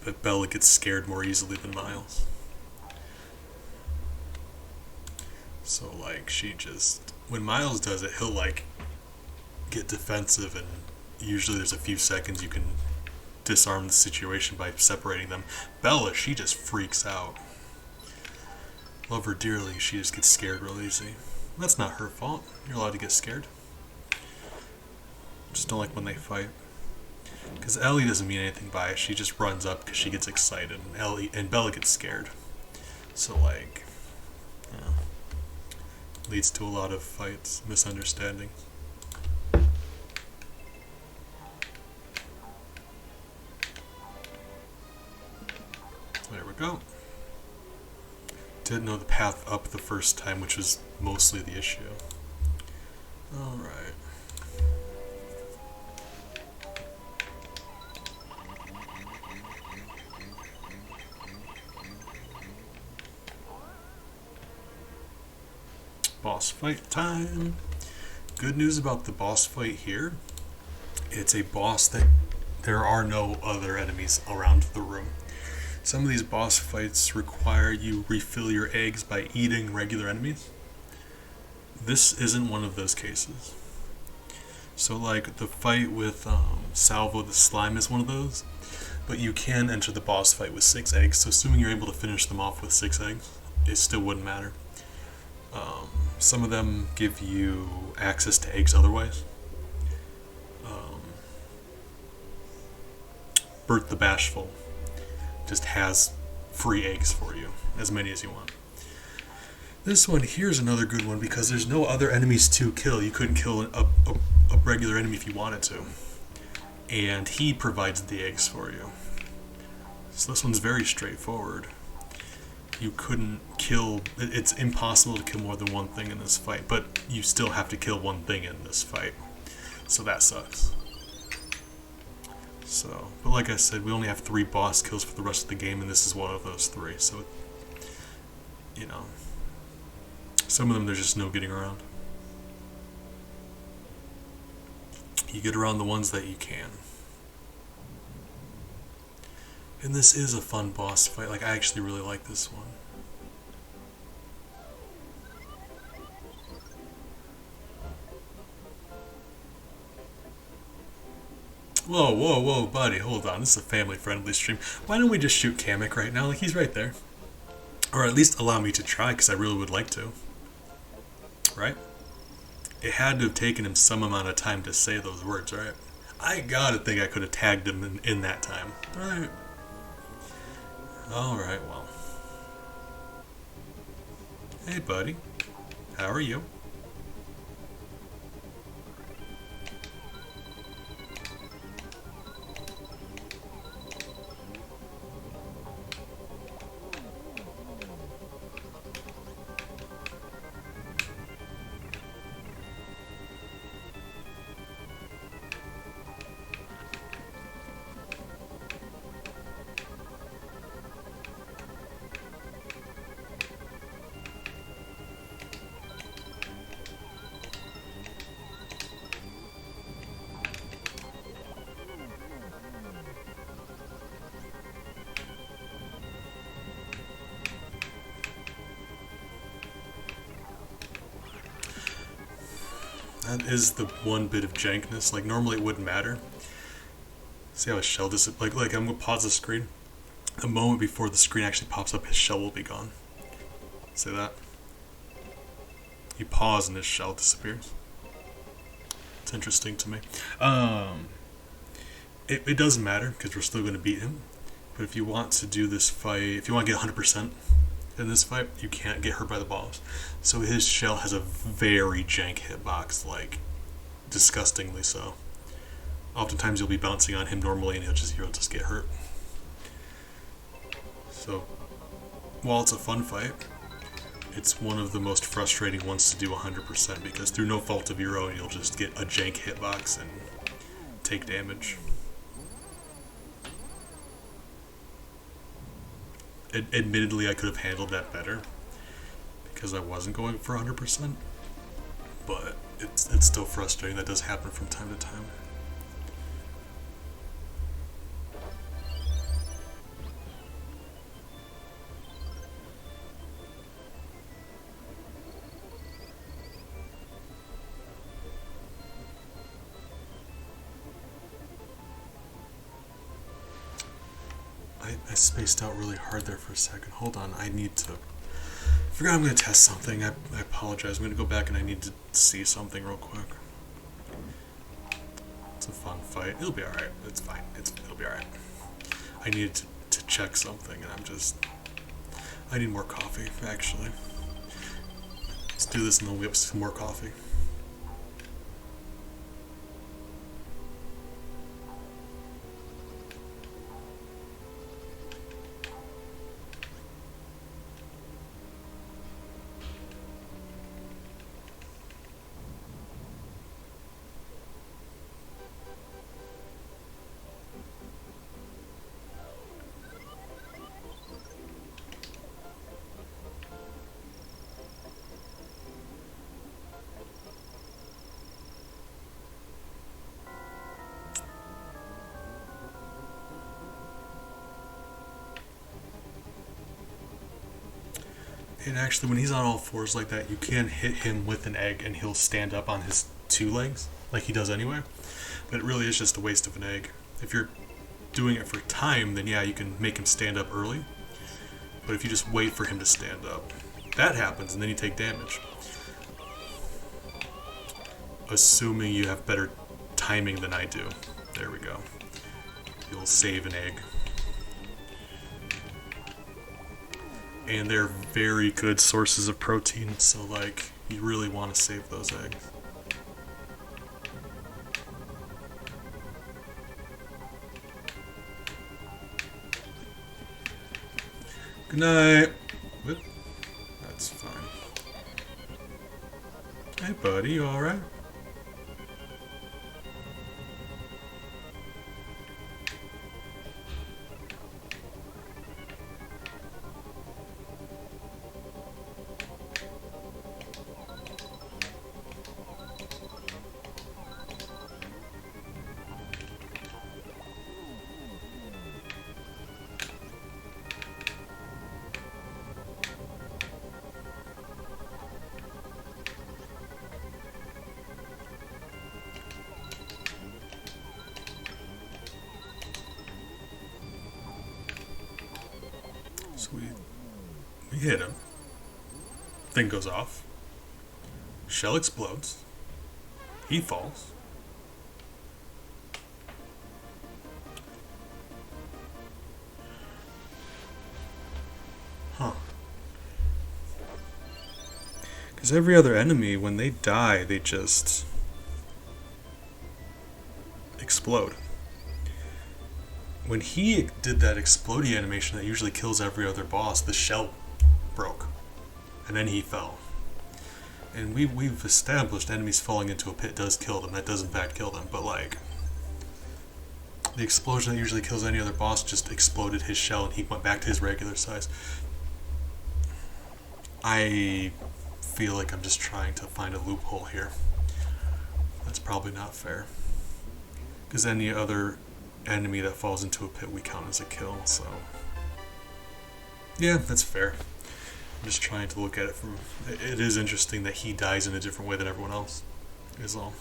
But Bella gets scared more easily than Miles. So she just... When Miles does it, he'll get defensive, and usually there's a few seconds you can disarm the situation by separating them. Bella, she just freaks out. Love her dearly, she just gets scared real easy. That's not her fault. You're allowed to get scared. Just don't like when they fight. Because Ellie doesn't mean anything by it. She just runs up because she gets excited, and Bella gets scared. So leads to a lot of fights, misunderstandings. There we go. Didn't know the path up the first time, which was mostly the issue. Alright. Boss fight time. Good news about the boss fight here. It's a boss that there are no other enemies around the room. Some of these boss fights require you refill your eggs by eating regular enemies. This isn't one of those cases. So the fight with Salvo the Slime is one of those. but you can enter the boss fight with 6 eggs, so assuming you're able to finish them off with 6 eggs, it still wouldn't matter. Some of them give you access to eggs otherwise. Bert the Bashful just has free eggs for you, as many as you want. This one here's another good one because there's no other enemies to kill. You couldn't kill a regular enemy if you wanted to. And he provides the eggs for you. So this one's very straightforward. You couldn't kill... It's impossible to kill more than one thing in this fight, but you still have to kill one thing in this fight. So that sucks. So, but like I said, we only have 3 boss kills for the rest of the game, and this is one of those 3. So, you know, some of them there's just no getting around. You get around the ones that you can. And this is a fun boss fight. Like, I actually really like this one. Whoa, whoa, whoa, buddy, hold on. This is a family-friendly stream. Why don't we just shoot Kamek right now? Like, he's right there. Or at least allow me to try, because I really would like to. Right? It had to have taken him some amount of time to say those words, right? I gotta think I could have tagged him in that time. Alright. Alright, well. Hey, buddy. How are you? That is the one bit of jankness. Like, normally it wouldn't matter. See how his shell disappears? Like, I'm gonna pause the screen. The moment before the screen actually pops up, his shell will be gone. See that? You pause and his shell disappears. It's interesting to me. It doesn't matter, because we're still gonna beat him. But if you want to do this fight, if you want to get 100% in this fight, you can't get hurt by the balls. So his shell has a very jank hitbox, like disgustingly so. Oftentimes you'll be bouncing on him normally and he'll just get hurt. So while it's a fun fight, it's one of the most frustrating ones to do 100% because through no fault of your own you'll just get a jank hitbox and take damage. Admittedly, I could have handled that better because I wasn't going for 100%, but it's still frustrating. That does happen from time to time. I spaced out really hard there for a second. Hold on, I forgot I'm going to test something. I apologize. I'm going to go back and I need to see something real quick. It's a fun fight. It'll be alright. It's fine. It'll be alright. I needed to check something and I need more coffee, actually. Let's do this and then we'll get some more coffee. And actually, when he's on all fours like that, you can hit him with an egg and he'll stand up on his 2 legs, like he does anyway. But it really is just a waste of an egg. If you're doing it for time, then yeah, you can make him stand up early. But if you just wait for him to stand up, that happens, and then you take damage. Assuming you have better timing than I do. There we go. You'll save an egg. And they're very good sources of protein, so like, you really want to save those eggs. Good night. Whoop. That's fine. Hey buddy, you alright? So we hit him. Thing goes off. Shell explodes. He falls. Huh. Because every other enemy, when they die, they just explode. When he did that explodey animation that usually kills every other boss, the shell broke. And then he fell. And we've established enemies falling into a pit does kill them. That does in fact kill them. But like, the explosion that usually kills any other boss just exploded his shell and he went back to his regular size. I feel like I'm just trying to find a loophole here. That's probably not fair. Because any other enemy that falls into a pit we count as a kill, so yeah, that's fair. I'm just trying to look at it from, it is interesting that he dies in a different way than everyone else, is all.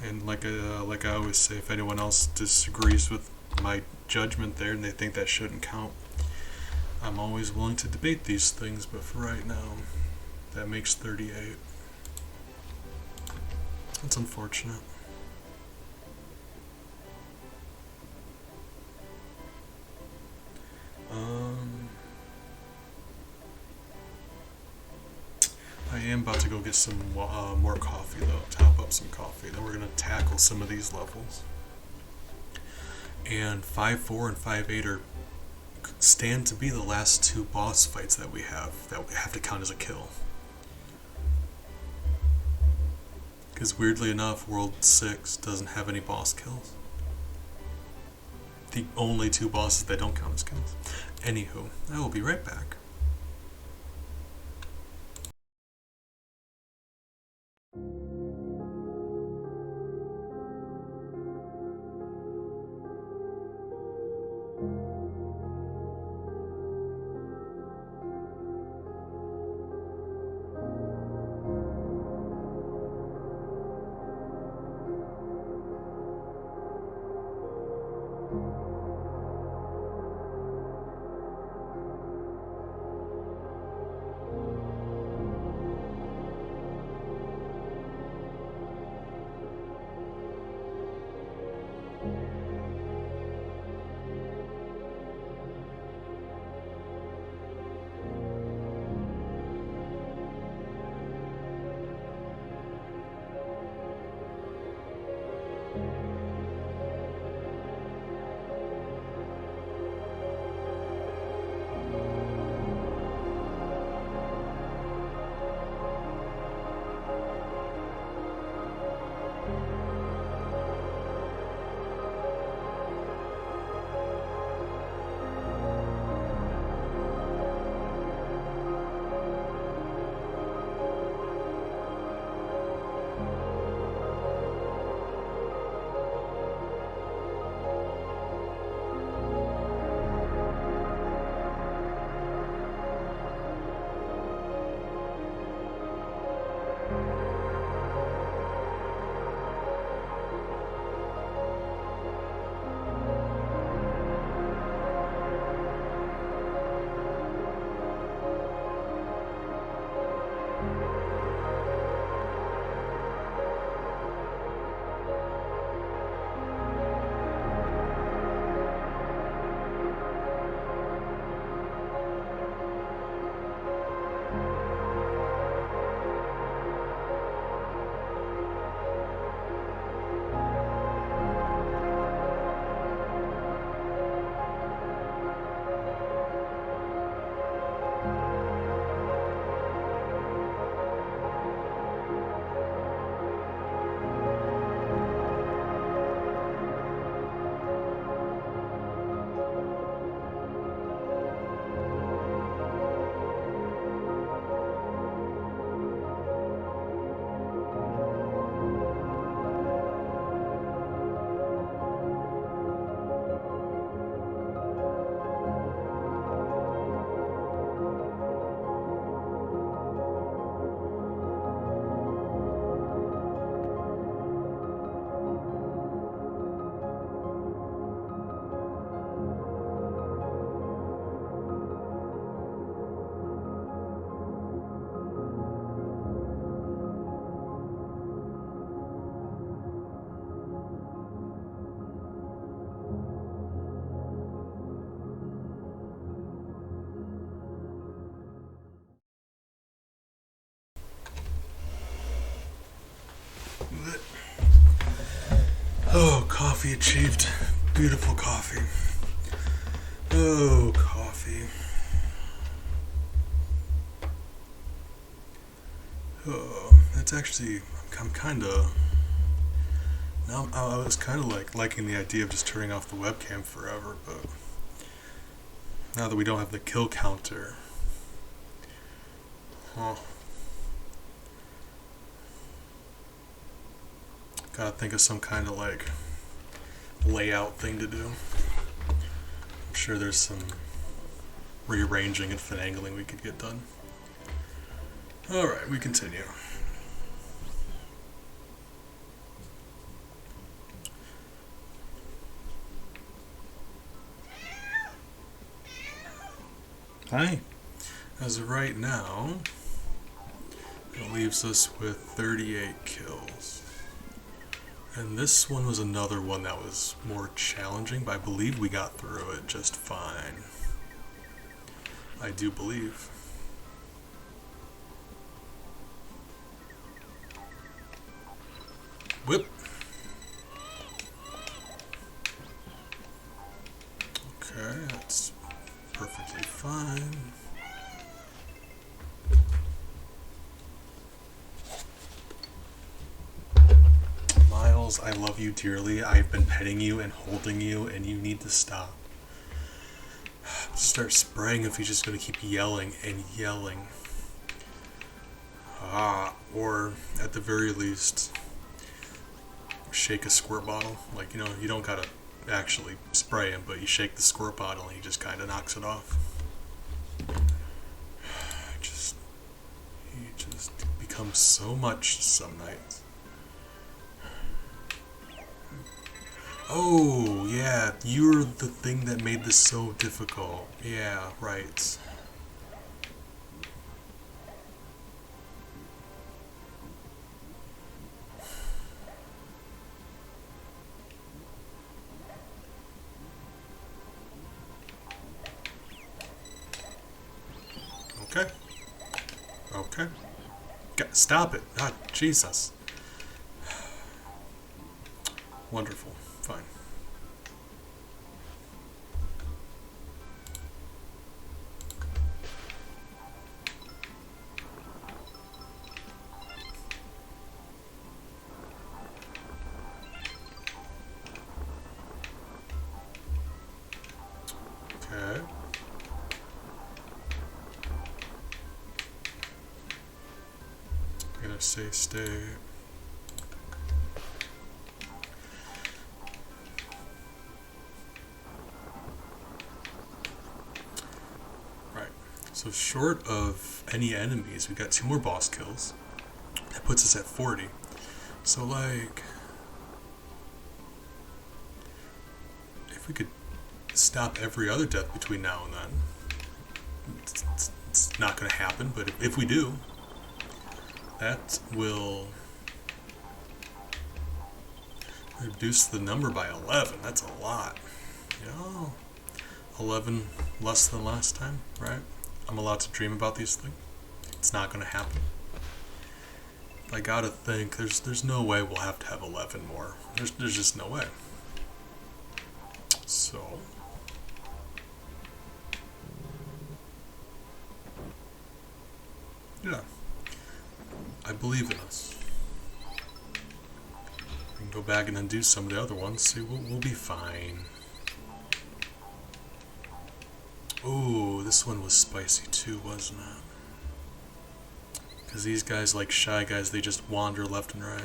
And like I always say, if anyone else disagrees with my judgment there and they think that shouldn't count, I'm always willing to debate these things, but for right now, that makes 38. That's unfortunate. I am about to go get some more coffee though, top up some coffee, then we're going to tackle some of these levels. And 5-4 and 5-8 are stand to be the last two boss fights that we have to count as a kill. Because weirdly enough, World 6 doesn't have any boss kills. The only two bosses that don't count as kills. Anywho, I will be right back. it. Oh, coffee achieved. Beautiful coffee. Oh, coffee. Oh, it's actually, I'm kind of, now I was kind of like liking the idea of just turning off the webcam forever, but now that we don't have the kill counter, gotta think of some kind of like layout thing to do. I'm sure there's some rearranging and finagling we could get done. Alright, we continue. Hi. As of right now, it leaves us with 38 kills. And this one was another one that was more challenging, but I believe we got through it just fine. I do believe. Whip. Okay, that's perfectly fine. Miles, I love you dearly. I've been petting you and holding you, and you need to stop. Start spraying if he's just going to keep yelling and yelling. Or at the very least, shake a squirt bottle. Like, you know, you don't gotta actually spray him, but you shake the squirt bottle and he just kind of knocks it off. He just becomes so much some nights. Oh, yeah, you're the thing that made this so difficult. Yeah, right. Okay. Okay. Stop it. Ah, Jesus. Wonderful. Fine. Okay. I'm gonna say stay. Right. So short of any enemies, we got 2 more boss kills. That puts us at 40. So like, if we could stop every other death between now and then, it's not going to happen, but if we do, that will reduce the number by 11. That's a lot. You know, 11 less than last time, right? I'm allowed to dream about these things. It's not going to happen. I gotta think, there's no way we'll have to have 11 more. There's just no way. So, yeah, I believe in us. We can go back and undo some of the other ones. See, we'll be fine. Ooh, this one was spicy too, wasn't it? Because these guys, like Shy Guys, they just wander left and right.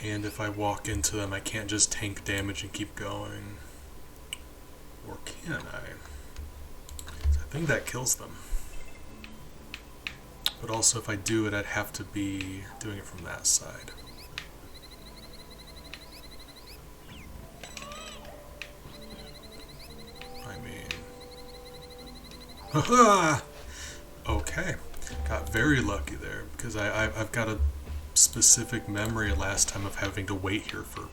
And if I walk into them, I can't just tank damage and keep going. Or can I? I think that kills them. But also, if I do it, I'd have to be doing it from that side. Haha! Okay, got very lucky there because I've got a specific memory last time of having to wait here for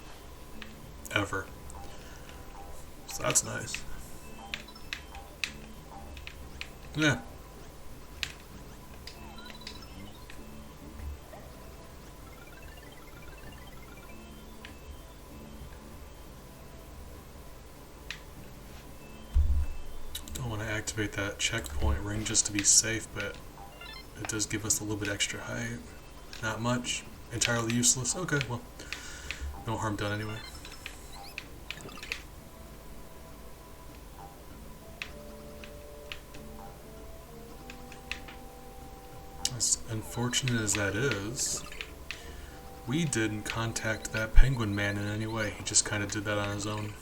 ever. So that's nice. Yeah. Don't want to activate that checkpoint ring just to be safe, but it does give us a little bit extra height. Not much. Entirely useless. Okay, well, no harm done anyway. As unfortunate as that is, we didn't contact that penguin man in any way. He just kind of did that on his own.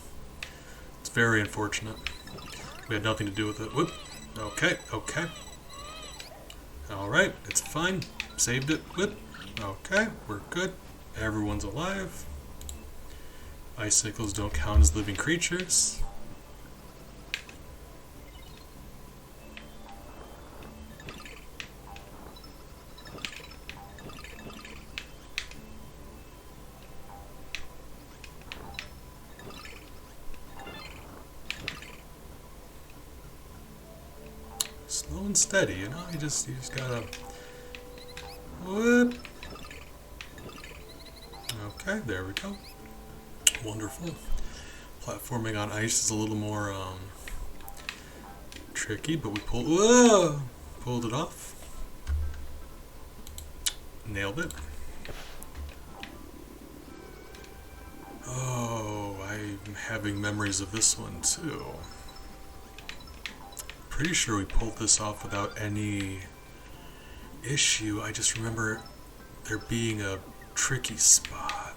It's very unfortunate. We had nothing to do with it. Whoop. Okay, okay. Alright, it's fine. Saved it. Whoop. Okay, we're good. Everyone's alive. Icicles don't count as living creatures. Slow and steady, you know? You just gotta... Whoop. Okay, there we go. Wonderful. Platforming on ice is a little more tricky, but we pulled it off. Nailed it. Oh, I'm having memories of this one too. Pretty sure we pulled this off without any issue. I just remember there being a tricky spot.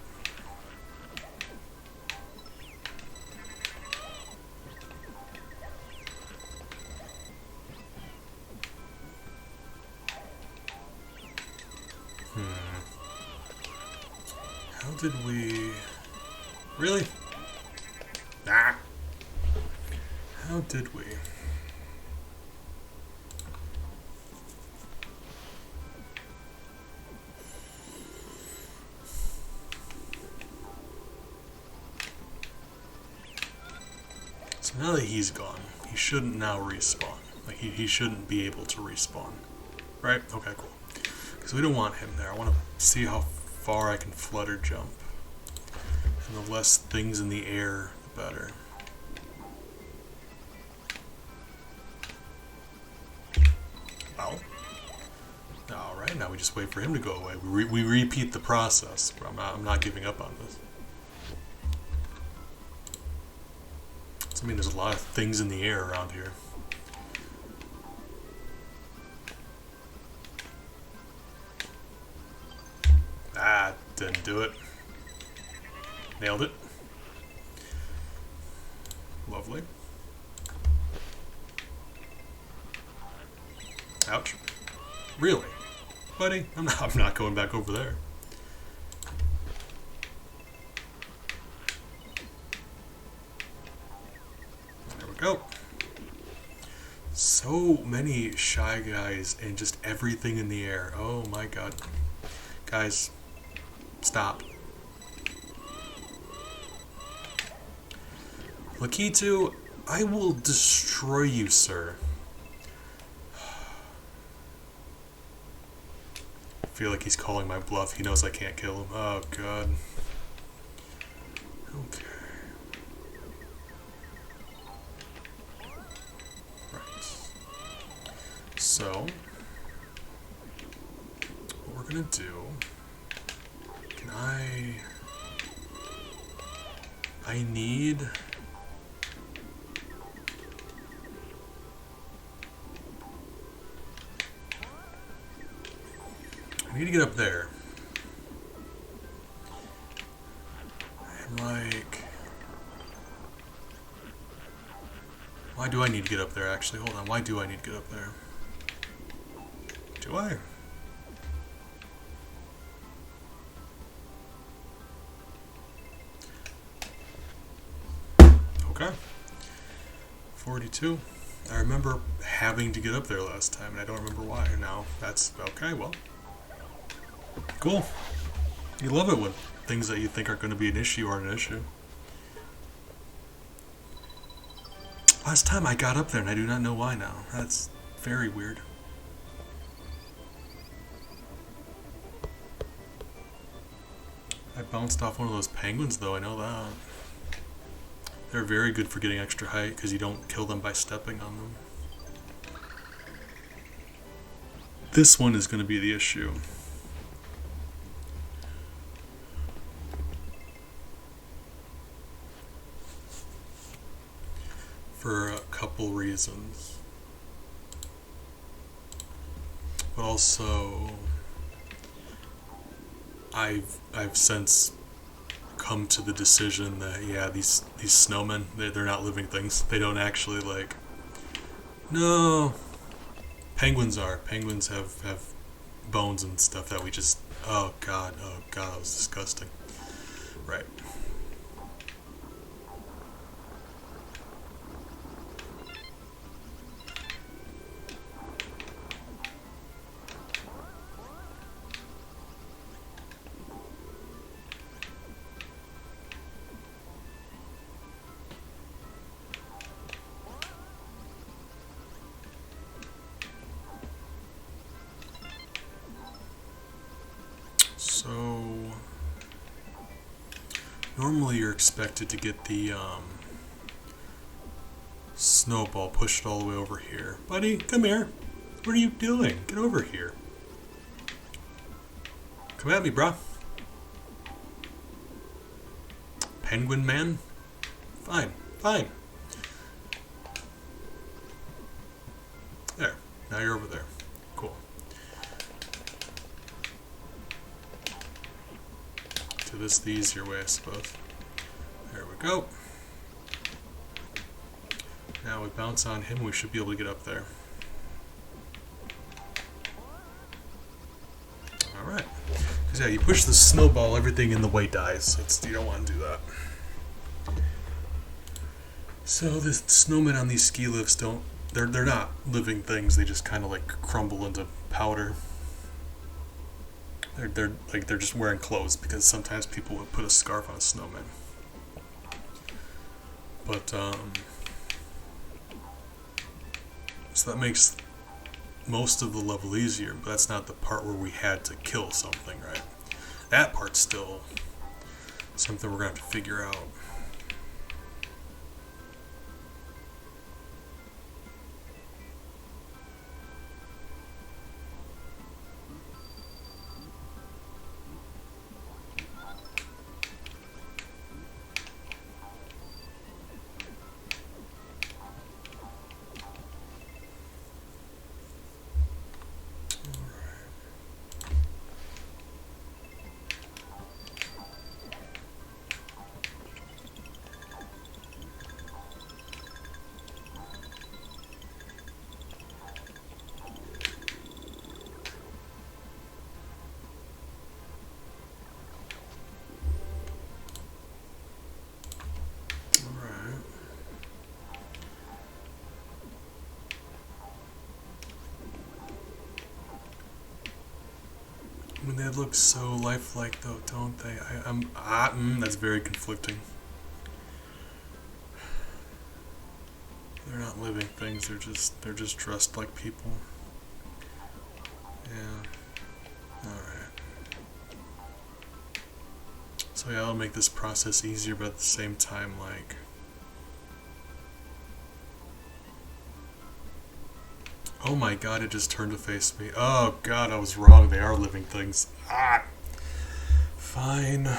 How did we... Really? Ah! How did we? So now that he's gone, he shouldn't now respawn. Like, he shouldn't be able to respawn. Right? Okay, cool. Because we don't want him there. I want to see how far I can flutter jump. And the less things in the air, the better. Well. Alright, now we just wait for him to go away. We repeat the process. I'm not giving up on this. I mean, there's a lot of things in the air around here. Ah, didn't do it. Nailed it. Lovely. Ouch. Really? Buddy, I'm not going back over there. Go. So many shy guys and just everything in the air. Oh my god. Guys, stop. Lakitu, I will destroy you, sir. I feel like he's calling my bluff. He knows I can't kill him. Oh god. Okay. So, what we're gonna do, I need, to get up there. I'm like, why do I need to get up there actually? Hold on, why do I need to get up there? Do I? Okay. 42. I remember having to get up there last time, and I don't remember why now. That's okay, well. Cool. You love it when things that you think are going to be an issue aren't an issue. Last time I got up there, and I do not know why now. That's Very weird. I bounced off one of those penguins though, I know that. They're very good for getting extra height because you don't kill them by stepping on them. This one is going to be the issue. For a couple reasons. But also, I've since come to the decision that yeah, these snowmen, they're not living things. They don't actually like. No, penguins are. Penguins have bones and stuff that we just. Oh god, that was disgusting. Right. So normally you're expected to get the snowball, push it all the way over here. Buddy, come here. What are you doing? Get over here. Come at me, brah. Penguin man? Fine, fine. There, now you're over there. Cool. Do this the easier way, I suppose. There we go. Now we bounce on him, we should be able to get up there. Alright. Because yeah, you push the snowball, everything in the way dies. You don't want to do that. So the snowmen on these ski lifts they're not living things, they just kind of like crumble into powder. They're just wearing clothes because sometimes people would put a scarf on a snowman. But so that makes most of the level easier, but that's not the part where we had to kill something, right? That part's still something we're gonna have to figure out. I mean, they look so lifelike, though, don't they? That's very conflicting. They're not living things. They're just dressed like people. Yeah. All right. So yeah, I'll make this process easier, but at the same time, like. Oh my god, it just turned to face me. Oh god, I was wrong. They are living things. Fine.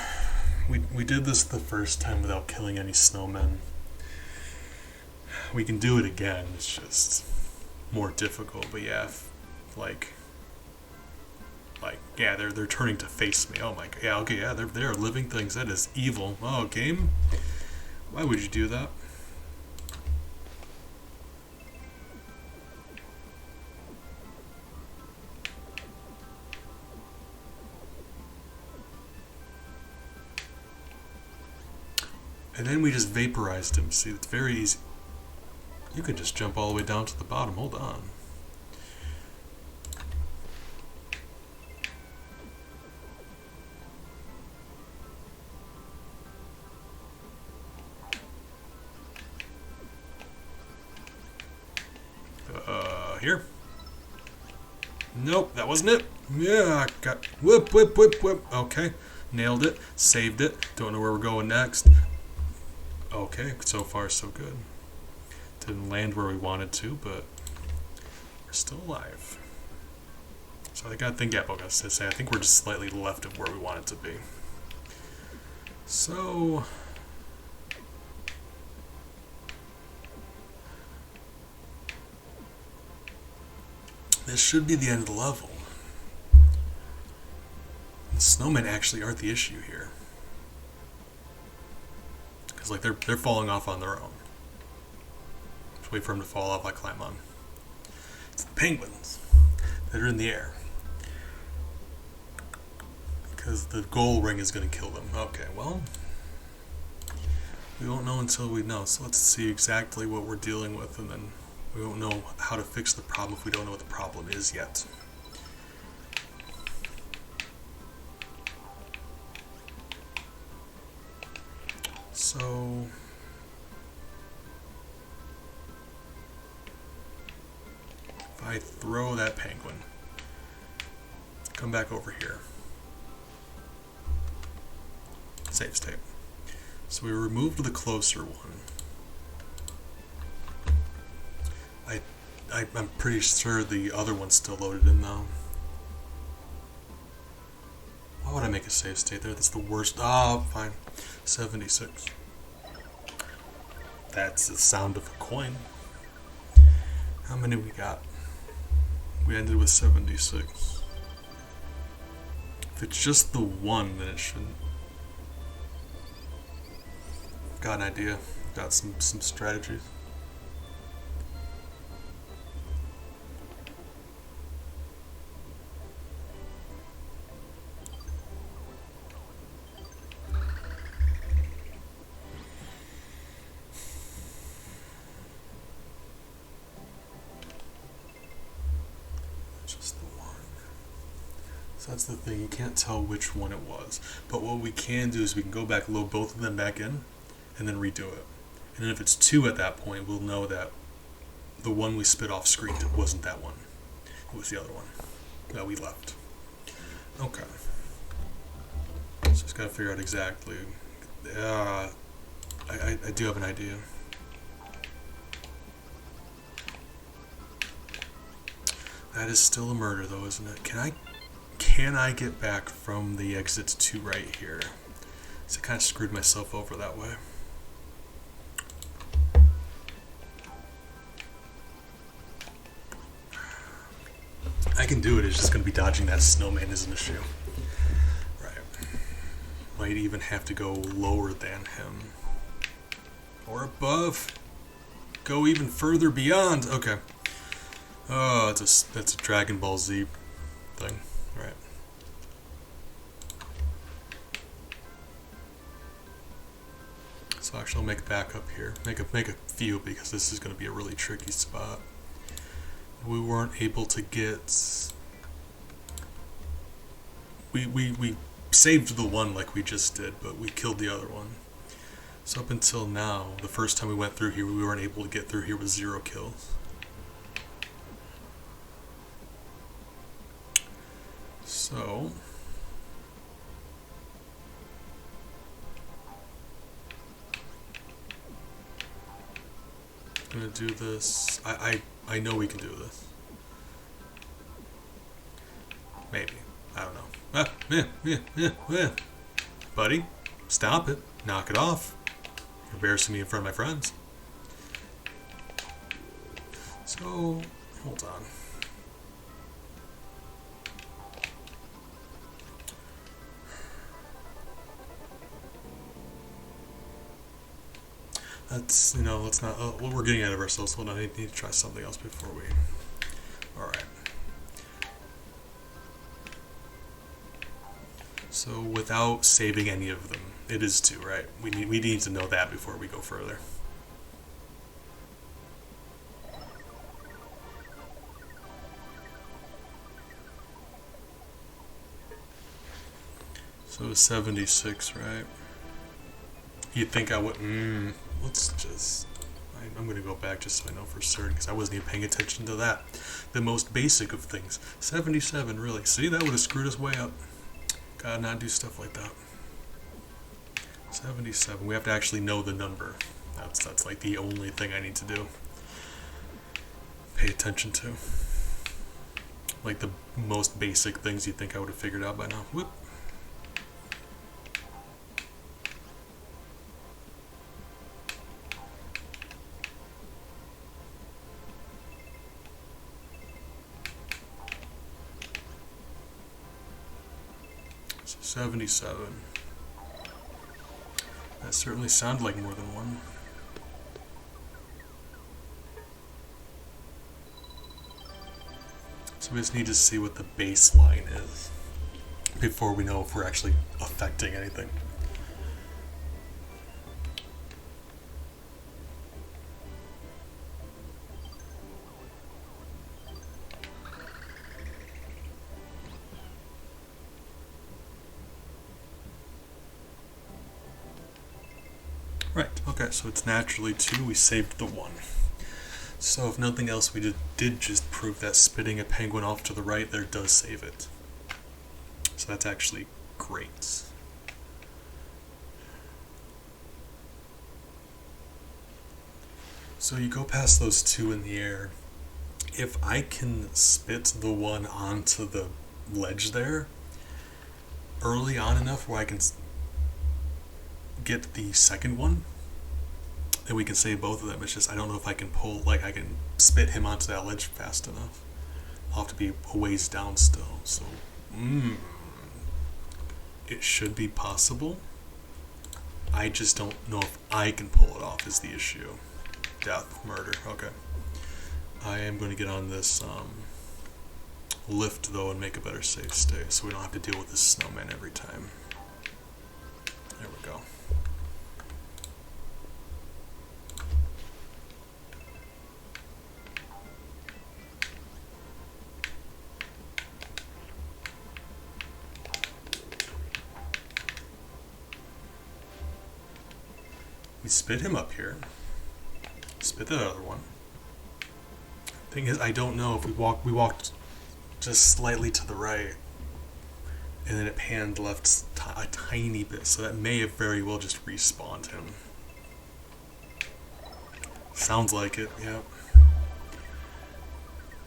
We did this the first time without killing any snowmen. We can do it again. It's just more difficult. But yeah, yeah, they're turning to face me. Oh my god. Yeah, okay, yeah, they're living things. That is evil. Oh, game? Why would you do that? And then we just vaporized him. See, it's very easy. You can just jump all the way down to the bottom. Hold on. Here? Nope, that wasn't it. Yeah, got whip, whip, whip, whip. Okay, nailed it, saved it. Don't know where we're going next. Okay, so far so good. Didn't land where we wanted to, but we're still alive. So I gotta think, yeah, I was gonna say, I think we're just slightly left of where we want it to be. So this should be the end of the level. The snowmen actually aren't the issue here. Because like they're falling off on their own. Just wait for them to fall off, I climb on. It's the penguins that are in the air. Because the goal ring is going to kill them. Okay, well, we won't know until we know. So let's see exactly what we're dealing with, and then we won't know how to fix the problem if we don't know what the problem is yet. So if I throw that penguin, come back over here. Save state. So we removed the closer one. I'm pretty sure the other one's still loaded in though. Why would I make a save state there? That's the worst. Ah, fine. 76. That's the sound of a coin. How many we got? We ended with 76. If it's just the one, then it shouldn't. Got an idea. Got some strategies. Just the one. So that's the thing. You can't tell which one it was. But what we can do is we can go back, load both of them back in, and then redo it. And then if it's 2 at that point, we'll know that the one we spit off screen wasn't that one. It was the other one that we left. Okay. So just gotta figure out exactly. I do have an idea. That is still a murder though, isn't it? Can I get back from the exit to right here? So I kind of screwed myself over that way. I can do it, it's just going to be dodging that snowman is an issue. Right. Might even have to go lower than him. Or above. Go even further beyond. Okay. Oh, that's a Dragon Ball Z thing. Right. So actually I'll make a backup here. Make a few because this is going to be a really tricky spot. We weren't able to get... We saved the one like we just did, but we killed the other one. So up until now, the first time we went through here, we weren't able to get through here with 0 kills. So... I'm gonna do this. I know we can do this. Maybe. I don't know. Buddy, stop it. Knock it off. You're embarrassing me in front of my friends. So, hold on. Let's, let's not, well, we're getting out of ourselves. Hold on, I need to try something else before we, alright. So without saving any of them, it is 2, right? We need to know that before we go further. So 76, right? You'd think I would, let's just, I'm going to go back just so I know for certain, because I wasn't even paying attention to that. The most basic of things. 77, really. See, that would have screwed us way up. Gotta not do stuff like that. 77. We have to actually know the number. That's like the only thing I need to do. Pay attention to. Like the most basic things you'd think I would have figured out by now. Whoop. So 77. That certainly sounded like more than one. So we just need to see what the baseline is before we know if we're actually affecting anything. Right, okay, so it's naturally 2, we saved the 1. So if nothing else, we did just prove that spitting a penguin off to the right there does save it. So that's actually great. So you go past those 2 in the air. If I can spit the 1 onto the ledge there early on enough where I can get the second one, then we can save both of them. It's just I don't know if I can pull, like I can spit him onto that ledge fast enough. I'll have to be a ways down still. So, it should be possible. I just don't know if I can pull it off is the issue. Death, murder, okay. I am going to get on this lift though and make a better save state so we don't have to deal with this snowman every time. There we go. We spit him up here. Spit that other one. Thing is, I don't know if we walked just slightly to the right, and then it panned left a tiny bit, so that may have very well just respawned him. Sounds like it, yeah.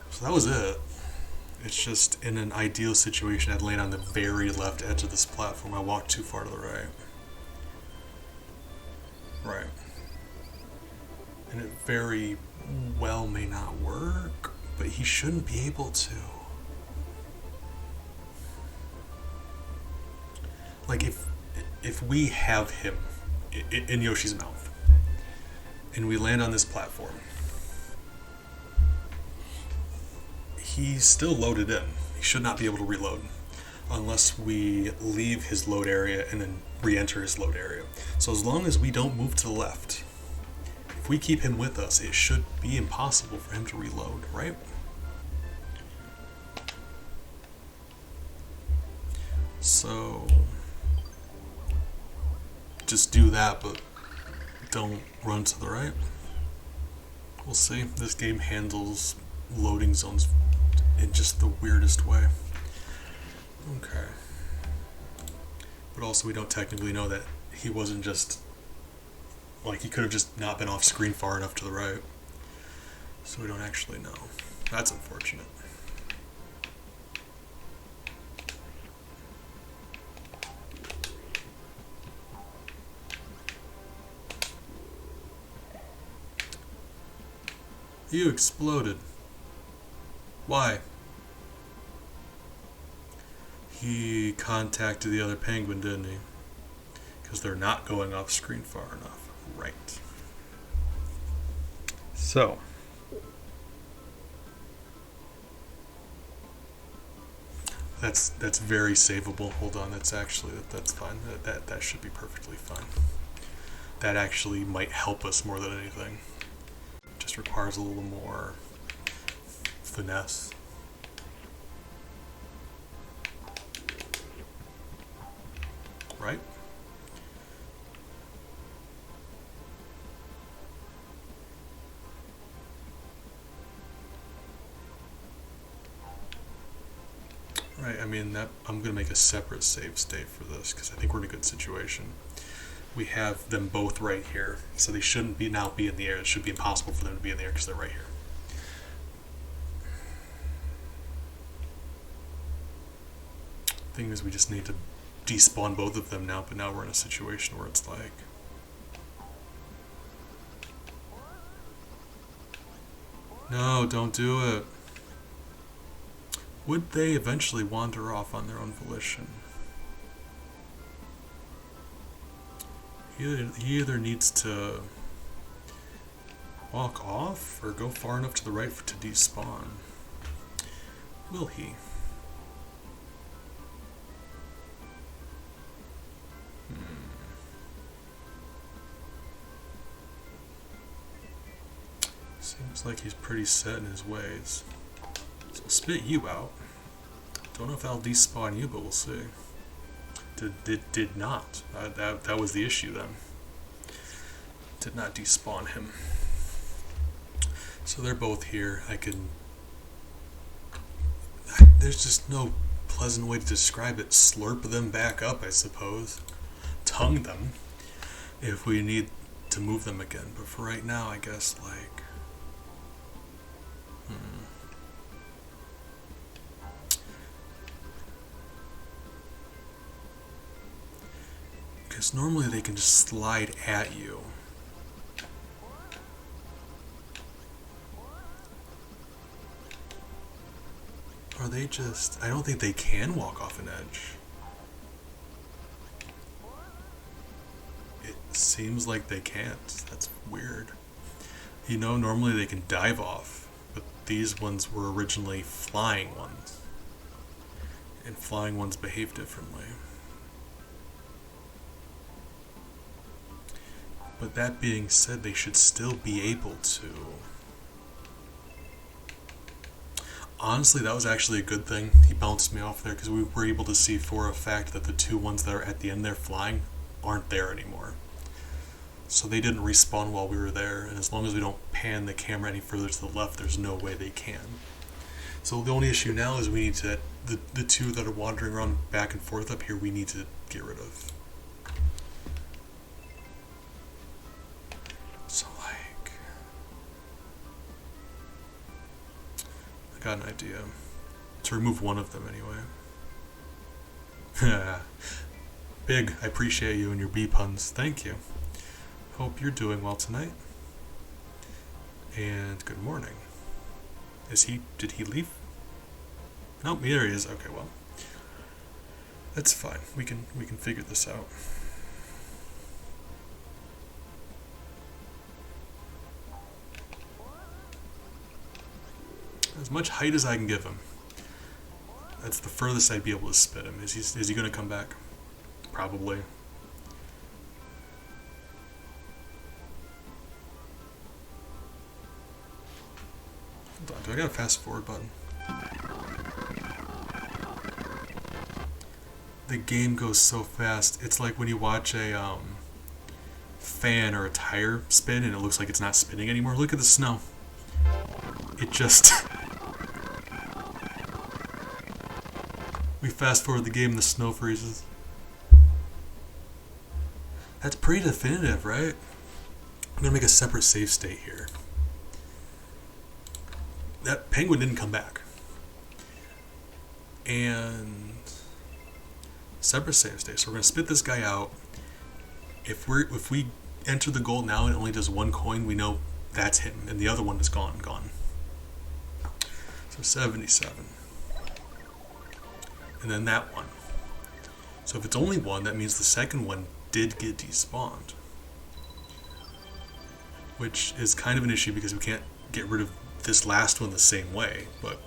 So that was it. It's just in an ideal situation, I'd land on the very left edge of this platform. I walked too far to the right. Right. And it very well may not work, but he shouldn't be able to. Like if we have him in Yoshi's mouth and we land on this platform, he's still loaded in. He should not be able to reload unless we leave his load area and then re-enter his load area. So as long as we don't move to the left, if we keep him with us, it should be impossible for him to reload, right? So just do that, but don't run to the right. We'll see. This game handles loading zones in just the weirdest way. Okay. But also we don't technically know that he wasn't just, like he could have just not been off screen far enough to the right. So we don't actually know. That's unfortunate. You exploded. Why? He contacted the other penguin, didn't he? Because they're not going off screen far enough. Right. So, that's very savable. Hold on, that's fine. That should be perfectly fine. That actually might help us more than anything. Just requires a little more finesse. Right? Right, I mean, that I'm going to make a separate save state for this because I think we're in a good situation. We have them both right here, so they shouldn't be now be in the air. It should be impossible for them to be in the air because they're right here. Thing is, we just need to despawn both of them now, but now we're in a situation where it's like... No, don't do it. Would they eventually wander off on their own volition? He either needs to walk off or go far enough to the right to despawn. Will he? Seems like he's pretty set in his ways. So I'll spit you out. Don't know if I'll despawn you, but we'll see. Did not. That was the issue then. Did not despawn him. So they're both here. There's just no pleasant way to describe it. Slurp them back up, I suppose. Tongue them if we need to move them again. But for right now, I guess, like... Because normally they can just slide at you. Or they just... I don't think they can walk off an edge. It seems like they can't. That's weird. You know, normally they can dive off, but these ones were originally flying ones. And flying ones behave differently. But that being said, they should still be able to. Honestly, that was actually a good thing. He bounced me off there because we were able to see for a fact that the two ones that are at the end there flying aren't there anymore. So they didn't respawn while we were there, and as long as we don't pan the camera any further to the left, there's no way they can. So the only issue now is we need to, the two that are wandering around back and forth up here, we need to get rid of. So like, I got an idea. To remove one of them anyway. Big, I appreciate you and your bee puns. Thank you. Hope you're doing well tonight. And good morning. Did he leave? Nope, there he is. Okay, well. That's fine. We can figure this out. As much height as I can give him. That's the furthest I'd be able to spit him. Is he going to come back? Probably. Hold on, do I got a fast forward button? The game goes so fast. It's like when you watch a fan or a tire spin and it looks like it's not spinning anymore. Look at the snow. It just... We fast forward the game and the snow freezes. That's pretty definitive, right? I'm gonna make a separate save state here. That penguin didn't come back. And separate save state. So we're gonna spit this guy out. If we enter the goal now and it only does one coin, we know that's him, and the other one is gone. So 77. And then that one. So if it's only one, that means the second one did get despawned. Which is kind of an issue because we can't get rid of this last one the same way, but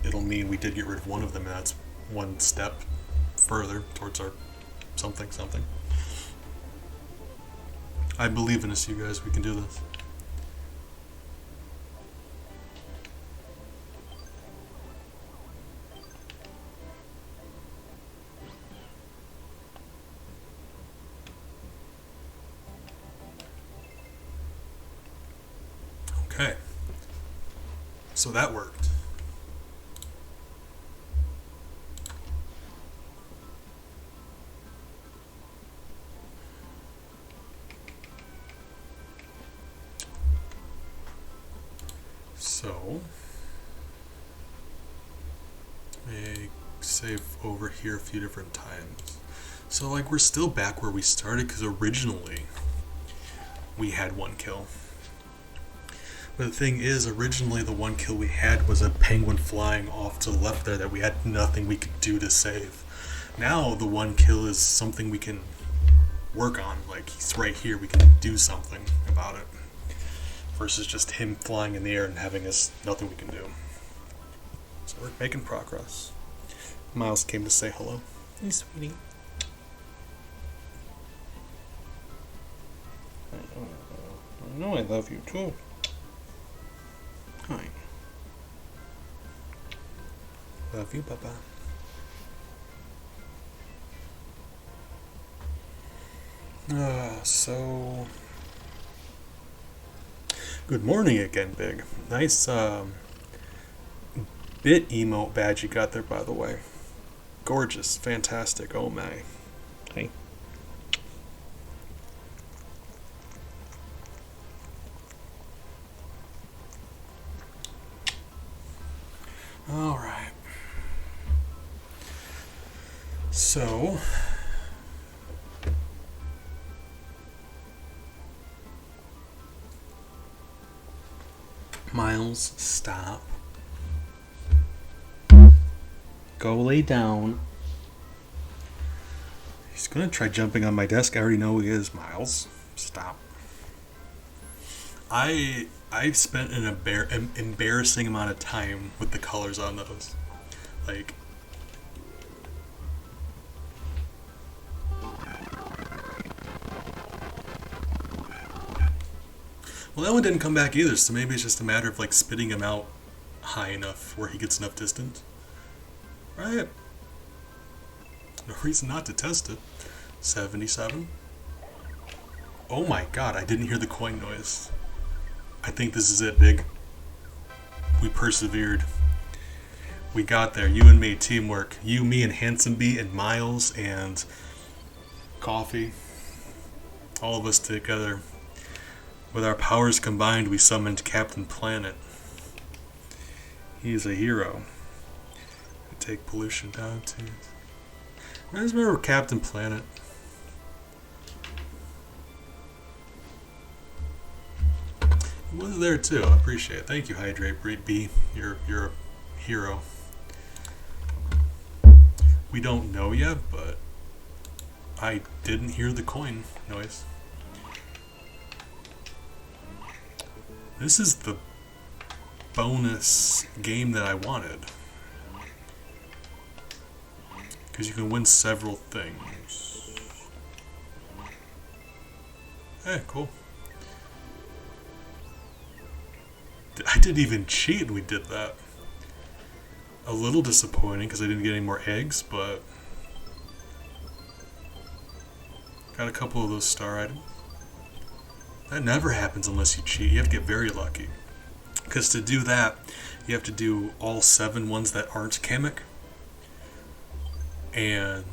it'll mean we did get rid of one of them, and that's one step further towards our something. I believe in us, you guys. We can do this. Okay. So that worked. So, I save over here a few different times. So, like, we're still back where we started because originally we had one kill. But the thing is, originally the one kill we had was a penguin flying off to the left there that we had nothing we could do to save. Now the one kill is something we can work on. Like, he's right here, we can do something about it. Versus just him flying in the air and having us nothing we can do. So we're making progress. Miles came to say hello. Hey, sweetie. I know I love you too. Hi. Love you, Papa. So... Good morning again, Big. Nice, bit emote badge you got there, by the way. Gorgeous. Fantastic. Oh, my. Hey. Alright. So... Miles, stop. Go lay down. He's gonna try jumping on my desk. I already know he is. Miles, stop. I've spent an embarrassing amount of time with the colors on those. Like, well, that one didn't come back either, so maybe it's just a matter of like spitting him out high enough where he gets enough distance. Right? No reason not to test it. 77. Oh my god, I didn't hear the coin noise. I think this is it, Big. We persevered. We got there. You and me, teamwork. You, me, and Handsome Bee, and Miles, and Coffee. All of us together. With our powers combined, we summoned Captain Planet. He is a hero. Take pollution down to... I just remember Captain Planet. He was there too. I appreciate it. Thank you, Hydrate B. You're a hero. We don't know yet, but I didn't hear the coin noise. This is the bonus game that I wanted. Because you can win several things. Hey, cool. I didn't even cheat and we did that. A little disappointing because I didn't get any more eggs, but got a couple of those star items. That never happens unless you cheat. You have to get very lucky. Because to do that, you have to do all 7 ones that aren't Kamek. And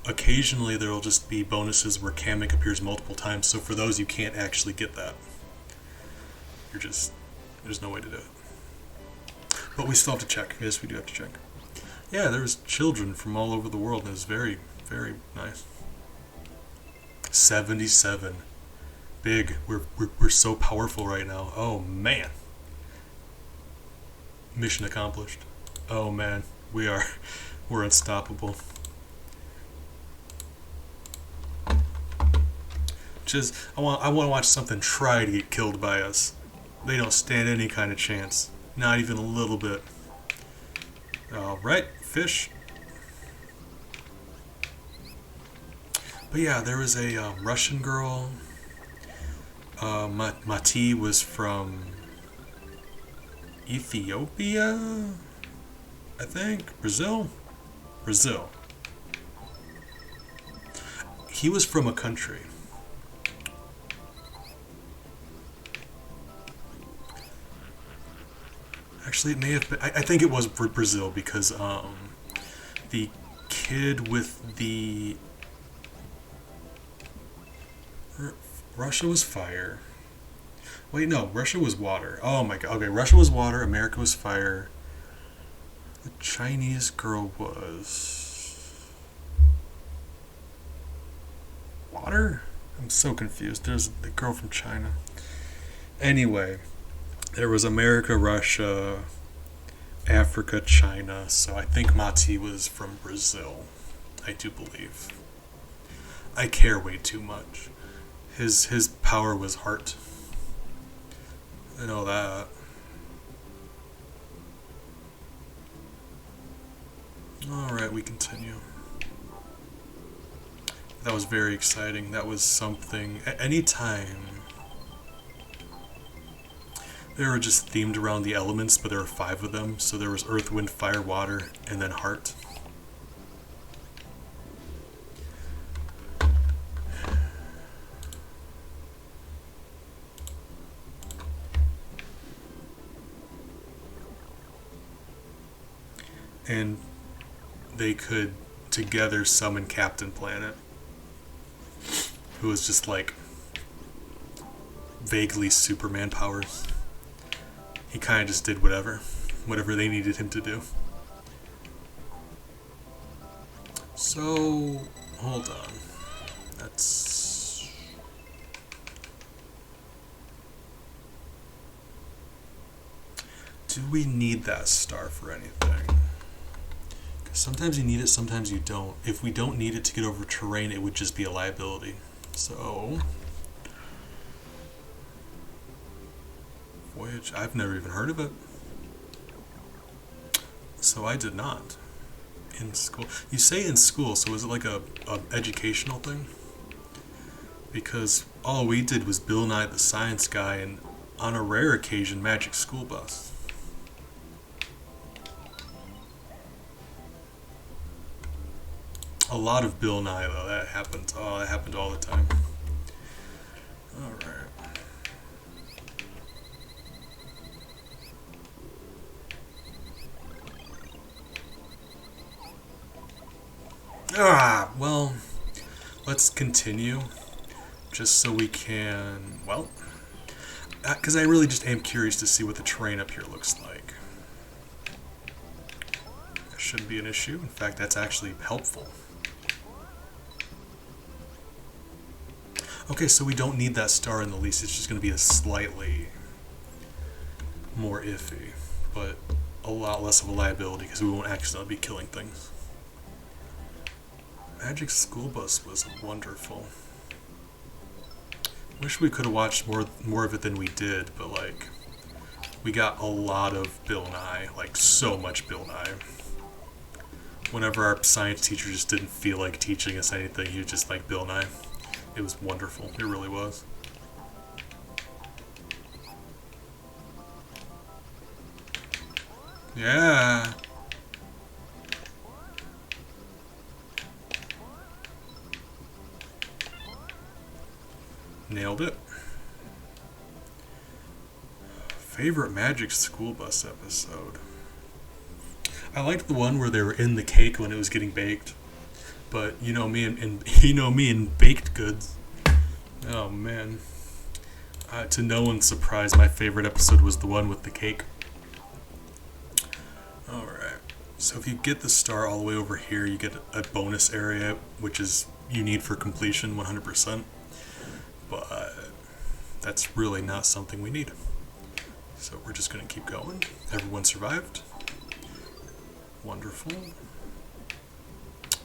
occasionally there will just be bonuses where Kamek appears multiple times. So for those, you can't actually get that. There's no way to do it. But we still have to check. Yes, we do have to check. Yeah, there was children from all over the world. And it was very, very nice. 77. Big. We're so powerful right now. Oh, man. Mission accomplished. Oh, man. We're unstoppable. I want to watch something try to get killed by us. They don't stand any kind of chance. Not even a little bit. Alright, fish. But yeah, there was a Russian girl. Mati was from Ethiopia, I think. Brazil. He was from a country. Actually, it may have been... I think it was Brazil because the kid with the... Russia was fire. Wait, no, Russia was water. Oh my god. Okay, Russia was water, America was fire. The Chinese girl was water? I'm so confused. There's the girl from China. Anyway, there was America, Russia, Africa, China. So I think Mati was from Brazil. I do believe. I care way too much. His power was heart. I know that. Alright, we continue. That was very exciting. That was something. At any time, they were just themed around the elements, but there were 5 of them. So there was earth, wind, fire, water, and then heart. And they could together summon Captain Planet, who was just like vaguely Superman powers. He kind of just did whatever they needed him to do. So, hold on. That's... Do we need that star for anything? Sometimes you need it, sometimes you don't. If we don't need it to get over terrain, it would just be a liability. So... Voyage, I've never even heard of it. So I did not. In school. You say in school, so is it like a educational thing? Because all we did was Bill Nye the Science Guy and on a rare occasion Magic School Bus. A lot of Bill Nye though, that happened. Oh, that happened all the time. Alright. Well, let's continue. Just so we can, well, because I really just am curious to see what the terrain up here looks like. That shouldn't be an issue. In fact, that's actually helpful. Okay, so we don't need that star in the least. It's just going to be a slightly more iffy, but a lot less of a liability because we won't accidentally be killing things. Magic School Bus was wonderful. Wish we could have watched more of it than we did, but like, we got a lot of Bill Nye, like so much Bill Nye. Whenever our science teacher just didn't feel like teaching us anything, he was just like Bill Nye. It was wonderful. It really was. Yeah. Nailed it. Favorite Magic School Bus episode? I liked the one where they were in the cake when it was getting baked. But you know me and you know me and baked goods. Oh man. To no one's surprise, my favorite episode was the one with the cake. Alright. So if you get the star all the way over here, you get a bonus area, which is you need for completion 100%. But that's really not something we need. So we're just going to keep going. Everyone survived. Wonderful.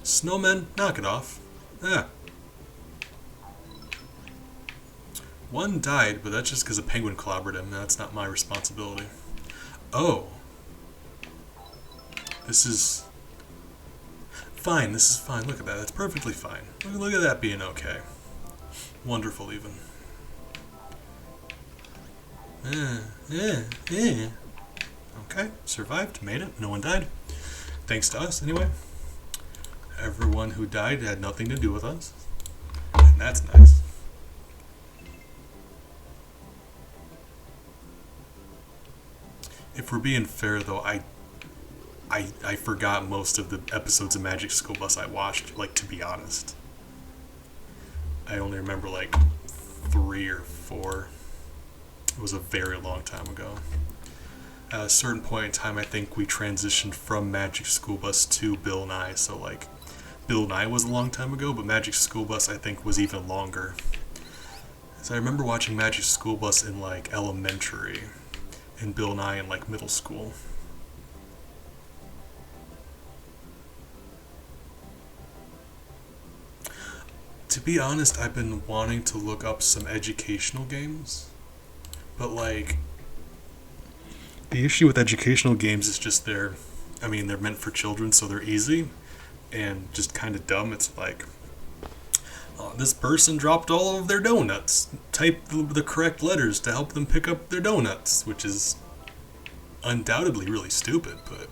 Snowmen, knock it off. Ah. One died, but that's just because a penguin clobbered him. That's not my responsibility. Oh. This is fine. This is fine. Look at that. That's perfectly fine. Look at that being okay. Wonderful, even. Okay, survived, made it. No one died. Thanks to us, anyway. Everyone who died had nothing to do with us. And that's nice. If we're being fair, though, I forgot most of the episodes of Magic School Bus I watched, like, to be honest. I only remember, like, 3 or 4. It was a very long time ago. At a certain point in time, I think we transitioned from Magic School Bus to Bill Nye. So like, Bill Nye was a long time ago, but Magic School Bus I think was even longer. So I remember watching Magic School Bus in like elementary, and Bill Nye in like middle school. To be honest, I've been wanting to look up some educational games, but like, the issue with educational games is just they're meant for children, so they're easy and just kind of dumb. It's like, this person dropped all of their donuts. Type the correct letters to help them pick up their donuts, which is undoubtedly really stupid, but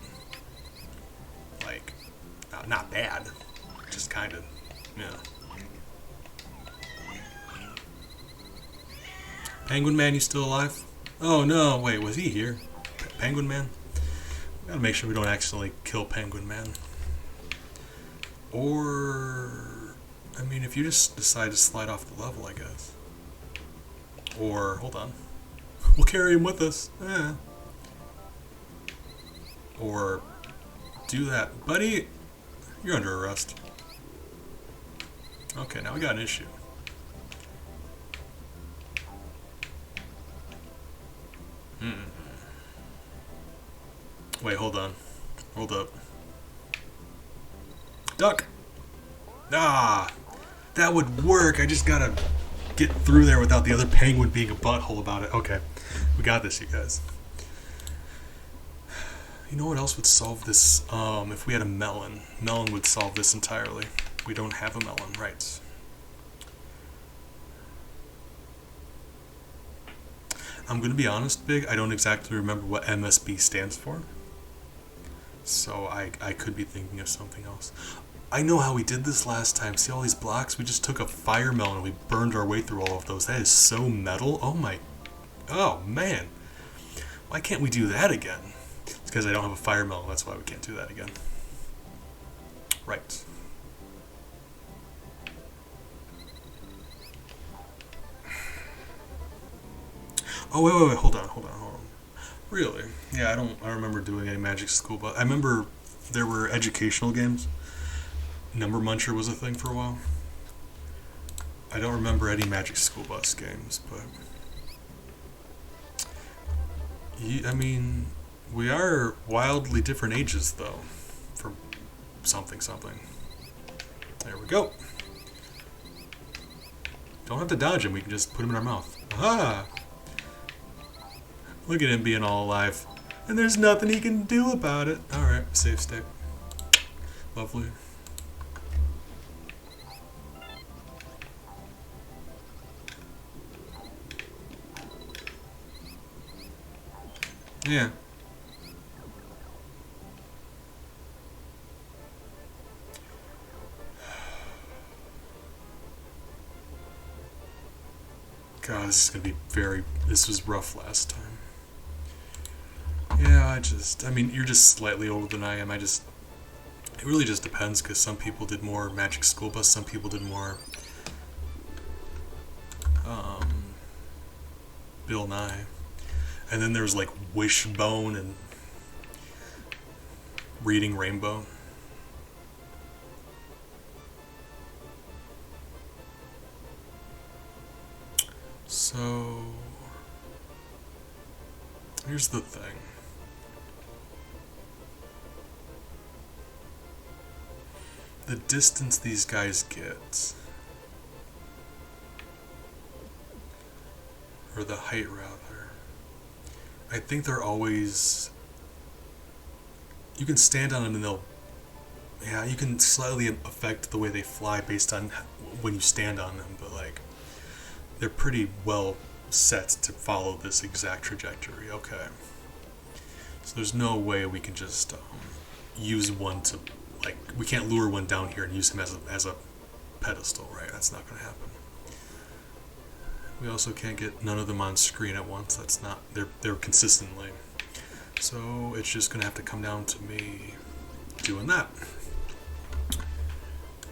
like, not bad. Just kind of, yeah. Penguin Man, you still alive? Oh no, wait, was he here? Penguin Man? Gotta make sure we don't accidentally kill Penguin Man. Or, I mean, if you just decide to slide off the level, I guess. Or, hold on. We'll carry him with us. Or, do that. Buddy, you're under arrest. Okay, now we got an issue. Wait, hold on. Hold up. Duck! Ah! That would work. I just gotta get through there without the other penguin being a butthole about it. Okay. We got this, you guys. You know what else would solve this? If we had a melon. Melon would solve this entirely. We don't have a melon, right? I'm gonna be honest, Big. I don't exactly remember what MSB stands for. So I could be thinking of something else. I know how we did this last time. See all these blocks? We just took a fire melon and we burned our way through all of those. That is so metal. Oh man. Why can't we do that again? It's because I don't have a fire melon. That's why we can't do that again. Right. Oh wait, hold on. Really? Yeah, I don't remember doing any Magic School Bus. I remember there were educational games. Number Muncher was a thing for a while. I don't remember any Magic School Bus games, but I mean, we are wildly different ages though, for something. There we go. Don't have to dodge him, we can just put him in our mouth. Aha! Look at him being all alive. And there's nothing he can do about it. Alright, save state. Lovely. Yeah. God, this is gonna be this was rough last time. Yeah, I mean, you're just slightly older than I am. It really just depends, because some people did more Magic School Bus, some people did more Bill Nye. And then there's like Wishbone and Reading Rainbow. So, here's the thing. The distance these guys get, or the height rather, I think they're always, you can stand on them and you can slightly affect the way they fly based on when you stand on them, but like, they're pretty well set to follow this exact trajectory. Okay. So there's no way we can just use one to, like, we can't lure one down here and use him as a pedestal, right? That's not going to happen. We also can't get none of them on screen at once. That's not, they're consistently. So it's just going to have to come down to me doing that.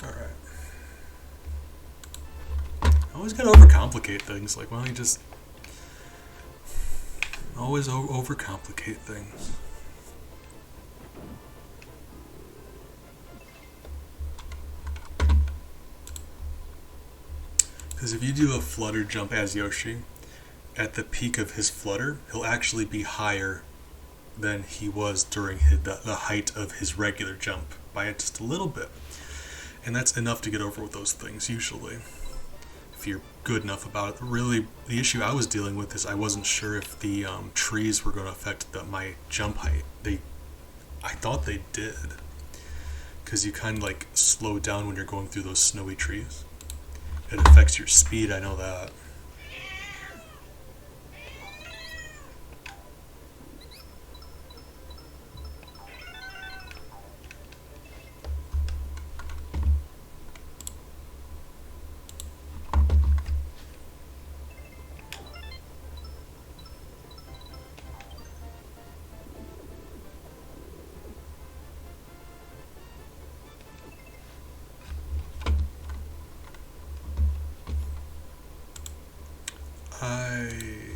Alright. I always gotta overcomplicate things. Like, why don't you just Always overcomplicate things. Because if you do a flutter jump as Yoshi, at the peak of his flutter, he'll actually be higher than he was during the height of his regular jump by just a little bit. And that's enough to get over with those things, usually, if you're good enough about it. Really, the issue I was dealing with is I wasn't sure if the trees were going to affect my jump height. I thought they did, because you kind of like slow down when you're going through those snowy trees. It affects your speed, I know that.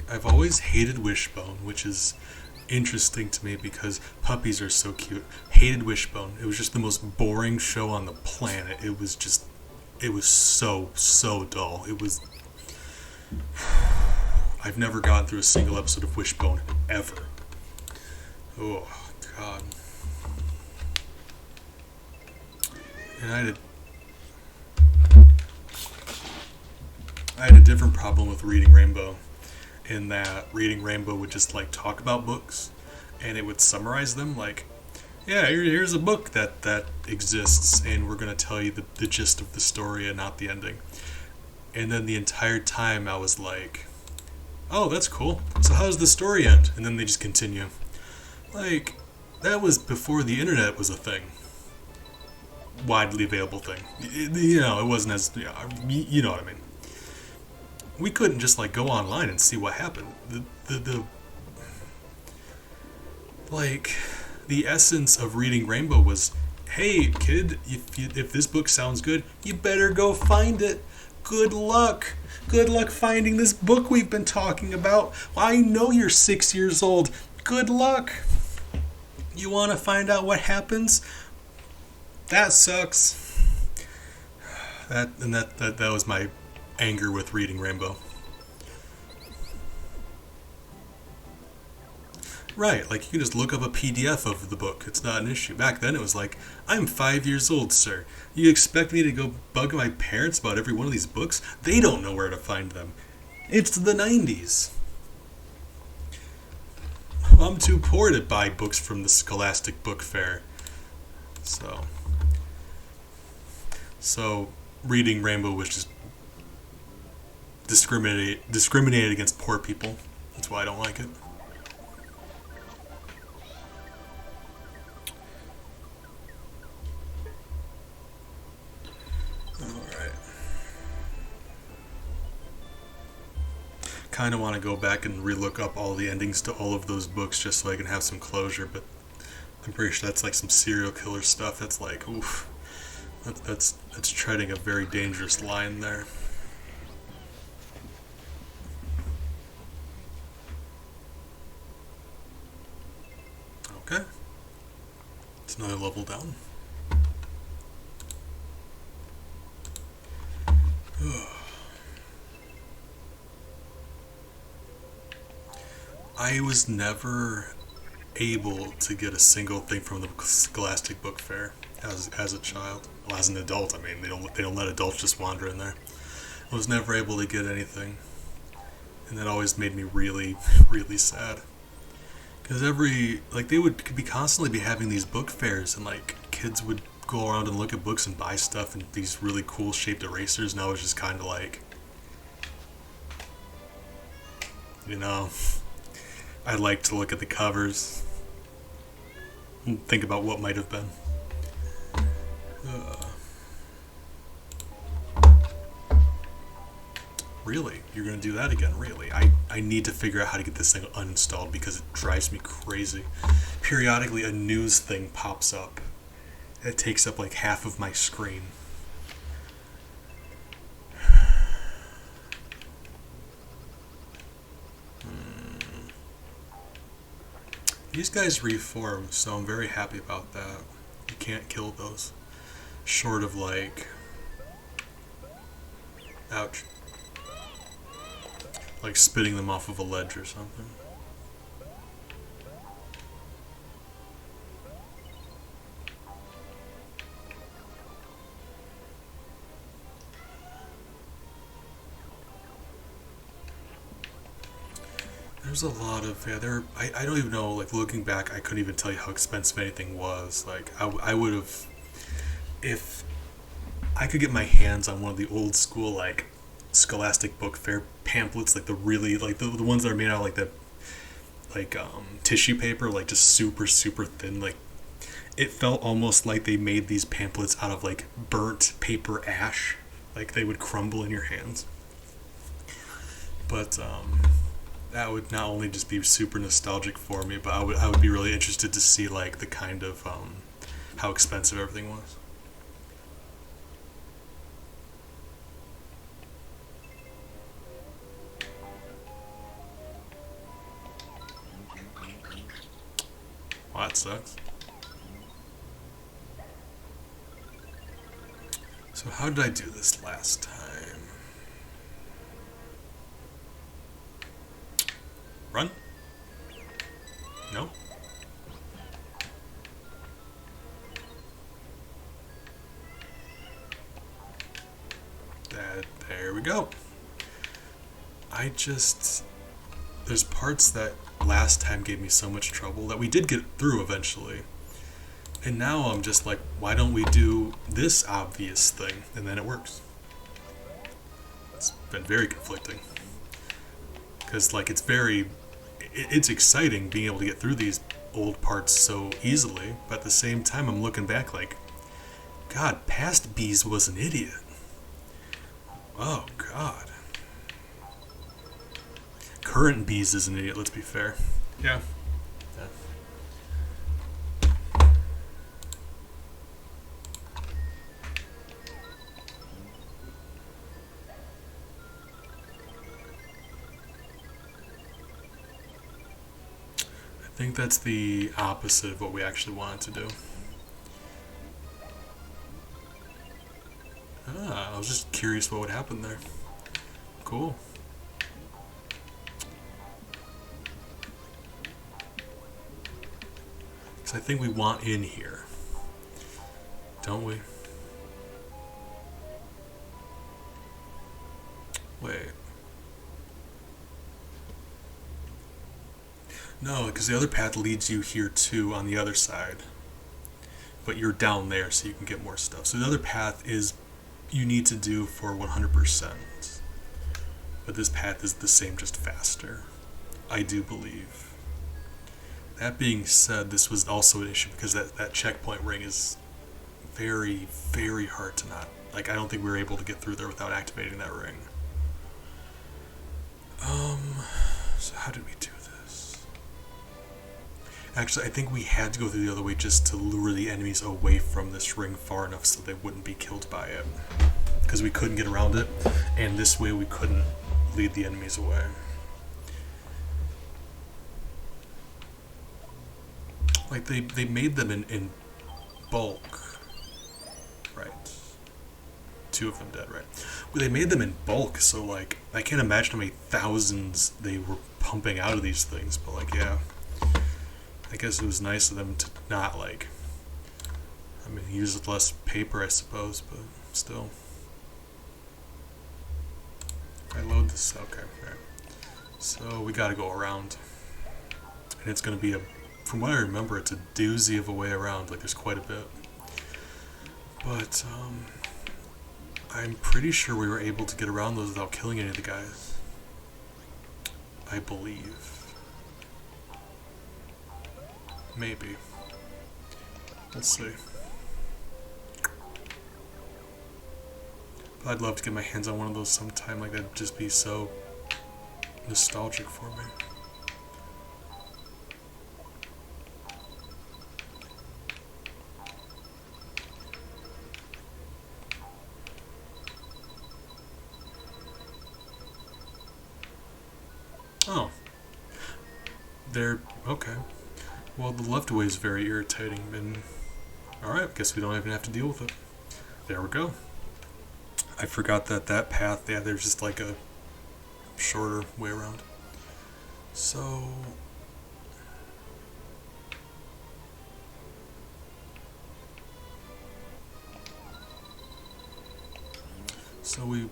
I've always hated Wishbone, which is interesting to me because puppies are so cute. Hated Wishbone. It was just the most boring show on the planet. It was so dull. I've never gotten through a single episode of Wishbone ever. Oh God. And I had a different problem with Reading Rainbow, in that Reading Rainbow would just like talk about books, and it would summarize them like, yeah, here's a book that exists, and we're going to tell you the gist of the story and not the ending. And then the entire time I was like, oh, that's cool. So how does the story end? And then they just continue. Like, that was before the internet was a thing. Widely available thing. It wasn't as, you know what I mean. We couldn't just like go online and see what happened. The essence of Reading Rainbow was, hey kid, if this book sounds good, you better go find it. Good luck finding this book we've been talking about. I know you're 6 years old. Good luck. You want to find out what happens? That sucks. That was my anger with Reading Rainbow. Right, like you can just look up a PDF of the book. It's not an issue. Back then it was like, I'm 5 years old, sir. You expect me to go bug my parents about every one of these books? They don't know where to find them. It's the 90s. I'm too poor to buy books from the Scholastic Book Fair. So Reading Rainbow was just discriminated against poor people. That's why I don't like it. Alright. Kind of want to go back and relook up all the endings to all of those books just so I can have some closure, but I'm pretty sure that's like some serial killer stuff. That's like, oof. That's treading a very dangerous line there. Okay. It's another level down. I was never able to get a single thing from the Scholastic Book Fair as a child. Well, as an adult, I mean, they don't let adults just wander in there. I was never able to get anything, and that always made me really, really sad. Because they would be constantly be having these book fairs, and like kids would go around and look at books and buy stuff and these really cool shaped erasers, and I was just kind of like, I'd like to look at the covers and think about what might have been. Really? You're going to do that again? Really? I need to figure out how to get this thing uninstalled because it drives me crazy. Periodically a news thing pops up. It takes up like half of my screen. These guys reform, so I'm very happy about that. You can't kill those. Short of like... Ouch. Like spitting them off of a ledge or something. There's a lot of, yeah, I don't even know, like, looking back, I couldn't even tell you how expensive anything was. Like, I would have, if I could get my hands on one of the old school, like, Scholastic Book Fair pamphlets, like the really, like, the ones that are made out of, like, the, like, tissue paper, like, just super, super thin, like, it felt almost like they made these pamphlets out of, like, burnt paper ash. Like, they would crumble in your hands. But, that would not only just be super nostalgic for me, but I would be really interested to see like the kind of how expensive everything was. Well, that sucks. So how did I do this last time? Run? No? There we go. There's parts that last time gave me so much trouble that we did get through eventually. And now I'm just like, why don't we do this obvious thing? And then it works. It's been very conflicting. Because like it's exciting being able to get through these old parts so easily, but at the same time I'm looking back like, God, past Bees was an idiot. Oh, God. Current Bees is an idiot, let's be fair. Yeah. I think that's the opposite of what we actually wanted to do. I was just curious what would happen there. Cool. Because I think we want in here. Don't we? Wait. No, because the other path leads you here too on the other side. But you're down there so you can get more stuff. So the other path is you need to do for 100%. But this path is the same, just faster. I do believe. That being said, this was also an issue because that checkpoint ring is very, very hard to not... Like, I don't think we were able to get through there without activating that ring. So how did we do this? Actually, I think we had to go through the other way just to lure the enemies away from this ring far enough so they wouldn't be killed by it. Because we couldn't get around it, and this way we couldn't lead the enemies away. Like, they made them in bulk. Right. 2 of them dead, right? Well, they made them in bulk, so, like, I can't imagine how many thousands they were pumping out of these things, but, like, yeah. I guess it was nice of them to not, like... I mean, use less paper, I suppose, but still. If I load this... Okay, alright. So, we gotta go around. And it's gonna be a... From what I remember, it's a doozy of a way around. Like, there's quite a bit. But, I'm pretty sure we were able to get around those without killing any of the guys. I believe. Maybe. Let's see. But I'd love to get my hands on one of those sometime. Like, that'd just be so nostalgic for me. Oh. They're... okay. Well, the left way is very irritating, and alright, guess we don't even have to deal with it. There we go. I forgot that that path, yeah, there's just like a shorter way around. So... So we...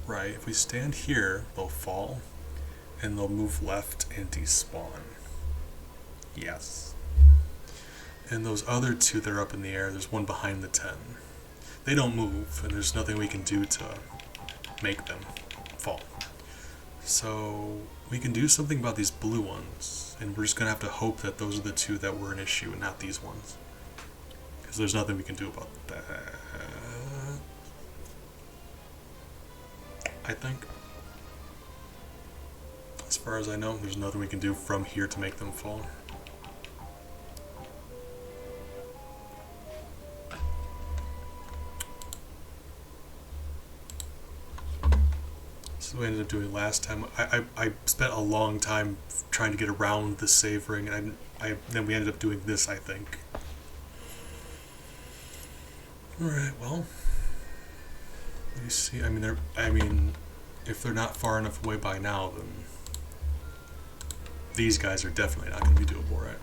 Right, if we stand here, they'll fall, and they'll move left and despawn. Yes. And those other two that are up in the air, there's one behind the 10. They don't move, and there's nothing we can do to make them fall. So we can do something about these blue ones, and we're just going to have to hope that those are the two that were an issue and not these ones. Because there's nothing we can do about that, I think. As far as I know, there's nothing we can do from here to make them fall. So we ended up doing last time. I spent a long time trying to get around the savoring, and then we ended up doing this, I think. Alright, well. You see, I mean, if they're not far enough away by now, then these guys are definitely not going to be doable, right?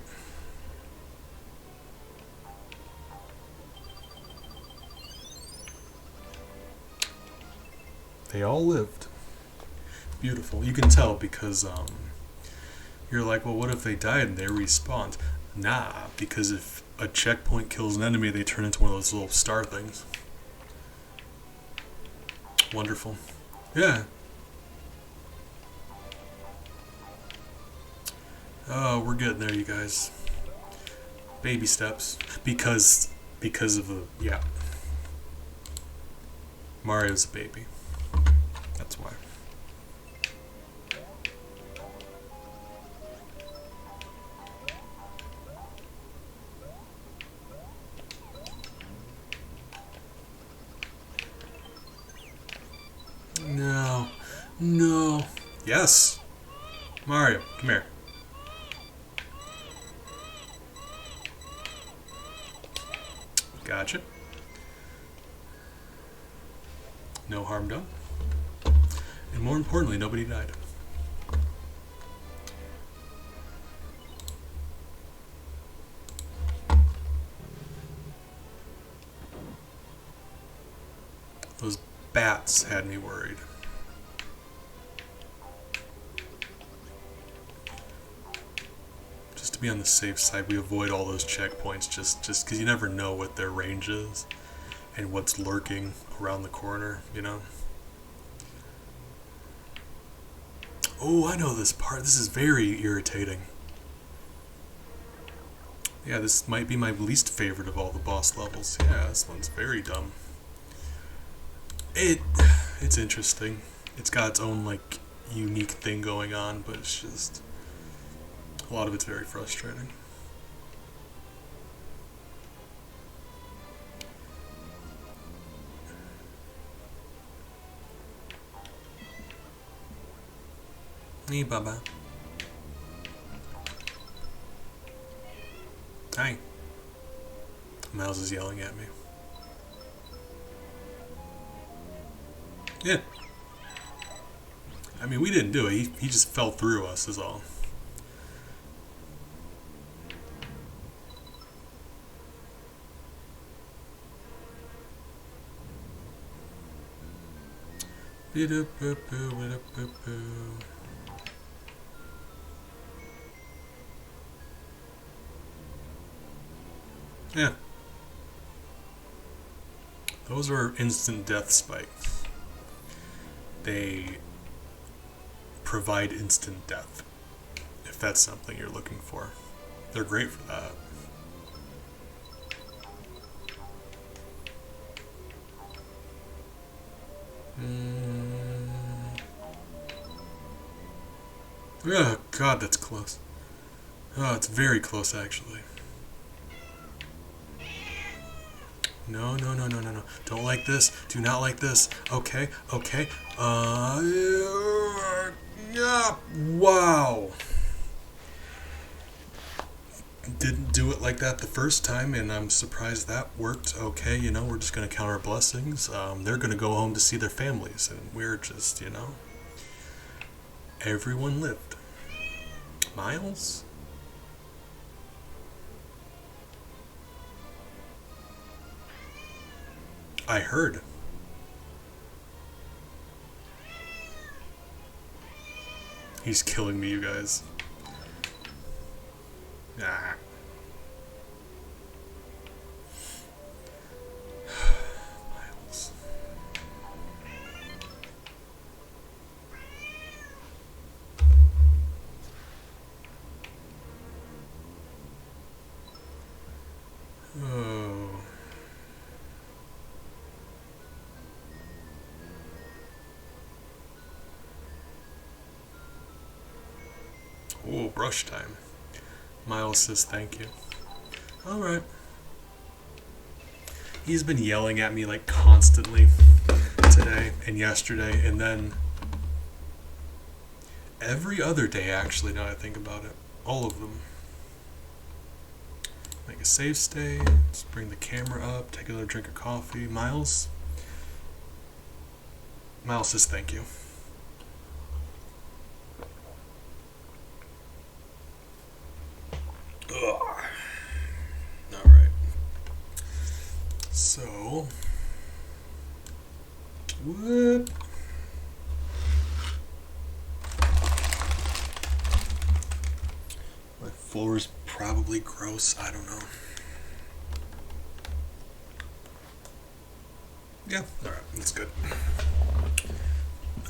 They all lived. Beautiful. You can tell because you're like, well, what if they died and they respawned? Nah, because if a checkpoint kills an enemy, they turn into one of those little star things. Wonderful. Yeah. Oh, we're getting there, you guys. Baby steps. Because of the... yeah. Mario's a baby. That's why. No. No. Yes. Mario, come here. Gotcha. No harm done. And more importantly, nobody died. Those bats had me worried. Just to be on the safe side, we avoid all those checkpoints just because you never know what their range is and what's lurking around the corner, you know? Oh, I know this part. This is very irritating. Yeah, this might be my least favorite of all the boss levels. Yeah, this one's very dumb. It's interesting. It's got its own, like, unique thing going on, but it's just... a lot of it's very frustrating. Hey, Baba. Hi. Miles is yelling at me. Yeah. I mean, we didn't do it. He just fell through us, is all. Yeah. Those are instant death spikes. They provide instant death, if that's something you're looking for. They're great for that. Oh, God, that's close. Oh, it's very close, actually. No, no, no, no, no, no. Don't like this. Do not like this. Okay, okay. Yeah. Wow. Didn't do it like that the first time, and I'm surprised that worked okay. We're just going to count our blessings. They're going to go home to see their families, and we're just, everyone lived. Miles? I heard. He's killing me, you guys. Ah. Miles. Oh. Oh, brush time. Miles says thank you. Alright. He's been yelling at me like constantly today and yesterday, and then every other day, actually, now I think about it. All of them. Make a save state, just bring the camera up, take another drink of coffee. Miles says thank you. Ugh. Alright. So, what? My floor is probably gross. I don't know. Yeah, alright, that's good.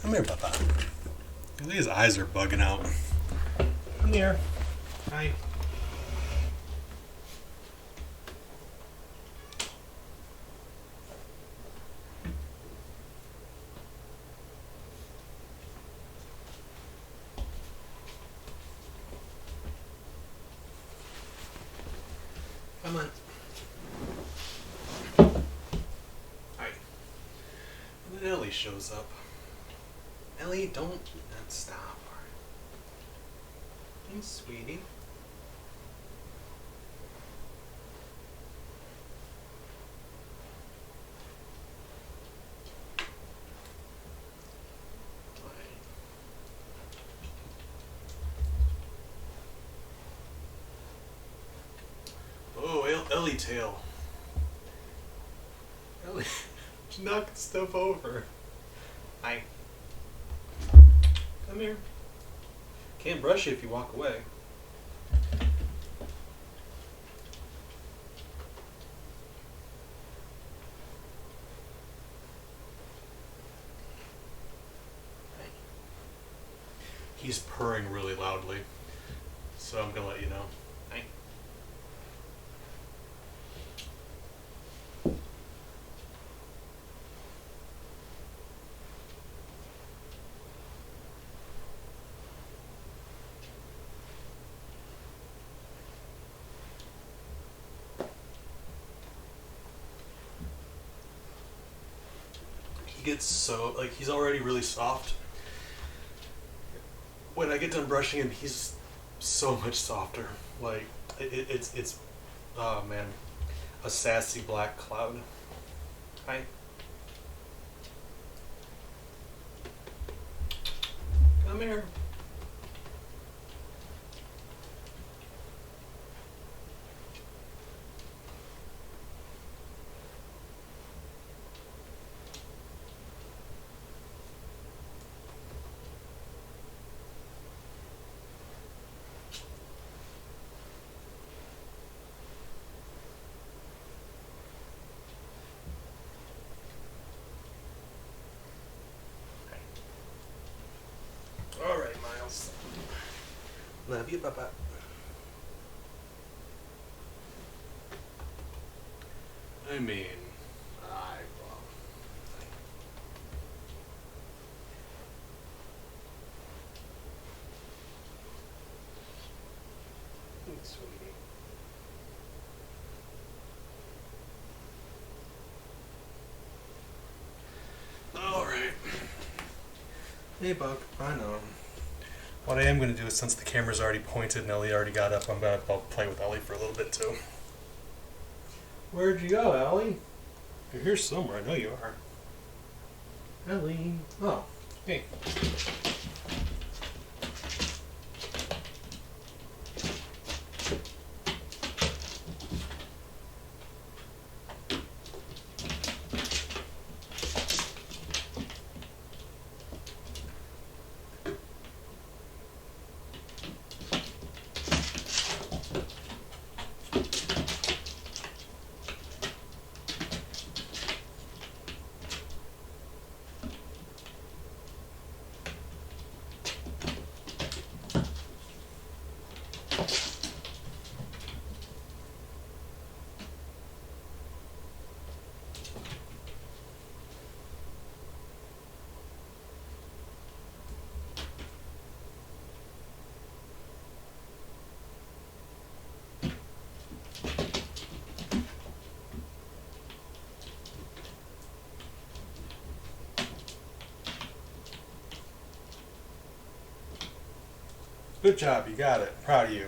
Come here, Papa. I think his eyes are bugging out. Come here. Hi. Come on. Hi. And then Ellie shows up. Ellie, don't stop. Hey, sweetie. Oh, Ellie tail. Ellie, she knocked stuff over. Hi. Come here. Can't brush you if you walk away. He's purring really loudly, so I'm gonna let you know. Hi. He gets so, like, he's already really soft. When I get done brushing him, he's so much softer. Like, it's oh man, a sassy black cloud. Hi. Come here. All right, Miles. Love you, Papa. I mean, well. Thanks, sweetie. Hey, Bug. I know. What I am going to do is, since the camera's already pointed and Ellie already got up, I'm going to play with Ellie for a little bit, too. Where'd you go, Ellie? You're here somewhere. I know you are. Ellie. Oh, hey. Good job, you got it. Proud of you.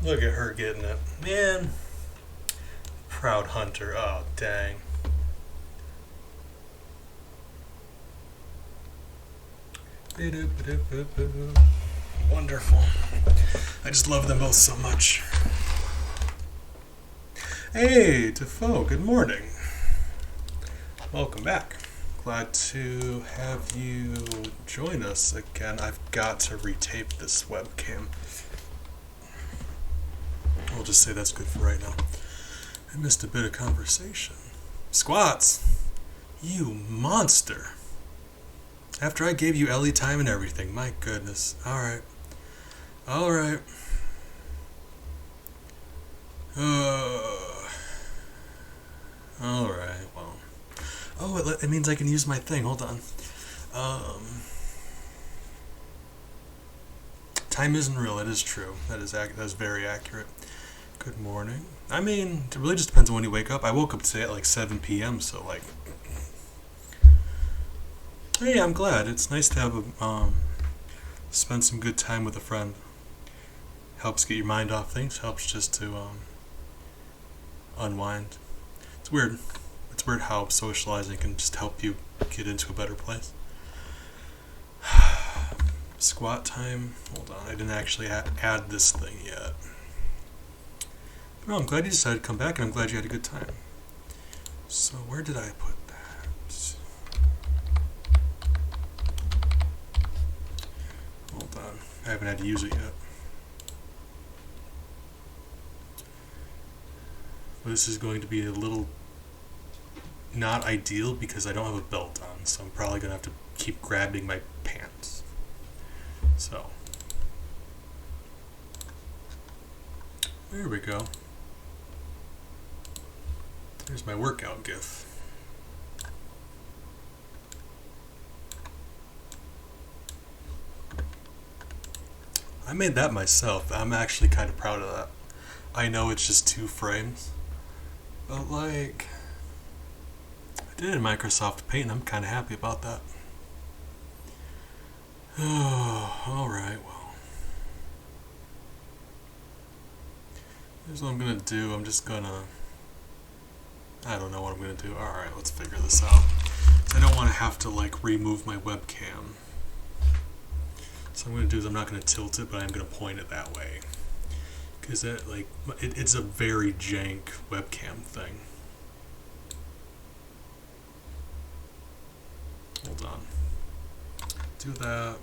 Look at her getting it. Man. Proud hunter. Oh, dang. Wonderful. I just love them both so much. Hey, Defoe, good morning. Welcome back. Glad to have you join us again. I've got to retape this webcam. We'll just say that's good for right now. I missed a bit of conversation. Squats! You monster! After I gave you Ellie time and everything, my goodness. Alright. Alright. Alright, well. Oh, it means I can use my thing. Hold on. Time isn't real. It is true. That is very accurate. Good morning. I mean, it really just depends on when you wake up. I woke up today at like 7 p.m., so like... Hey, I'm glad. It's nice to have spend some good time with a friend. Helps get your mind off things. Helps just to unwind. It's weird. It's weird how socializing can just help you get into a better place. Squat time. Hold on, I didn't actually add this thing yet. But no, I'm glad you decided to come back, and I'm glad you had a good time. So where did I put that? Hold on, I haven't had to use it yet. This is going to be a little not ideal because I don't have a belt on, so I'm probably going to have to keep grabbing my pants. So, there we go. There's my workout gif. I made that myself. I'm actually kind of proud of that. I know it's just 2 frames, but like, I did it in Microsoft Paint and I'm kind of happy about that. Oh, alright, well. Here's what I'm gonna do. I'm just gonna... I don't know what I'm gonna do. Alright, let's figure this out. I don't want to have to, like, remove my webcam. So what I'm gonna do is I'm not gonna tilt it, but I'm gonna point it that way. Because it, like, it's a very jank webcam thing. Hold on. Do that.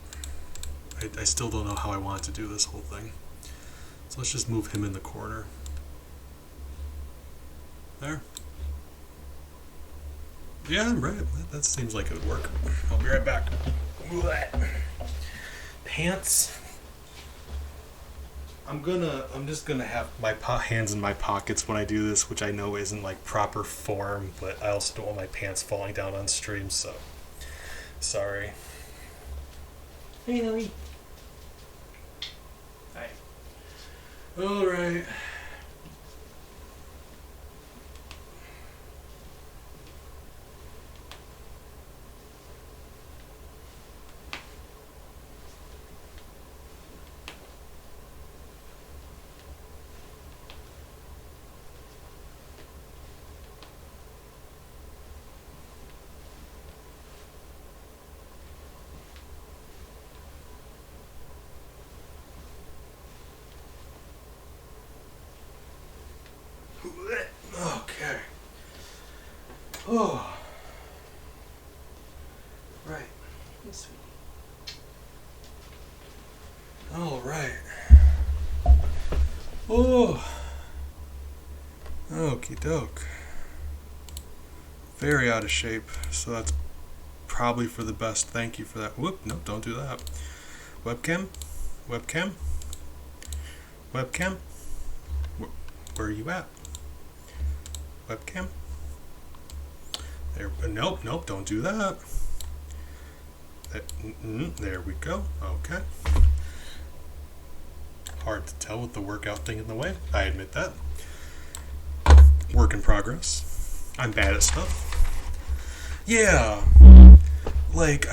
I still don't know how I want to do this whole thing. So let's just move him in the corner. There. Yeah, right. That seems like it would work. I'll be right back. Pants. I'm just gonna have my hands in my pockets when I do this, which I know isn't like proper form, but I also don't want my pants falling down on stream, so sorry. Hey, Ellie. Hi. All right. Oh. Right. Yes. All right. Oh. Okie doke. Very out of shape, so that's probably for the best. Thank you for that. Whoop, no, don't do that. Webcam? Webcam? Webcam? Where are you at? Webcam? There. Nope, don't do that. There we go. Okay. Hard to tell with the workout thing in the way. I admit that. Work in progress. I'm bad at stuff. Yeah. Like,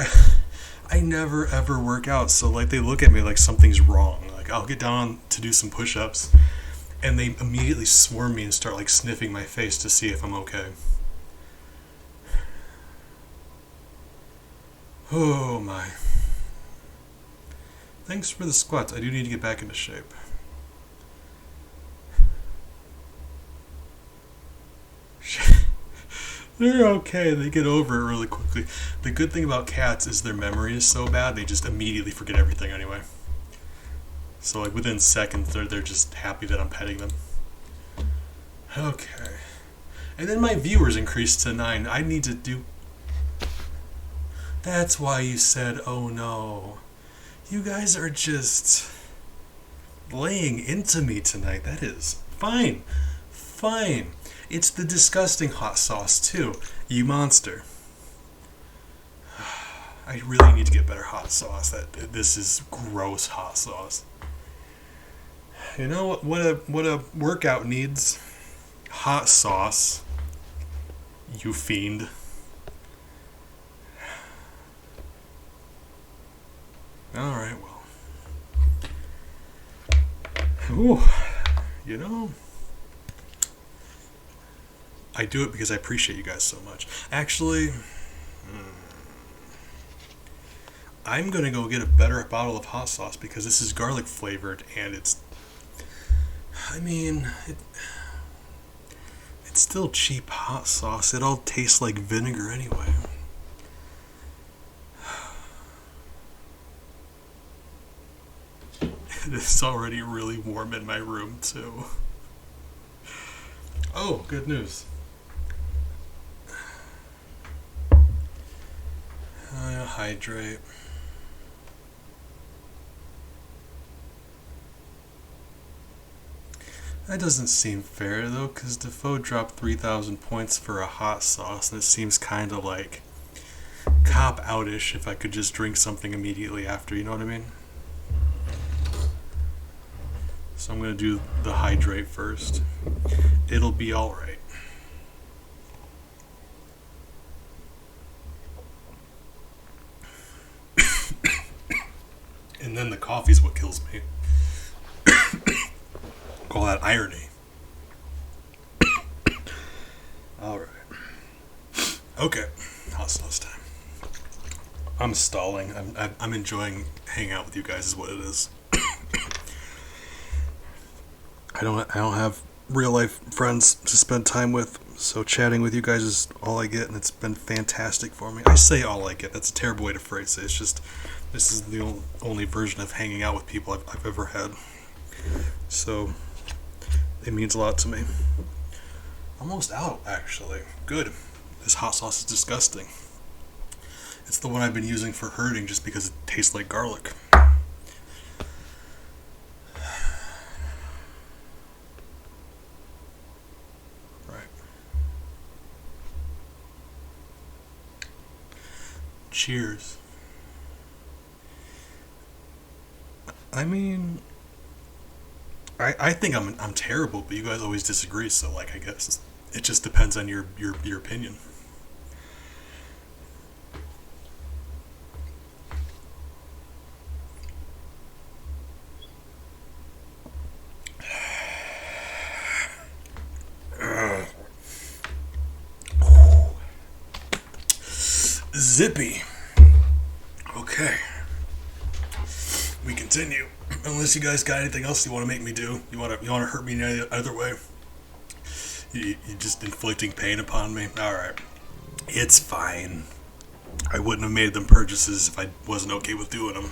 I never ever work out, so like they look at me like something's wrong. Like I'll get down to do some push-ups, and they immediately swarm me and start like sniffing my face to see if I'm okay. Oh my. Thanks for the squats. I do need to get back into shape. They're okay. They get over it really quickly. The good thing about cats is their memory is so bad, they just immediately forget everything anyway. So like within seconds, they're just happy that I'm petting them. Okay. And then my viewers increased to 9. I need to do... That's why you said, oh no. You guys are just laying into me tonight. That is fine. Fine. It's the disgusting hot sauce too. You monster. I really need to get better hot sauce. This is gross hot sauce. You know what a workout needs? Hot sauce. You fiend. Alright, well. Ooh. You know, I do it because I appreciate you guys so much. Actually, I'm going to go get a better bottle of hot sauce because this is garlic flavored and it's still cheap hot sauce. It all tastes like vinegar anyway. It's already really warm in my room too. Oh, good news. Hydrate. That doesn't seem fair though, because Defoe dropped 3,000 points for a hot sauce, and it seems kind of like cop-out-ish if I could just drink something immediately after, you know what I mean? So I'm going to do the hydrate first. It'll be alright. And then the coffee's what kills me. Call that irony. Alright. Okay. Hot sauce time. I'm stalling. I'm enjoying hanging out with you guys is what it is. I don't have real life friends to spend time with, so chatting with you guys is all I get, and it's been fantastic for me. I say all I get. That's a terrible way to phrase it. It's just this is the only version of hanging out with people I've ever had. So it means a lot to me. Almost out, actually. Good. This hot sauce is disgusting. It's the one I've been using for herding just because it tastes like garlic. Cheers. I mean, I think I'm terrible, but you guys always disagree, so like I guess it just depends on your opinion. Zippy. Okay. We continue. Unless you guys got anything else you want to make me do. You want to hurt me in any other way? You just inflicting pain upon me? Alright. It's fine. I wouldn't have made them purchases if I wasn't okay with doing them.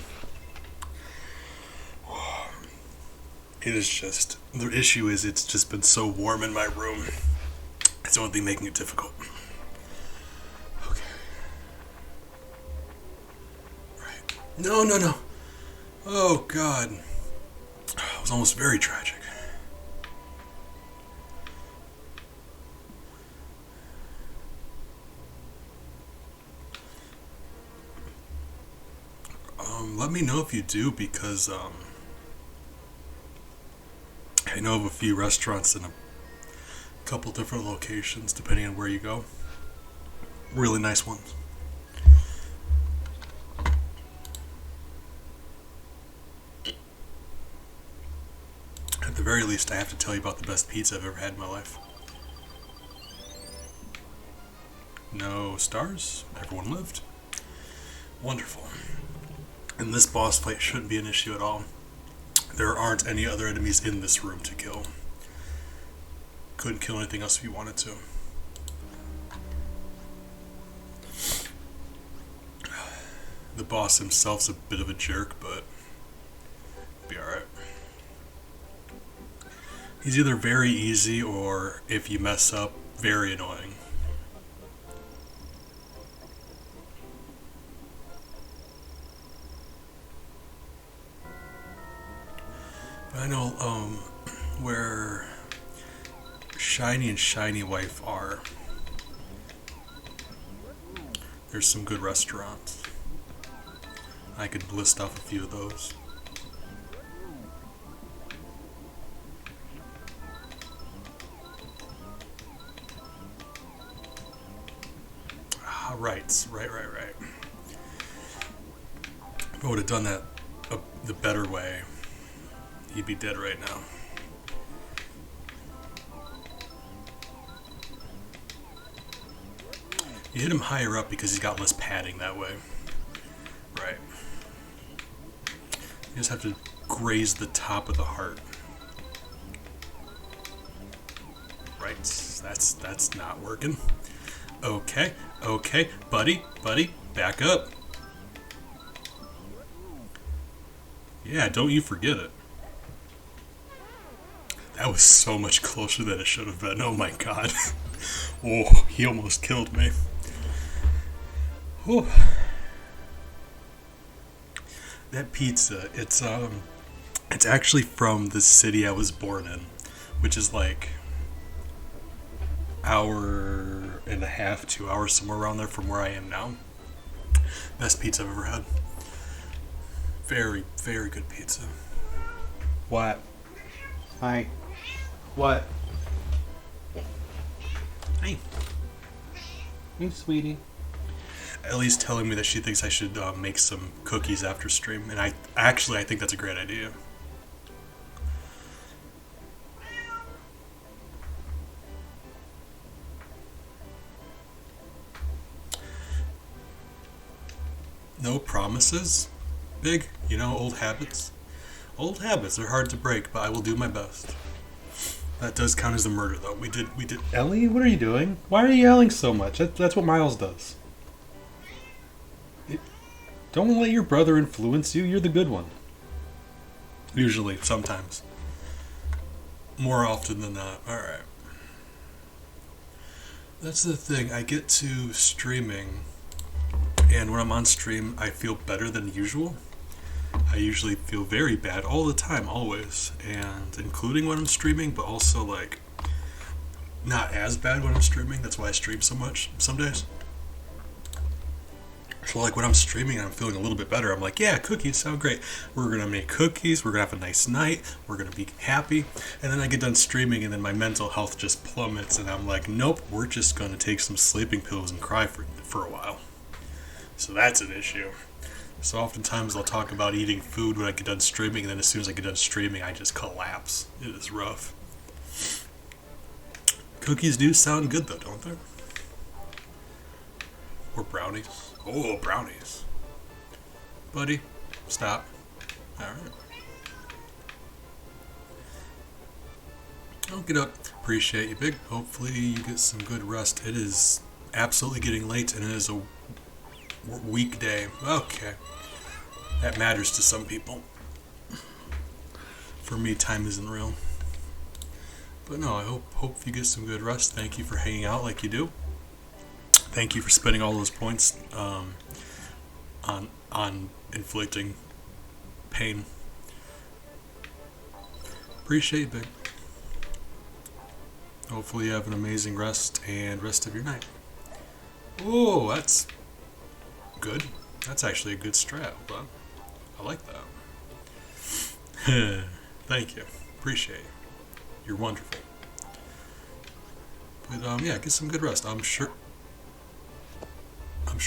It is just, the issue is it's just been so warm in my room. It's the only thing making it difficult. Okay. Right. No, no, no. Oh, God. It was almost very tragic. Let me know if you do, because I know of a few restaurants in a couple different locations, depending on where you go. Really nice ones. At the very least, I have to tell you about the best pizza I've ever had in my life. No stars. Everyone lived. Wonderful. And this boss fight shouldn't be an issue at all. There aren't any other enemies in this room to kill. Couldn't kill anything else if you wanted to. The boss himself's a bit of a jerk, but be alright. He's either very easy or, if you mess up, very annoying. But I know where Shiny and Shiny Wife are. There's some good restaurants. I could list off a few of those. Right. If I would have done that the better way, he'd be dead right now. You hit him higher up because he's got less padding that way. Right. You just have to graze the top of the heart. Right. That's not working. Okay, buddy, back up. Yeah, don't you forget it. That was so much closer than it should have been. Oh my god. Oh, he almost killed me. Whew. That pizza, it's actually from the city I was born in, which is like hour and a half, 2 hours, somewhere around there from where I am now. Best pizza I've ever had. Very, very good pizza. What? Hi. What? Hey. Hey, sweetie. Ellie's telling me that she thinks I should make some cookies after stream, and I think that's a great idea. No promises, Big. You know, old habits. Old habits are hard to break, but I will do my best. That does count as a murder, though. We did. Ellie, what are you doing? Why are you yelling so much? That's what Miles does. Don't let your brother influence you. You're the good one. Usually, sometimes. More often than not. Alright. That's the thing. I get to streaming, and when I'm on stream, I feel better than usual. I usually feel very bad all the time, always. And including when I'm streaming, but also, like, not as bad when I'm streaming. That's why I stream so much some days. So, like, when I'm streaming and I'm feeling a little bit better, I'm like, yeah, cookies sound great. We're going to make cookies. We're going to have a nice night. We're going to be happy. And then I get done streaming, and then my mental health just plummets. And I'm like, nope, we're just going to take some sleeping pills and cry for a while. So that's an issue. So oftentimes I'll talk about eating food when I get done streaming, and then as soon as I get done streaming, I just collapse. It is rough. Cookies do sound good, though, don't they? Or brownies. Oh, brownies. Buddy, stop. Alright. I'll get up. Appreciate you, Big. Hopefully you get some good rest. It is absolutely getting late, and it is a weekday. Okay, that matters to some people. For me, time isn't real. But no, I hope you get some good rest. Thank you for hanging out like you do. Thank you for spending all those points on inflicting pain. Appreciate it, babe. Hopefully you have an amazing rest of your night. Oh, that's good. That's actually a good strat. Well, I like that. Thank you. Appreciate it. You're wonderful. But yeah, get some good rest. I'm sure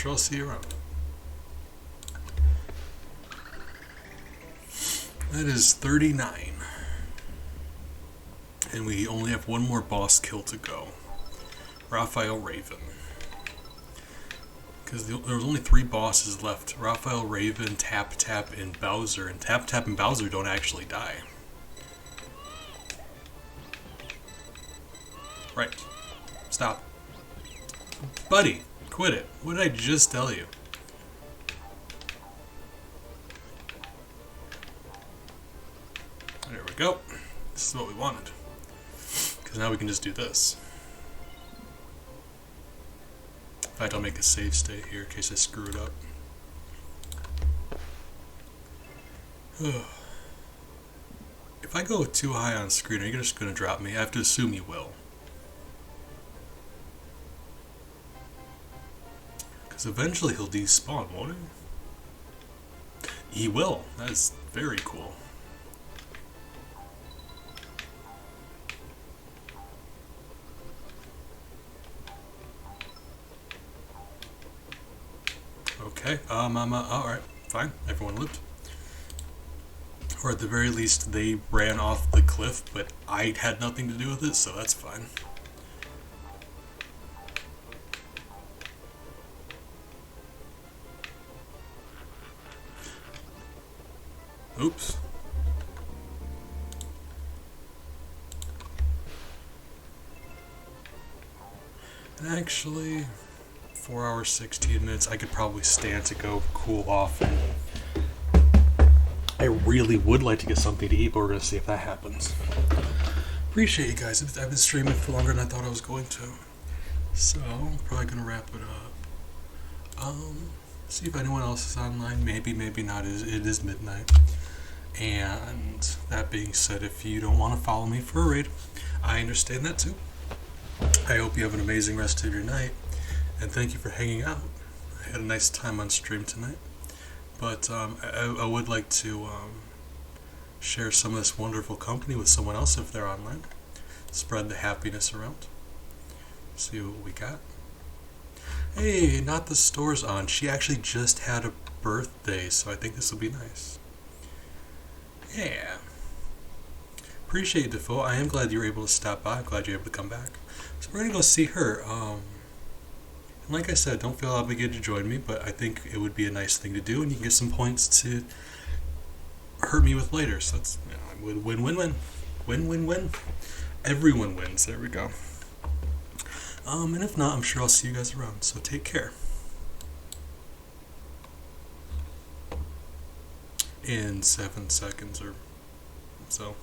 I'll see you around. That is 39. And we only have one more boss kill to go. Raphael Raven. Because there was only 3 bosses left. Raphael Raven, Tap Tap, and Bowser. And Tap Tap and Bowser don't actually die. Right. Stop. Buddy, quit it. What did I just tell you? There we go. This is what we wanted. Because now we can just do this. In fact, I'll make a save state here in case I screw it up. If I go too high on screen, are you just going to drop me? I have to assume you will. Because eventually he'll despawn, won't he? He will. That's very cool. Okay, alright, fine, everyone lived. Or at the very least, they ran off the cliff, but I had nothing to do with it, so that's fine. Oops. Actually, 4 hours, 16 minutes, I could probably stand to go cool off. And I really would like to get something to eat, but we're going to see if that happens. Appreciate you guys. I've been streaming for longer than I thought I was going to. So, I'm probably going to wrap it up. See if anyone else is online. Maybe, maybe not. It is midnight. And that being said, if you don't want to follow me for a raid, I understand that too. I hope you have an amazing rest of your night. And thank you for hanging out. I had a nice time on stream tonight. But I would like to share some of this wonderful company with someone else if they're online. Spread the happiness around. See what we got. Hey, Not the Store's on. She actually just had a birthday, so I think this will be nice. Yeah. Appreciate it, Defoe. I am glad you were able to stop by. I'm glad you were able to come back. So we're going to go see her. And like I said, don't feel obligated to join me, but I think it would be a nice thing to do, and you can get some points to hurt me with later. So that's win-win-win. Win-win-win. Everyone wins. There we go. And if not, I'm sure I'll see you guys around. So take care. In 7 seconds or so.